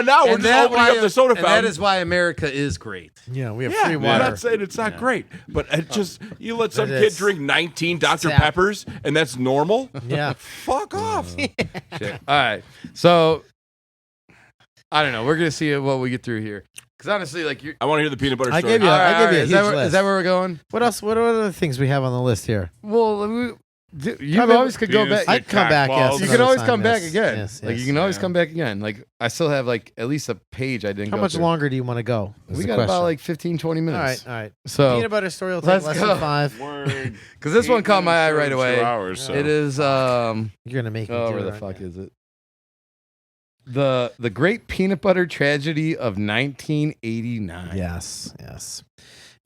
A: now we're
B: and
A: just
B: that
A: opening
B: why-
A: up the soda
B: and that
A: fountain.
B: is why America is great.
C: Yeah, we have
A: Yeah,
C: free
A: I'm
C: water.
A: not saying it's not great, but it just you let some
C: It
A: kid
C: is.
A: drink 19 Dr.
C: Sap.
A: Peppers and that's normal.
C: Yeah.
A: Fuck off.
B: Shit. All right. So I don't know. We're gonna see what we get through here. Because honestly, like you.
A: I want to hear the peanut butter
C: I
A: story.
C: gave you a- I gave you a
B: is that
C: huge
B: where-
C: list.
B: Is that where we're going?
C: What else? What are other things we have on the list here?
B: Well, you
C: I mean,
B: always could go
D: penis
B: back.
C: I'd come back. Yes,
D: balls.
B: You
C: another
B: can always
C: time,
B: come back
C: yes,
B: again.
C: yes,
B: Like
C: yes.
B: you can always
D: Yeah.
B: come back again. Like I still have like at least a page I didn't
C: How
B: go
C: much
B: through.
C: longer do you want to go? is
B: We
C: the
B: got
C: question.
B: about like 15, 20
C: All
B: minutes.
C: right, all right.
B: So
C: Peanut butter story will take
B: let's
C: less
B: go.
C: than 5.
D: Word.
B: because this one
D: 8
B: caught my eye
D: minutes
B: right
D: or
B: away.
D: 2 hours, so.
B: It is
C: You're gonna make me.
B: oh,
C: do
B: where
C: it
B: the
C: right
B: fuck
C: now.
B: is it? The Great Peanut Butter Tragedy of 1989.
C: Yes, yes.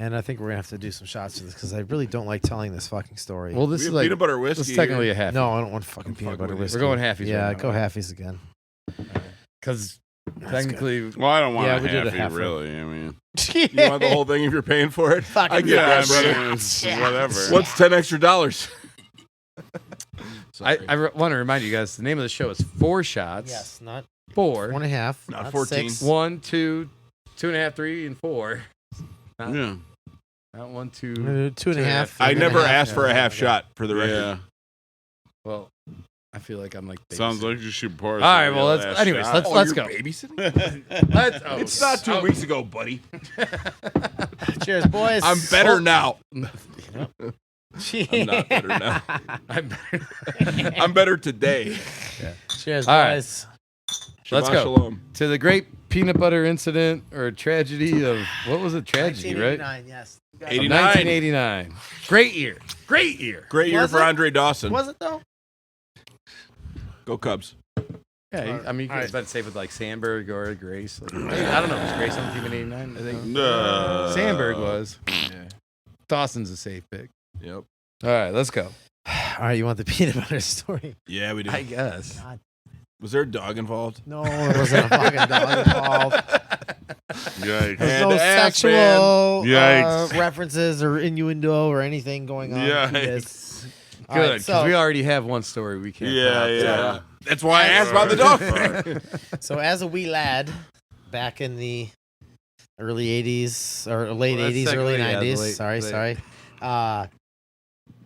C: And I think we're gonna have to do some shots to this because I really don't like telling this fucking story.
B: Well,
A: We
B: this is
A: have
B: like
A: peanut butter whiskey.
B: this is technically a half.
C: no, I don't want fucking peanut
A: fucking
C: butter
A: with you.
C: whiskey.
B: We're going halfies.
C: Yeah,
B: right now.
C: go halfies again.
B: Because technically,
D: Well, I don't want
C: Yeah,
D: a
C: we did a
D: halfie,
C: half
D: really. I mean,
A: you want the whole thing if you're paying for it?
C: Fucking
A: I get
D: yeah,
A: that, brother.
D: it's whatever.
A: What's $10 extra?
B: I want to remind you guys the name of the show is Four Shots.
C: Yes, not
B: 4.
C: 1.5,
A: Not 14.
C: 6.
B: 1, 2, 2.5, 3, and 4.
D: Yeah.
B: Not 1, 2.
C: 2.5.
A: I
C: and
A: never
C: a half.
A: asked for a half
C: Okay.
A: shot for the record.
D: Yeah.
B: Well, I feel like I'm like.
D: Sounds
B: babysitting.
D: like you should pour.
B: All right. Well, let's. Anyways, let's
A: Oh,
B: let's
A: you're
B: go.
A: babysitting?
B: Let's. Oh,
A: It's not 2
B: oh.
A: weeks ago, buddy.
C: Cheers, boys.
A: I'm better now.
C: I'm
A: I'm not better now.
B: I'm better.
A: I'm better today.
C: Cheers,
B: All right.
C: boys.
B: Let's
A: Shabbat
B: go.
A: shalom.
B: To the great peanut butter incident or tragedy of what was it? Tragedy, right?
C: 1989, yes.
B: Of
A: 89.
B: 1989. Great year. Great year.
A: Great year
C: Was
A: for
C: it?
A: Andre Dawson.
C: Was it though?
A: Go Cubs.
B: Yeah, I mean, you
C: All
B: could about to say with like Sandberg or Grace. Like, I don't know. Was Grace on the team in '89? I think Sandberg was.
A: Yeah.
B: Dawson's a safe pick.
A: Yep.
B: All right, let's go.
C: All right, you want the peanut butter story?
A: Yeah, we do.
B: I guess.
C: God,
A: Was there a dog involved?
C: no, there wasn't a fucking dog involved.
D: Yikes.
C: There's
A: Had
C: no
A: to ask,
C: sexual
D: Yikes.
C: references or innuendo or anything going on.
D: Yikes.
C: Yes. All
B: Good,
C: right,
B: because
C: so,
B: we already have one story we can't.
D: Yeah,
B: put out there.
D: yeah.
A: That's why I asked about the dog thing.
C: so as a wee lad, back in the early '80s or late
B: Well, that's
C: '80s, early
B: technically, yeah,
C: '90s.
B: late-
C: Sorry.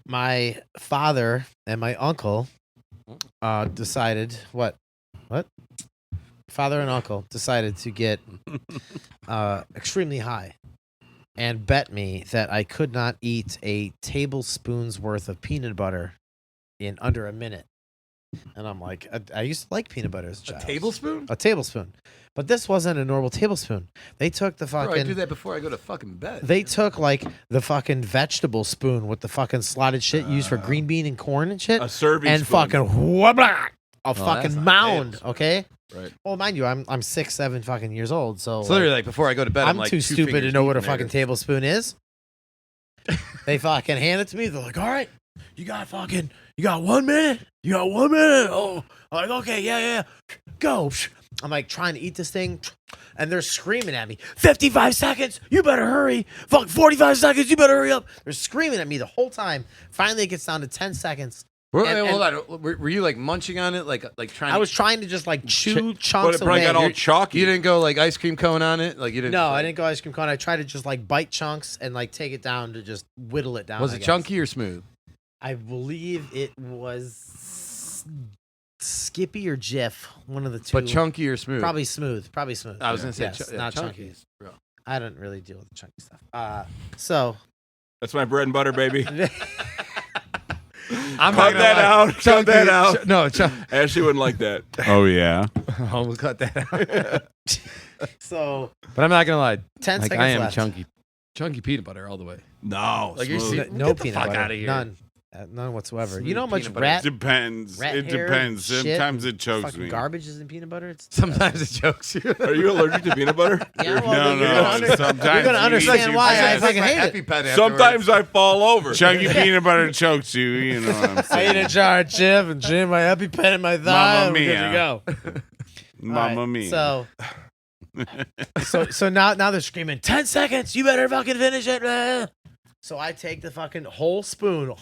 C: My father and my uncle decided what? Father and uncle decided to get extremely high and bet me that I could not eat a tablespoon's worth of peanut butter in under a minute. And I'm like, I used to like peanut butter as a child.
B: tablespoon?
C: A tablespoon. But this wasn't a normal tablespoon. They took the
B: Bro, I do
C: fucking.
B: that before I go to fucking bed.
C: They took like the fucking vegetable spoon with the fucking slotted shit used for green bean and corn and shit,
A: A serving
C: and
A: spoon.
C: fucking whablah, a
B: that's
C: fucking
B: not
C: mound.
B: tablespoon.
C: Okay.
A: Right.
C: Well, mind you, I'm 6, 7 fucking years old, so
B: So literally, like before I go to bed,
C: I'm
B: like
C: too
B: 2
C: stupid to
B: fingers
C: know
B: deep
C: what a
B: in there.
C: fucking tablespoon is. They fucking hand it to me. They're like, all right, you got 1 minute? You got 1 minute? Oh, I'm like, okay, yeah. Go. I'm like trying to eat this thing, and they're screaming at me, 55 seconds, you better hurry. Fuck, 45 seconds, you better hurry up. They're screaming at me the whole time. Finally, it gets down to 10 seconds.
B: Hold on. Were you like munching on it, like trying?
C: I was trying to just like chew
A: But
C: chunks
A: it probably
C: away.
A: got all chalky.
B: You didn't go like ice cream cone on it, like you didn't.
C: No, I didn't go ice cream cone. I tried to just like bite chunks and like take it down to just whittle it down.
B: Was
C: I
B: it
C: guess.
B: chunky or smooth?
C: I believe it was Skippy or Jif, one of the two.
B: But chunky or smooth?
C: Probably smooth.
B: I was gonna say
C: Yes, not chunky.
B: Bro.
C: I don't really deal with the chunky stuff. So
A: That's my bread and butter, baby.
B: I'm
A: Cut that out. Cut that out.
B: No,
A: Ashley wouldn't like that.
D: Oh yeah.
B: we'll cut that out.
C: so
B: But I'm not gonna lie.
C: 10
B: Like
C: seconds
B: I am
C: left.
B: chunky peanut butter all the way.
A: No.
B: Like you're
A: smooth.
B: seeing-
C: No
B: Get the
C: peanut
B: fuck
C: butter.
B: outta here.
C: None whatsoever.
B: Smooth
C: You know how much
B: peanut butter.
C: rat
D: Depends.
C: rat
D: It
C: hair
D: depends.
C: and shit
D: Sometimes
C: and
D: it chokes
C: fucking
D: me.
C: garbage is in peanut butter? It's
B: Sometimes it chokes you.
A: Are you allergic to peanut butter?
C: Yeah, well,
D: No,
C: then you're gonna
D: no. Sometimes
C: you're gonna
D: you
C: understand
D: eat
C: why
D: too
C: I
D: fast.
C: fucking hate it.
A: Sometimes I fall over.
D: Chunky peanut butter chokes you. You know what I'm
C: I
D: saying?
C: eat a jar of chip and jam my EpiPen in my thigh.
D: Mamma
C: and we're good to
D: mia.
C: go.
D: Mamma
C: All right,
D: mia.
C: So now they're screaming 10 seconds. You better fucking finish it. So I take the fucking whole spoon,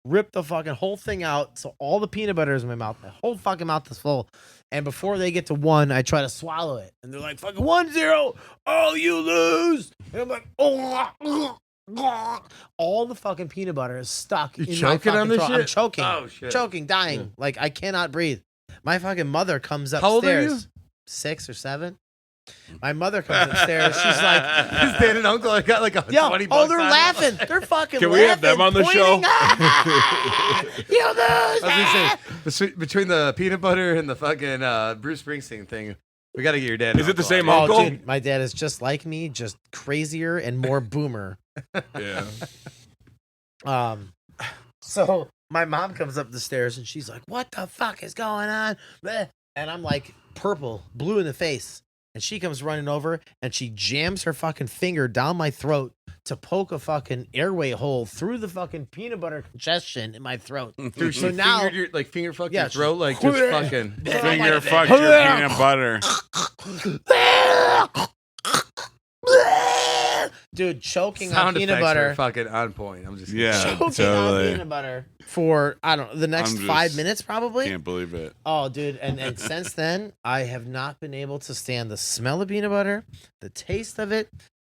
C: rip the fucking whole thing out. So all the peanut butter is in my mouth. My whole fucking mouth is full. And before they get to 1, I try to swallow it. And they're like, fucking 1-0. Oh, you lose. And I'm like, oh. All the fucking peanut butter is stuck
B: You
C: in my
B: choking
C: fucking
B: on this
C: throat.
B: shit?
C: I'm choking.
B: Oh, shit.
C: Choking, dying.
B: Yeah.
C: Like I cannot breathe. My fucking mother comes upstairs.
B: How old are you?
C: 6 or 7. My mother comes upstairs. She's like,
B: His dad and uncle, I got like a
C: yo,
B: 20
C: oh,
B: bucks
C: they're
B: on it.
C: laughing. They're fucking
A: Can
C: laughing.
A: we have them on the show?
C: pointing, "Ah, you lose.
B: I was
C: ah."
B: gonna say, between the peanut butter and the fucking Bruce Springsteen thing, we got to get your dad.
A: Is it the same
C: Oh,
A: uncle?
C: dude, my dad is just like me, just crazier and more boomer.
A: Yeah.
C: So my mom comes up the stairs and she's like, "What the fuck is going on?" Bleh. And I'm like, purple, blue in the face. And she comes running over and she jams her fucking finger down my throat to poke a fucking airway hole through the fucking peanut butter congestion in my throat.
B: Dude,
C: So
B: she
C: now-
B: fingered your, like finger fuck
C: Yeah,
B: your throat, like just fucking.
D: Finger fuck your peanut butter.
C: Dude, choking
B: Sound
C: on peanut
B: effects
C: butter.
B: are fucking on point. I'm just
D: Yeah.
C: Choking on
D: totally.
C: peanut butter for, I don't know, the next
D: I'm
C: 5
D: just-
C: minutes probably.
D: Can't believe it.
C: Oh, dude. And since then, I have not been able to stand the smell of peanut butter, the taste of it,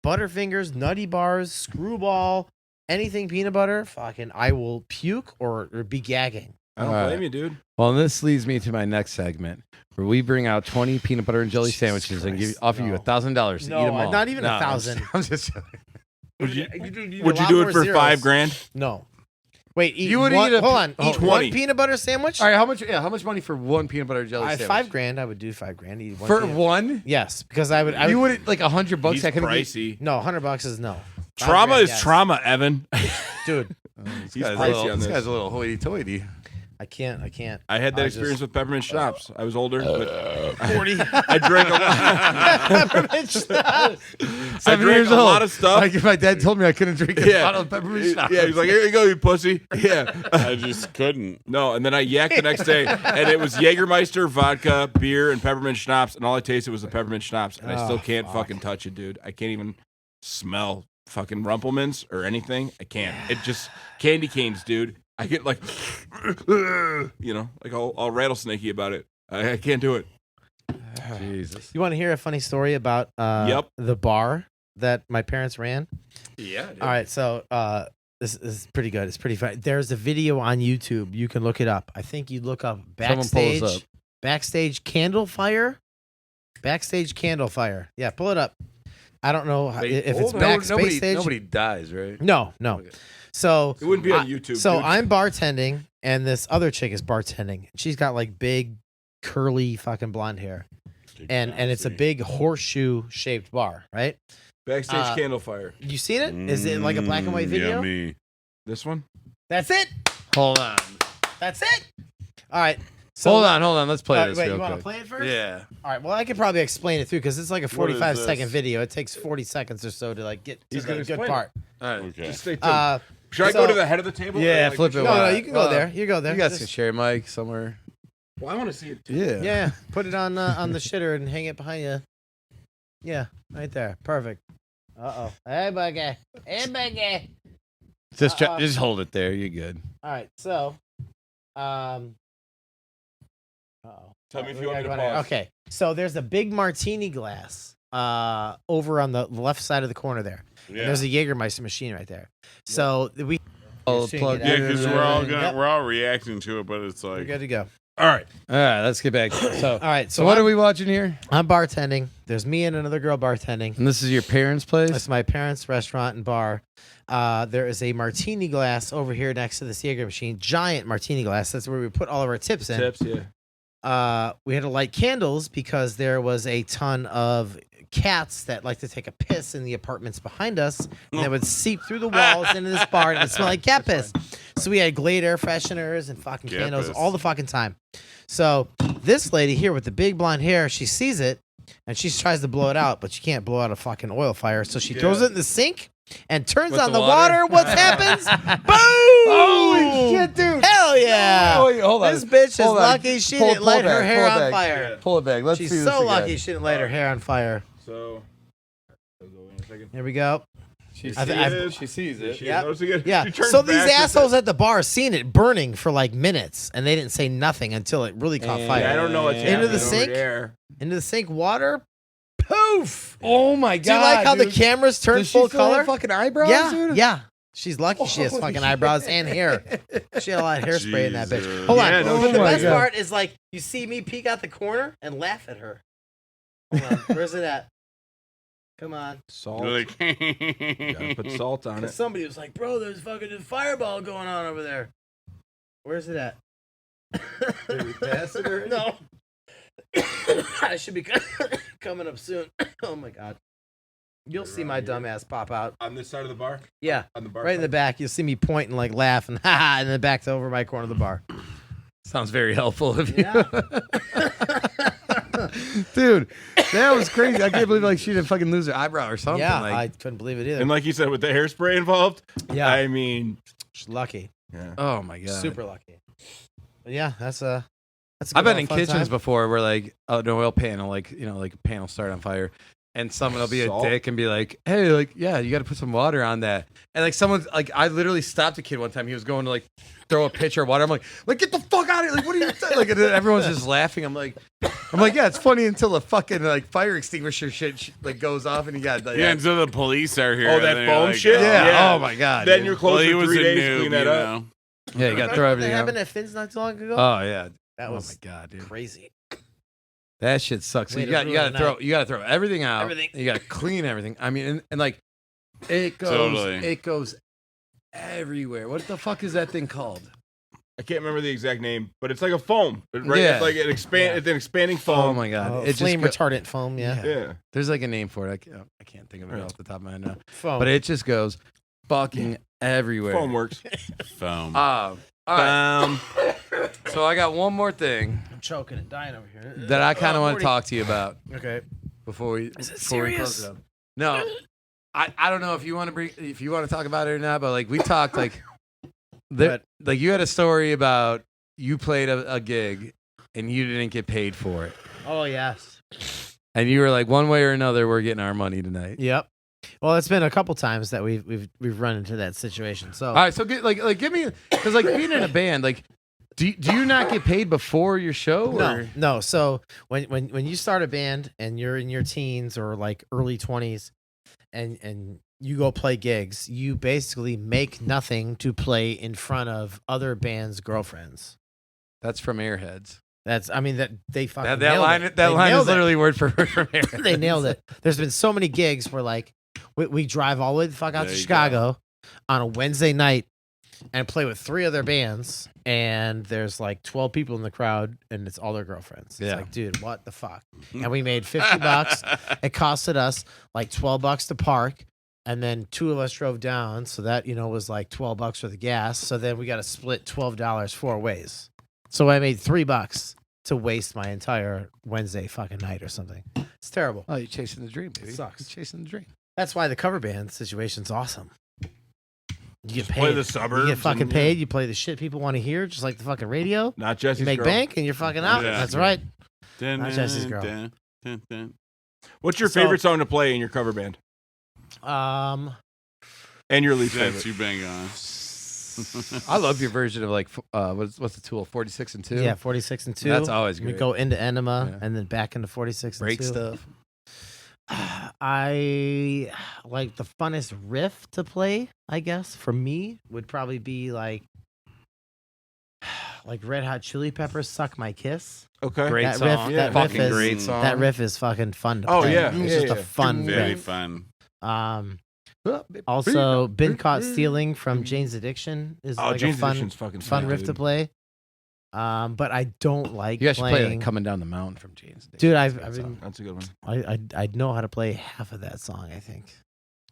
C: Butterfingers, Nutty Bars, Screwball, anything peanut butter. Fucking, I will puke or be gagging.
A: I don't
B: Alright.
A: blame you, dude.
B: Well, this leads me to my next segment, where we bring out 20 peanut butter and jelly
C: Jesus
B: sandwiches and
C: Christ,
B: offer you
C: no.
B: $1,000 to
C: No,
B: eat them all.
C: not even
B: No, I'm
C: 1,000.
B: just- I'm just.
A: Would you,
C: need
A: would
C: a
A: you
C: lot
A: do it
C: more
A: for
C: zeros.
A: $5,000?
C: No. Wait, eat
B: You would
C: one,
B: eat a
C: hold
B: pe-
C: on.
B: oh,
C: Eat
A: 20.
C: one peanut butter sandwich?
B: All right, how much? Yeah, how much money for one peanut butter and jelly
C: I
B: sandwich?
C: $5,000. I would do $5,000. Eat one
B: For
C: peanut-
B: one?
C: Yes, because I would.
B: You would like $100.
A: He's
B: I couldn't be.
A: pricey.
C: No, $100 is no.
A: Trauma
C: $5,000,
A: is
C: yes.
A: trauma, Evan.
C: dude.
B: This
A: He's
B: guy's
A: pricey
B: a little,
A: on
B: this
A: this.
B: guy's a little hoity-toity.
C: I can't.
A: I had that
C: I
A: experience
C: just-
A: with peppermint schnapps. I was older, but
C: 40.
A: I drank a lot.
C: Peppermint schnapps.
A: I
B: 7
A: drank
B: years
A: a
B: old.
A: lot of stuff.
B: Like, my dad told me I couldn't drink a
A: Yeah.
B: bottle of peppermint schnapps.
A: Yeah, he's like, here you go, you pussy. Yeah.
D: I just couldn't.
A: No, and then I yacked the next day, and it was Jägermeister, vodka, beer, and peppermint schnapps, and all I tasted was the peppermint schnapps, and I still can't fucking touch it, dude. I can't even smell fucking Rumpelmans or anything. I can't. It just candy canes, dude. I get like, you know, like all rattlesnakey about it. I can't do it.
B: Jesus.
C: You want to hear a funny story about
A: Yep.
C: the bar that my parents ran?
B: Yeah.
C: All right, so this is pretty good. It's pretty fun. There's a video on YouTube. You can look it up. I think you look up
B: Someone pull this
C: backstage
B: up.
C: backstage candle fire. Backstage candle fire. Yeah, pull it up. I don't know how, if it's backstage.
B: Nobody dies, right?
C: No.
B: Okay.
C: So
A: It wouldn't be on YouTube.
C: So
A: dude.
C: I'm bartending, and this other chick is bartending. She's got like big, curly, fucking blonde hair, and it's a big horseshoe shaped bar, right?
A: backstage candle fire.
C: You seen it? Is it like a black and white video?
D: Yummy.
A: This one?
C: That's it.
B: Hold on.
C: That's it. All right. So
B: Hold on. Let's play this
C: Wait,
B: real
C: you want to
B: quick.
C: play it first?
B: Yeah.
C: All right. Well, I could probably explain it through because it's like a
D: What is
C: 45-second
D: this?
C: video. It takes 40 seconds or so to like get to
A: He's
C: the
A: gonna
C: good
A: explain
C: part.
B: All right.
D: Okay.
A: Just stay tuned. Should I go to the head of the table?
B: Yeah,
A: Or,
B: flip it.
C: No, you can go there. You go there.
B: You guys
C: Just-
B: can share a mic somewhere.
A: Well, I want to see it too.
B: Yeah.
C: Yeah, put it on the shitter and hang it behind you. Yeah, right there. Perfect. Uh-oh. Hey, buggy. Hey, buggy.
B: Just hold it there. You're good.
C: All right, so, uh-oh.
A: Tell me if
C: We
A: you want
C: gotta
A: me to
C: go
A: pause.
C: Okay, so there's a big martini glass over on the left side of the corner there.
D: Yeah.
C: And there's a Jägermeister machine right there. So we
B: I'll
C: seeing
B: plug
C: it
D: Yeah,
C: out.
D: because we're all
C: Yep.
D: we're all reacting to it, but it's
C: we're
D: like
C: good to go.
A: All right.
B: All right, let's get back. So,
C: All right,
B: so what are we watching here?
C: I'm bartending. There's me and another girl bartending.
B: And this is your parents' place?
C: It's my parents' restaurant and bar. There is a martini glass over here next to the Jaeger machine. Giant martini glass. That's where we put all of our tips in.
A: Tips, yeah.
C: We had to light candles because there was a ton of cats that like to take a piss in the apartments behind us, and they would seep through the walls into this bar, and it would smell like cat piss. So we had Glade air fresheners and fucking
D: Cat
C: candles
D: piss.
C: all the fucking time. So this lady here with the big blonde hair, she sees it and she tries to blow it out, but she can't blow out a fucking oil fire. So she throws it in the sink and turns
B: With
C: on
B: the
C: the water.
B: water?
C: What happens? Boom!
B: Holy shit, dude.
C: Hell yeah!
B: Oh, wait, hold on.
C: This bitch is
B: Hold on.
C: lucky she
B: Pull-
C: didn't light
B: pull
C: her
B: back,
C: hair
B: pull
C: on
B: back.
C: fire.
B: Pull it back. Let's
C: She's
B: see this
C: so
B: again.
C: lucky she didn't light her hair on fire.
A: So, I'll go in a second.
C: Here we go.
B: She
C: I th- I've-
B: she sees it.
A: She
C: Yep.
A: noticing it.
C: Yeah.
A: She turns
C: So these
A: back and
C: assholes
A: says-
C: at the bar seen it burning for like minutes, and they didn't say nothing until it really caught
B: And-
C: fire.
A: Yeah, I don't know what's
B: Into
A: happening
C: the
A: over
C: sink?
A: there.
C: Into the sink, water, poof.
B: Oh my god!
C: Do you like how the
B: dude.
C: cameras turn
B: Does she
C: full
B: still
C: color?
B: have fucking eyebrows,
C: Yeah,
B: dude?
C: yeah. She's lucky she has
B: Holy
C: fucking
B: shit.
C: eyebrows and hair. She had a lot of hairspray in that bitch.
D: Jesus.
C: Hold on.
A: Yeah, no
C: But the
A: shit.
C: best
B: Oh my
C: part is like you see me peek out the corner and laugh at her. Hold on. Where's it at? Come on.
A: Salt.
D: You're like,
A: Gotta put salt on
C: Because
A: it.
C: somebody was like, bro, there's fucking a fireball going on over there. Where's it at?
B: Did we pass it already?
C: No. I should be coming up soon. Oh my god. You'll see my dumb ass pop out.
A: On this side of the bar?
C: Yeah.
A: On the bar?
C: Right in the back. You'll see me point and like laugh and ha and then back to over my corner of the bar.
B: Sounds very helpful of you.
C: Yeah.
B: Dude, that was crazy. I can't believe like she didn't fucking lose her eyebrow or something.
C: Yeah,
B: like,
C: I couldn't believe it either.
A: And like you said, with the hairspray involved,
C: Yeah.
A: I mean,
C: She's lucky.
A: yeah.
B: oh my god.
C: Super lucky. But yeah, that's a
B: I've been
C: good
B: in
C: fun
B: kitchens
C: time.
B: before where like an oil panel, like like a panel start on fire, and someone will be
A: Salt?
B: a dick and be like, "Hey, like yeah, you got to put some water on that." And like someone's like, I literally stopped a kid one time. He was going to like throw a pitcher of water. I'm like get the fuck out of here! Like what are you doing? Like and then everyone's just laughing. I'm like yeah, it's funny until the fucking like fire extinguisher shit like goes off and you got like,
D: yeah, until the police are here.
A: Oh,
D: and
A: that
D: they're
A: foam
D: like,
A: shit?
B: yeah.
A: Yeah.
B: Oh my god.
A: Then
B: dude.
A: you're close
D: Well, he
A: for
D: was
A: 3
D: a
A: days to
D: noob,
A: clean that
D: you
A: up.
D: know.
B: yeah, you got to throw everything
C: That
B: out.
C: happened at Finn's not too long ago.
B: Oh yeah.
C: That
B: Oh
C: was
B: my god, dude.
C: crazy.
B: That shit sucks. So
C: Way
B: you
C: to
B: got
C: ruin the night.
B: you got to throw everything out.
C: Everything.
B: You got to clean everything. I mean, and like it goes
D: Totally.
B: it goes everywhere. What the fuck is that thing called?
A: I can't remember the exact name, but it's like a foam. Right?
B: Yeah.
A: It's like it's an expanding
B: Oh
A: foam.
B: my god!
C: Oh,
B: it
C: flame
B: just
C: retardant foam, yeah.
A: Yeah.
B: There's like a name for it. I can't think of it off the top of my head now.
C: Foam.
B: But it just goes fucking everywhere.
A: Foam works.
D: Foam.
B: All right. So I got one more thing
C: I'm choking and dying over here.
B: that I kind of want to
C: 40.
B: talk to you about
C: Okay.
B: before we
C: Is it
B: before we close
C: serious?
B: it up. No, I don't know if you want to talk about it or not, but like we talked like
C: But-
B: like you had a story about you played a gig and you didn't get paid for it,
C: Oh yes.
B: and you were like, one way or another, we're getting our money tonight.
C: Yep. Well, it's been a couple times that we've run into that situation. So
B: All right, so give me because like being in a band, like do you not get paid before your show? Or?
C: no. So when you start a band and you're in your teens or like early 20s, and you go play gigs, you basically make nothing to play in front of other bands' girlfriends.
B: That's from Airheads.
C: That they fucking
B: That
C: nailed
B: line
C: it.
B: that
C: They
B: line is
C: nailed it.
B: literally word for word from Airheads.
C: They nailed it. There's been so many gigs where like we drive all the way the fuck out
D: There
C: to
D: you
C: Chicago on a Wednesday night and play with 3 other bands, and there's like 12 people in the crowd and it's all their girlfriends. It's
B: Yeah.
C: like, dude, what the fuck? And we made $50. It costed us like $12 to park. And then 2 of us drove down, so that was like $12 for the gas. So then we got to split $12 4 ways. So I made $3 to waste my entire Wednesday fucking night or something. It's terrible.
B: Oh, you're chasing the dream, baby.
C: Sucks.
B: You're chasing the dream.
C: That's why the cover band situation's awesome. You get
A: Just
C: paid.
A: play the
C: You
A: suburbs
C: get fucking
A: and,
C: paid. You play the shit people want to hear, just like the fucking radio.
A: Not Jesse's
C: You make
A: girl.
C: bank and you're fucking out.
D: Yeah.
C: That's right.
D: Dun,
C: Not Jesse's girl.
D: dun, dun, dun.
A: What's your
C: So-
A: favorite song to play in your cover band?
C: Um,
A: And your least
D: That's
A: favorite?
D: you bang on.
B: I love your version of like what's the Tool 46 and 2.
C: yeah, 46 and 2.
B: That's always
C: We
B: great.
C: go into Enema
B: Yeah.
C: and then back into 46
B: Break
C: and 2.
B: stuff.
C: I like the funnest riff to play, I guess, for me would probably be like Red Hot Chili Peppers "Suck My Kiss."
A: Okay.
B: Great
C: That
B: song.
C: riff- that riff
B: fucking
C: is-
B: great song.
C: That riff is fucking fun to
A: Oh,
C: play.
A: yeah.
C: It's
A: Yeah,
C: just
A: yeah.
C: a fun
D: Very
C: riff.
D: fun.
C: Also, "Been Caught Stealing" from Jane's Addiction is
A: Oh,
C: like
A: Jane's
C: a fun
A: Addiction's fucking
C: fun
A: sweet,
C: riff to
A: dude.
C: play. But I don't like
B: You guys should play
C: playing.
B: like Coming Down the Mountain from Jane's.
C: Dude,
B: That's a
C: I've
B: good
C: been
B: song.
A: That's a good one.
C: I know how to play half of that song. I think.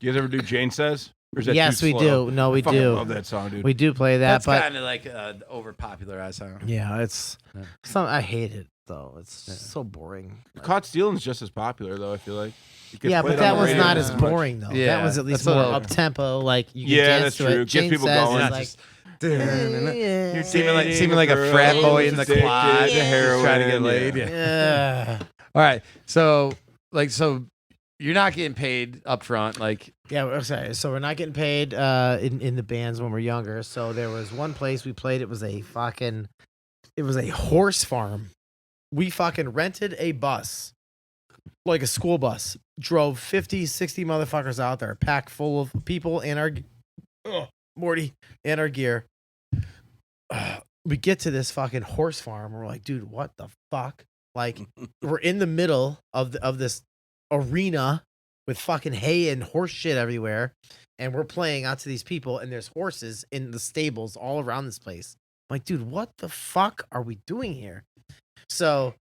A: You guys ever do Jane Says? Or is that
C: Yes,
A: too
C: we
A: slow?
C: do. No, we
A: I fucking
C: do.
A: love that song, dude.
C: We do play that,
B: That's
C: but
B: kind of like over popularized song.
C: yeah, it's
B: Yeah.
C: some. I hate it though. It's
B: Yeah.
C: so boring.
A: Caught Stealing's just as popular, though, I feel like. It gets
C: Yeah,
A: played
C: but
A: on
C: that
A: the
C: one's
A: radio
C: not
A: just
C: as
A: as much.
C: boring though.
B: Yeah,
C: That one's at least
B: that's a
C: more
B: little-
C: up tempo. Like you can
A: Yeah,
C: dance
A: that's
C: to
A: true.
C: it.
A: Get
C: Jane
A: people
C: Says
A: going.
C: is
B: Not
C: like,
B: just
C: yeah,
B: seeming like a
A: girl
B: frat boy
A: who's
B: in the
A: addicted
B: quad,
A: to heroin,
B: trying to get laid.
A: yeah.
B: Yeah.
C: yeah.
B: All right, so you're not getting paid up front, like
C: Yeah, okay. So we're not getting paid in the bands when we're younger. So there was one place we played. It was a horse farm. We fucking rented a bus, like a school bus, drove 50, 60 motherfuckers out there, packed full of people and our Morty and our gear. We get to this fucking horse farm. We're like, dude, what the fuck? Like, we're in the middle of this arena with fucking hay and horse shit everywhere, and we're playing out to these people, and there's horses in the stables all around this place. I'm like, dude, what the fuck are we doing here? So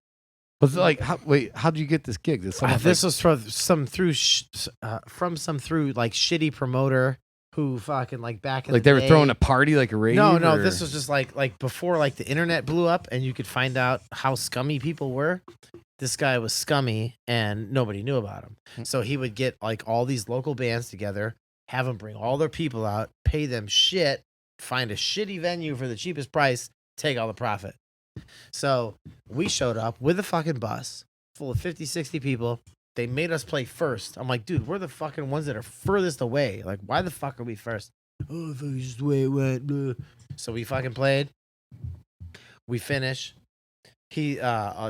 B: was it like how'd you get this gig? Did someone,
C: this was from some shitty promoter who fucking like back in
B: like
C: the
B: they were
C: day-
B: throwing a party like a rave?
C: No,
B: or-
C: this was just like before like the internet blew up and you could find out how scummy people were. This guy was scummy and nobody knew about him. So he would get like all these local bands together, have them bring all their people out, pay them shit, find a shitty venue for the cheapest price, take all the profit. So we showed up with a fucking bus full of 50, 60 people. They made us play first. I'm like, dude, we're the fucking ones that are furthest away. Like, why the fuck are we first? Oh, fuck, just the way it went. Blah. So we fucking played. We finish. He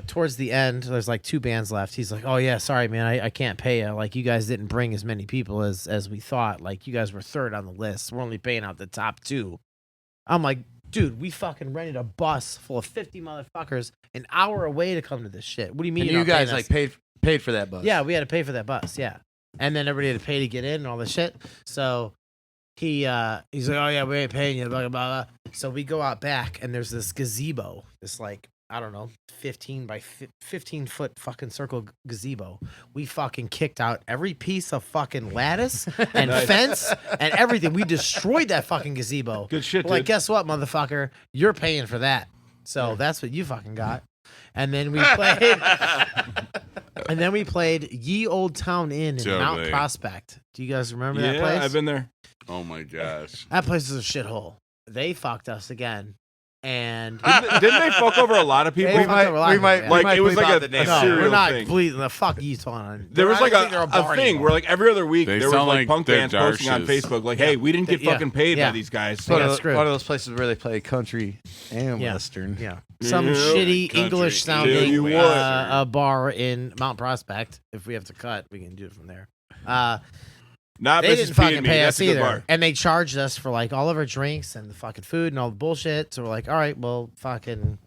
C: towards the end, there's like 2 bands left. He's like, "Oh yeah, sorry man, I can't pay you. Like you guys didn't bring as many people as we thought. Like you guys were third on the list. We're only paying out the top 2." I'm like, dude, we fucking rented a bus full of 50 motherfuckers an hour away to come to this shit. What do you mean?
B: And
C: you're
B: you
C: not paying
B: guys
C: us?
B: like paid for that bus?
C: Yeah, we had to pay for that bus. Yeah, and then everybody had to pay to get in and all this shit. So he's like, "Oh yeah, we ain't paying you." Blah blah blah. So we go out back and there's this gazebo, this like I don't know, 15 by 15 foot fucking circle gazebo. We fucking kicked out every piece of fucking lattice and
A: Nice.
C: fence and everything. We destroyed that fucking gazebo.
A: Good shit,
C: We're like,
A: dude.
C: guess what, motherfucker? You're paying for that. So that's what you fucking got. And then we played. And then we played Ye Old Town Inn in Mount
D: Totally.
C: Prospect. Do you guys remember that
A: Yeah,
C: place?
A: I've been there.
D: Oh my gosh.
C: That place is a shithole. They fucked us again. And
A: Didn't they fuck over a lot of people?
C: They fucked over a lot of people, yeah.
A: Like, it was like a
C: no,
A: serial
C: we're not
A: thing.
C: bleeding. The fuck you talking?
A: There was
C: I
A: like
C: don't think they're
A: a
C: bar
A: thing
C: anymore.
A: where like every other week
D: They
A: there was
D: sound
A: like
D: like
A: punk
D: they're
A: bands posting on
D: Darshes.
A: Facebook like, hey, we didn't get
C: Yeah.
A: fucking paid
C: Yeah.
A: by these guys.
C: They got
B: One of,
C: screwed.
B: one of those places where they play country and
C: Yeah.
B: western.
C: Yeah. Some
A: Yeah.
C: shitty
D: Country.
C: English
A: Tell
C: sounding
A: you what.
C: bar in Mount Prospect. If we have to cut, we can do it from there.
A: Not
C: They
A: Mrs.
C: didn't
A: P
C: fucking
A: and me.
C: pay
A: That's
C: us
A: a good
C: either.
A: bar.
C: And they charged us for like all of our drinks and the fucking food and all the bullshit. So we're like, all right, well, fucking.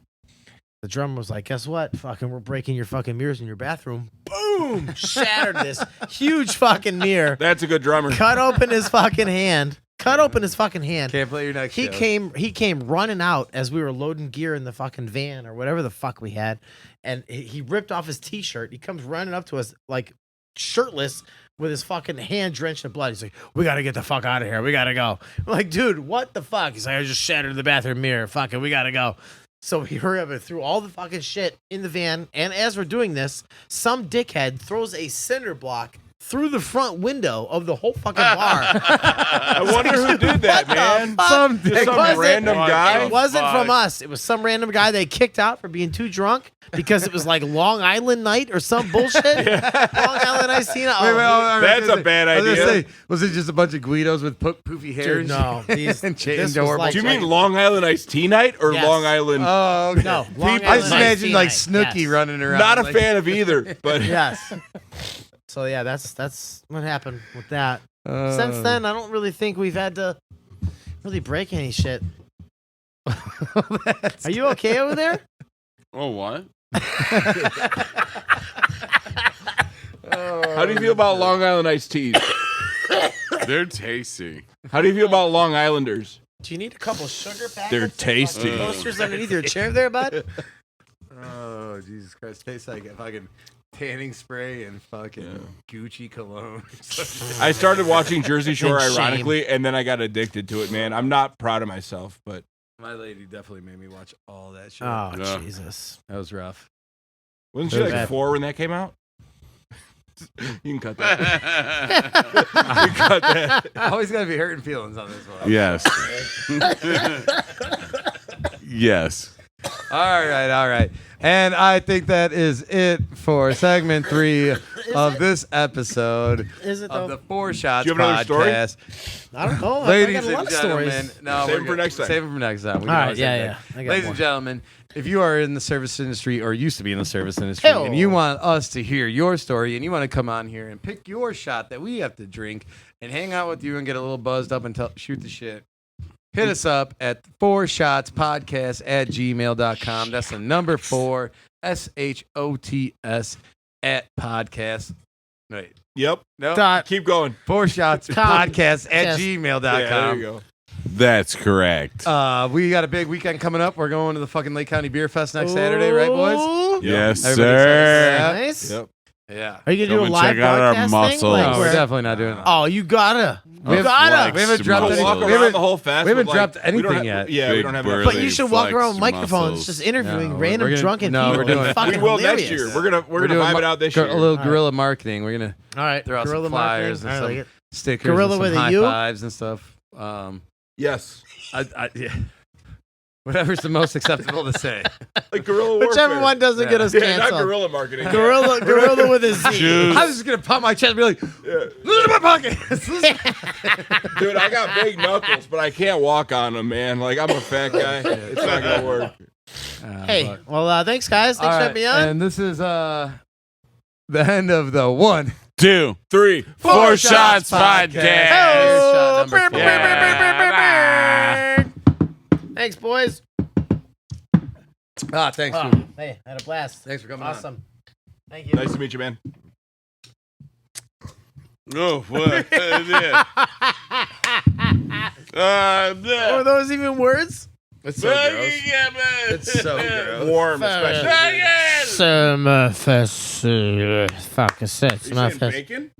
C: The drummer was like, guess what? Fucking, we're breaking your fucking mirrors in your bathroom. Boom! Shattered this huge fucking mirror.
A: That's a good drummer.
C: Cut open his fucking hand. Cut open his fucking hand.
B: Can't play your next
C: He
B: show.
C: came running out as we were loading gear in the fucking van or whatever the fuck we had, and he ripped off his t-shirt. He comes running up to us like shirtless with his fucking hand drenched in blood. He's like, "We gotta get the fuck out of here. We gotta go." I'm like, dude, what the fuck? He's like, "I just shattered the bathroom mirror. Fuck it, we gotta go." So we hurry up and threw all the fucking shit in the van. And as we're doing this, some dickhead throws a cinder block through the front window of the whole fucking bar.
A: I wonder who did that,
C: What the
A: man.
C: fuck?
B: Some
A: Just some
C: wasn't-
A: random guy.
C: It wasn't
D: Fuck.
C: from us. It was some random guy they kicked out for being too drunk because it was like Long Island night or some bullshit. Long Island iced tea.
A: That's a bad
B: I was gonna
A: idea.
B: say, was it just a bunch of Guidos with poofy hair?
C: Dude, no. These,
B: And chain
C: this
B: door
C: was like,
A: Do you mean Long Island iced tea night or
C: Yes.
A: Long Island?
B: Oh, okay.
C: No, Long
B: I just
C: Island iced
B: imagine
C: tea
B: like
C: night.
B: Snooki
C: Yes.
B: running around.
A: Not a
B: like,
A: fan of either, but
C: Yes. So yeah, that's what happened with that. Since
B: Uh,
C: then, I don't really think we've had to really break any shit. Are you okay over there?
D: Oh, what?
A: how do you feel about Long Island iced teas?
D: They're tasty.
A: How do you feel about Long Islanders?
C: Do you need a couple sugar packets?
A: They're
C: and
A: tasty.
C: fucking Posters underneath your chair there, bud.
B: Oh, Jesus Christ. Tastes like a fucking tanning spray and fucking Gucci cologne.
A: I started watching Jersey Shore
C: And shame.
A: ironically, and then I got addicted to it, man. I'm not proud of myself, but
B: My lady definitely made me watch all that shit.
C: Oh,
D: Yeah.
C: Jesus.
B: That was rough.
A: wasn't she
C: Those
A: like
C: bad.
A: 4 when that came out? You can cut that. You cut that.
B: Always got to be hurting feelings on this one.
D: Yes. Yes.
B: All right. And I think that is it for segment 3 of this episode
C: Is it
B: of
C: though?
B: the Four Shots
A: Do you have another story?
B: podcast.
C: I don't know.
B: Ladies
C: I got a lot
B: and
C: of
B: gentlemen,
C: stories.
B: no,
A: Save
B: we're
A: it for
B: good.
A: next time.
B: Save it for next time. We
C: All
B: can
C: right,
B: always
C: yeah,
B: save
C: yeah.
B: that.
C: I got
B: Ladies
C: more.
B: and gentlemen, if you are in the service industry or used to be in the service industry and you want us to hear your story and you want to come on here and pick your shot that we have to drink and hang out with you and get a little buzzed up and shoot the shit, hit us up at 4shotspodcast@gmail.com. That's the number 4 SHOTS at podcast. Wait.
A: Yep.
B: No.
C: Dot.
A: Keep going.
B: 4shotspodcast at
C: Yes.
B: gmail.com.
A: Yeah, there you go.
D: That's correct.
B: We got a big weekend coming up. We're going to the fucking Lake County Beer Fest next Saturday, right, boys?
C: Ooh.
D: Yes,
B: Everybody
D: sir.
B: excited for that?
C: Nice.
A: Yep.
B: Yeah.
C: Are you gonna
D: Come
C: do a
D: and
C: live
D: check out our
C: broadcast
D: muscles.
C: thing?
B: No,
C: Like
B: we're
C: where-
B: definitely not doing that.
C: Oh, you gotta.
B: We
C: You gotta.
B: We haven't dropped
A: We'll
B: any-
A: walk
B: we
A: around
B: haven't-
A: the whole fest.
B: we haven't
A: with,
B: dropped
A: we don't
B: anything
A: have-
B: yet.
A: Yeah, we
D: Big
A: don't have
D: burly
A: enough.
C: But you should walk around with
D: flex
C: microphones,
D: muscles.
C: just interviewing
B: No,
C: random
B: we're gonna-
C: drunken
B: no,
C: people.
B: we're doing-
C: It's fucking
A: We will
C: hilarious.
A: next year. We're gonna
B: doing
A: vibe it out this year.
B: A little guerrilla marketing. We're gonna
C: All right,
B: throw out some
C: guerrilla
B: flyers
C: marketing.
B: and
C: I like
B: some
C: it.
B: stickers,
C: Gorilla
B: and
C: with
B: some
C: a
B: high
C: U?
B: fives and stuff.
A: Yes.
B: Yeah. Whatever's the most acceptable to say.
A: Like guerrilla warfare.
C: Whichever one doesn't get us
A: Yeah, not
C: canceled.
A: guerrilla marketing.
C: Gorilla with a Z.
D: Choose-
B: I was just gonna pop my chest and be like,
A: Yeah.
B: "Look at my pocket."
A: Dude, I got big knuckles, but I can't walk on them, man. Like I'm a fat guy. It's not gonna work.
C: Hey, well, thanks, guys. Thanks for having me on.
B: And this is the end of the 1,
D: 2,
A: 3,
D: 4 Shots
B: Podcast.
D: Podcast.
B: Shot number
C: Brr,
B: 4.
C: brr, brr, brr, brr, brr, brr. Thanks, boys.
B: Thanks.
C: Oh,
B: dude.
C: hey, had a blast.
B: Thanks for coming on.
C: Awesome. Thank you.
A: Nice to meet you, man.
D: Oh, what? Yeah.
C: Were those even words?
B: It's so gross. It's so gross.
A: Warm, especially.
C: Some fuck,
A: You saying bacon?